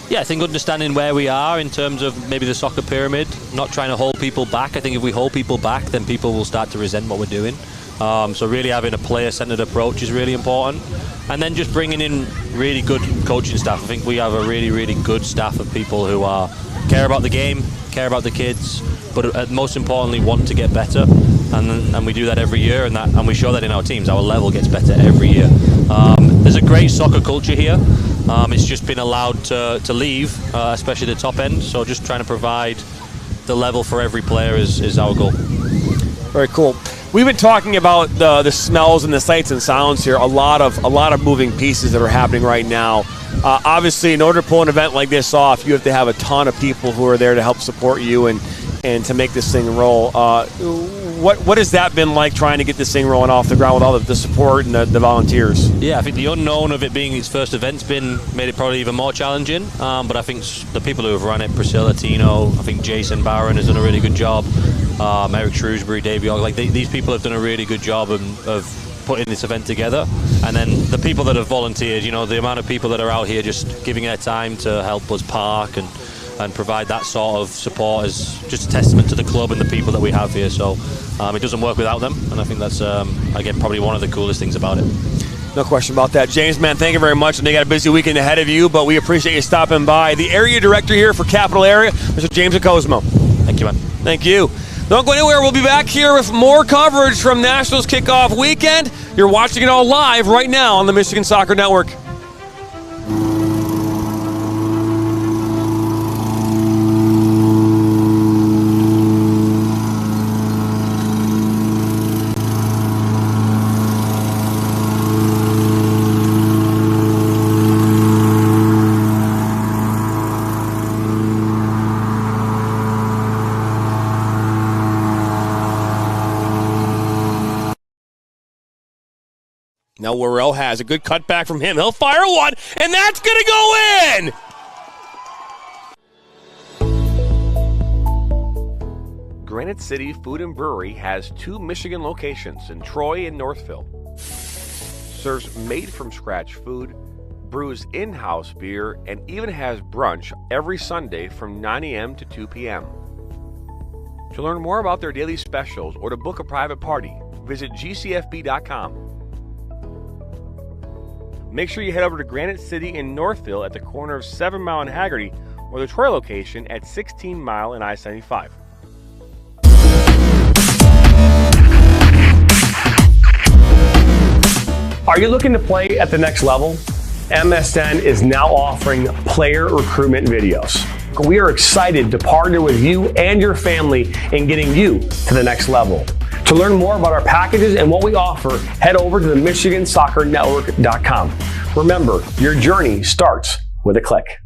Yeah, I think understanding where we are in terms of maybe the soccer pyramid, not trying to hold people back. I think if we hold people back, then people will start to resent what we're doing. So really having a player-centered approach is really important. And then just bringing in really good coaching staff. I think we have a really, really good staff of people who care about the game, care about the kids, but most importantly want to get better. And we do that every year, and we show that in our teams. Our level gets better every year. There's a great soccer culture here. It's just been allowed to leave, especially the top end. So just trying to provide the level for every player is our goal. Very cool. We've been talking about the smells and the sights and sounds here. A lot of moving pieces that are happening right now. Obviously, in order to pull an event like this off, you have to have a ton of people who are there to help support you and to make this thing roll. What has that been like, trying to get this thing rolling off the ground with all the support and the volunteers? Yeah, I think the unknown of it being its first event's made it probably even more challenging. But I think the people who have run it, Priscilla, Tino, I think Jason Barron has done a really good job. Eric Shrewsbury, Dave York, these people have done a really good job of putting this event together. And then the people that have volunteered, the amount of people that are out here just giving their time to help us park and provide that sort of support is just a testament to the club and the people that we have here. So it doesn't work without them, and I think that's, again, probably one of the coolest things about it. No question about that. James, man, thank you very much. And they got a busy weekend ahead of you, but we appreciate you stopping by. The area director here for Capital Area, Mr. James Cosmo. Thank you, man. Thank you. Don't go anywhere. We'll be back here with more coverage from Nationals Kickoff Weekend. You're watching it all live right now on the Michigan Soccer Network. Now Worrell has a good cutback from him. He'll fire one, and that's going to go in! Granite City Food and Brewery has 2 Michigan locations in Troy and Northville. Serves made-from-scratch food, brews in-house beer, and even has brunch every Sunday from 9 a.m. to 2 p.m. To learn more about their daily specials or to book a private party, visit gcfb.com. Make sure you head over to Granite City in Northville at the corner of 7 Mile and Haggerty, or the Troy location at 16 Mile and I-75. Are you looking to play at the next level? MSN is now offering player recruitment videos. We are excited to partner with you and your family in getting you to the next level. To learn more about our packages and what we offer, head over to the MichiganSoccerNetwork.com. Remember, your journey starts with a click.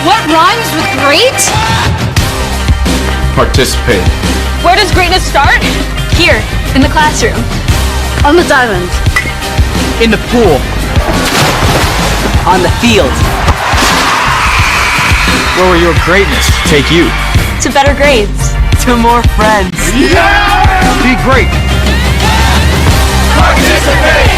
What rhymes with great? Participate. Where does greatness start? Here, in the classroom. On the diamond. In the pool. On the field. Where will your greatness take you? To better grades. To more friends. Yeah! Be great. Participate.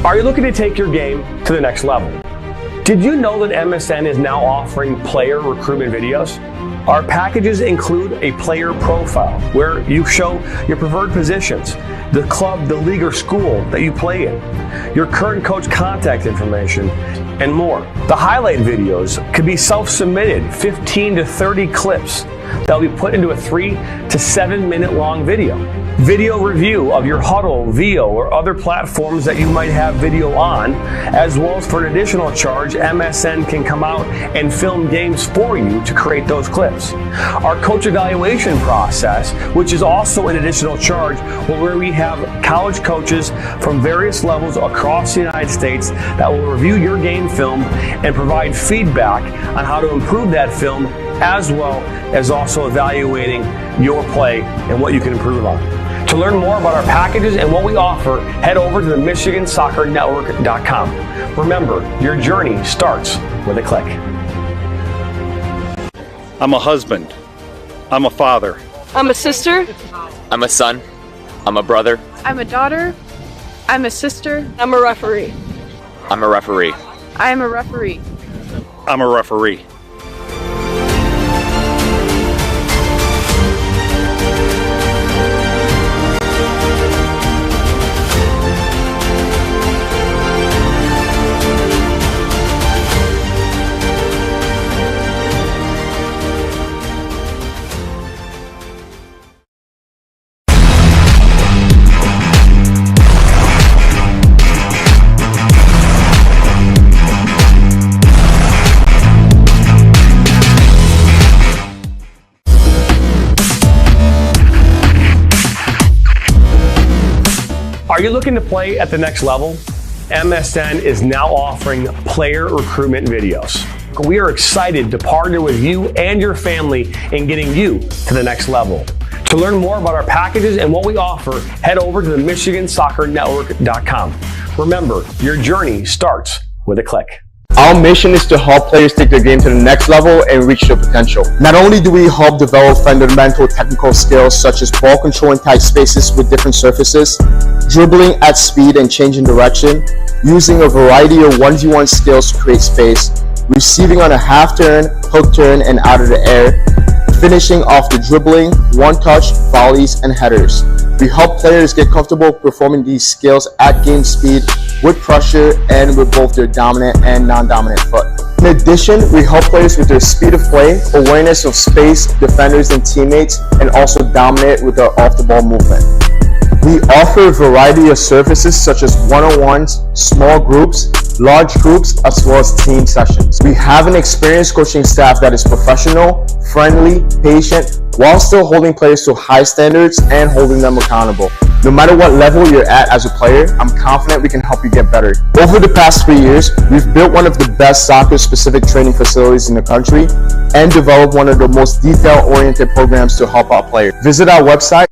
Are you looking to take your game to the next level? Did you know that MSN is now offering player recruitment videos? Our packages include a player profile where you show your preferred positions, the club, the league, or school that you play in, your current coach contact information, and more. The highlight videos could be self-submitted, 15 to 30 clips that will be put into a 3 to 7 minute long video. Video review of your Huddle, VO, or other platforms that you might have video on, as well as for an additional charge, MSN can come out and film games for you to create those clips. Our coach evaluation process, which is also an additional charge, where we have college coaches from various levels across the United States that will review your game film and provide feedback on how to improve that film, as well as also evaluating your play and what you can improve on. To learn more about our packages and what we offer, head over to the MichiganSoccerNetwork.com. Remember, your journey starts with a click. I'm a husband. I'm a father. I'm a sister. I'm a son. I'm a brother. I'm a daughter. I'm a sister. I'm a referee. I'm a referee. I am a referee. I'm a referee. Are you looking to play at the next level? MSN is now offering player recruitment videos. We are excited to partner with you and your family in getting you to the next level. To learn more about our packages and what we offer, head over to the MichiganSoccerNetwork.com. Remember, your journey starts with a click. Our mission is to help players take their game to the next level and reach their potential. Not only do we help develop fundamental technical skills such as ball control in tight spaces with different surfaces, dribbling at speed and changing direction, using a variety of 1v1 skills to create space, receiving on a half turn, hook turn, and out of the air, finishing off the dribbling, one-touch, volleys, and headers. We help players get comfortable performing these skills at game speed with pressure and with both their dominant and non-dominant foot. In addition, we help players with their speed of play, awareness of space, defenders, and teammates, and also dominate with their off-the-ball movement. We offer a variety of services such as one-on-ones, small groups, large groups, as well as team sessions. We have an experienced coaching staff that is professional, friendly, patient, while still holding players to high standards and holding them accountable. No matter what level you're at as a player, I'm confident we can help you get better. Over the past 3 years, we've built one of the best soccer-specific training facilities in the country and developed one of the most detail-oriented programs to help our players. Visit our website.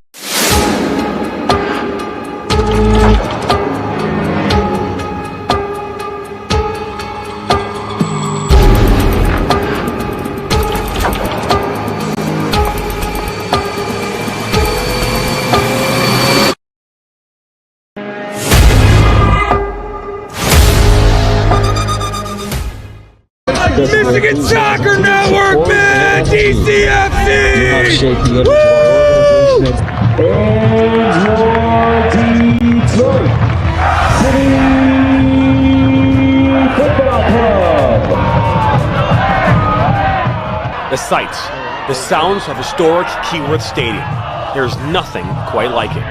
Michigan Soccer Network, man! DCFC! The sights, the sounds of historic Keyworth Stadium. There's nothing quite like it.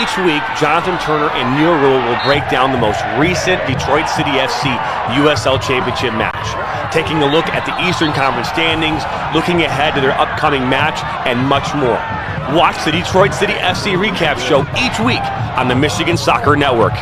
Each week, Jonathan Turner and Neil Rule will break down the most recent Detroit City FC USL Championship match, taking a look at the Eastern Conference standings, looking ahead to their upcoming match, and much more. Watch the Detroit City FC recap show each week on the Michigan Soccer Network.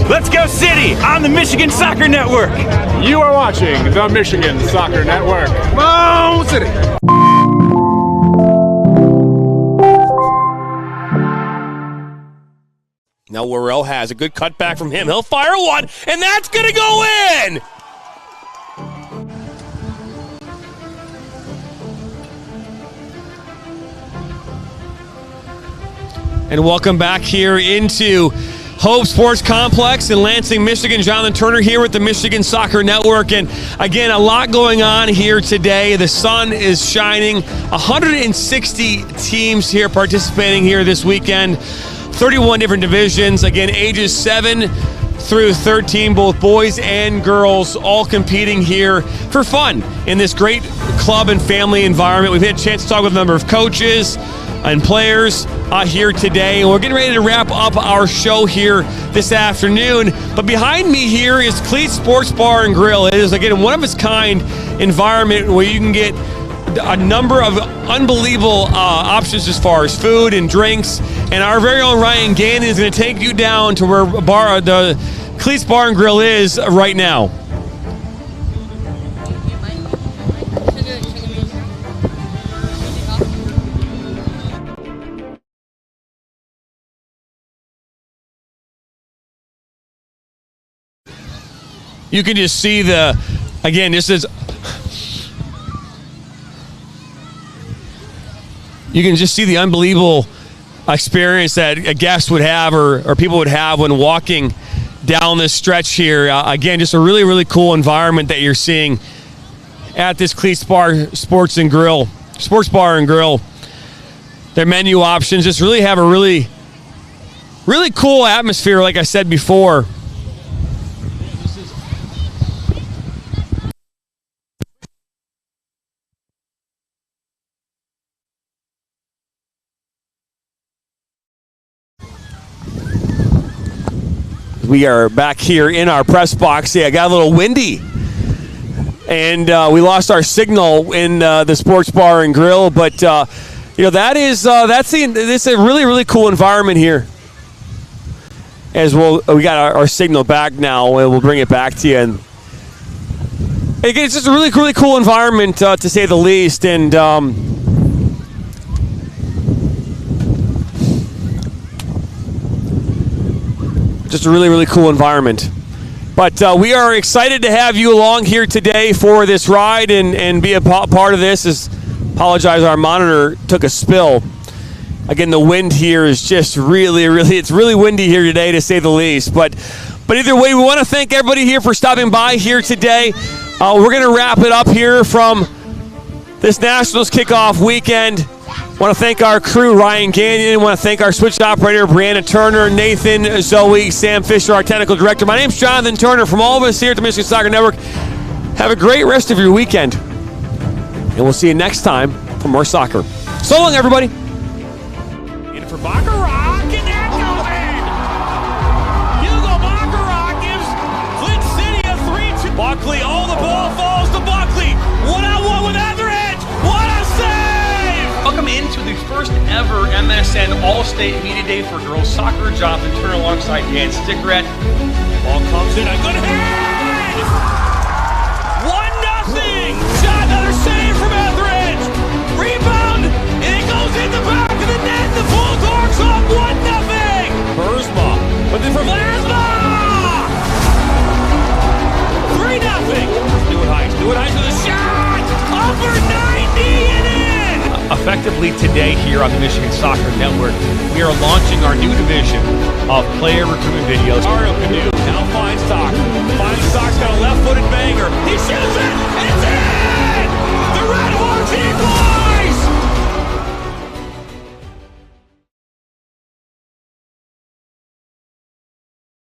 Let's go City on the Michigan Soccer Network. You are watching the Michigan Soccer Network. Come on, City. Now Worrell has a good cutback from him. He'll fire one, and that's going to go in! And welcome back here into Hope Sports Complex in Lansing, Michigan. Jonathan Turner here with the Michigan Soccer Network. And again, a lot going on here today. The sun is shining. 160 teams here participating here this weekend. 31 different divisions. Again, ages 7 through 13, both boys and girls, all competing here for fun in this great club and family environment. We've had a chance to talk with a number of coaches and players here today. And we're getting ready to wrap up our show here this afternoon. But behind me here is Cleat Sports Bar and Grill. It is, again, a one-of-its-kind environment where you can get a number of unbelievable options as far as food and drinks. And our very own Ryan Gannon is going to take you down to where the Cleats Bar and Grill is right now. You can just see again, this is, you can just see the unbelievable experience that a guest would have or people would have when walking down this stretch here. Again, just a really, really cool environment that you're seeing at this Cleats Sports Bar and Grill. Their menu options just really have a really, really cool atmosphere, like I said before. We are back here in our press box. Yeah, I got a little windy and we lost our signal in the sports bar and grill. But that's a really, really cool environment here. As we got our signal back now, and we'll bring it back to you. And again, it's just a really, really cool environment to say the least. And just a really, really cool environment. But we are excited to have you along here today for this ride and be a part of this. Apologize, our monitor took a spill. Again, the wind here is just it's really windy here today, to say the least. But either way, we want to thank everybody here for stopping by here today. We're going to wrap it up here from this Nationals kickoff weekend. Want to thank our crew, Ryan Gagnon. Want to thank our switch operator, Brianna Turner, Nathan, Zoe, Sam Fisher, our technical director. My name's Jonathan Turner. From all of us here at the Michigan Soccer Network, have a great rest of your weekend. And we'll see you next time for more soccer. So long, everybody. In for Baccarat, and that goes in! Hugo Baccarat gives Flint City a 3-2. Buckley, the ball falls to Buckley. One-on-one with Etheridge. What a save! Welcome into the first ever MSN All-State Media Day for girls soccer. Jonathan Turner alongside Dan Stickrett. Ball comes in, a good head! 1-0! Shot, another save from Etheridge! Rebound, and it goes in the back of the net. The Bulldogs up 1-0! Burzma, but then from Lasma! 3-0! Stewart Heiss with a shot! Upper 90 and in! Effectively today here on the Michigan Soccer Network, we are launching our new division of player recruitment videos. Mario Canoe now finds Stock. Finds Stock's got a left-footed banger. He shoots it! It's in!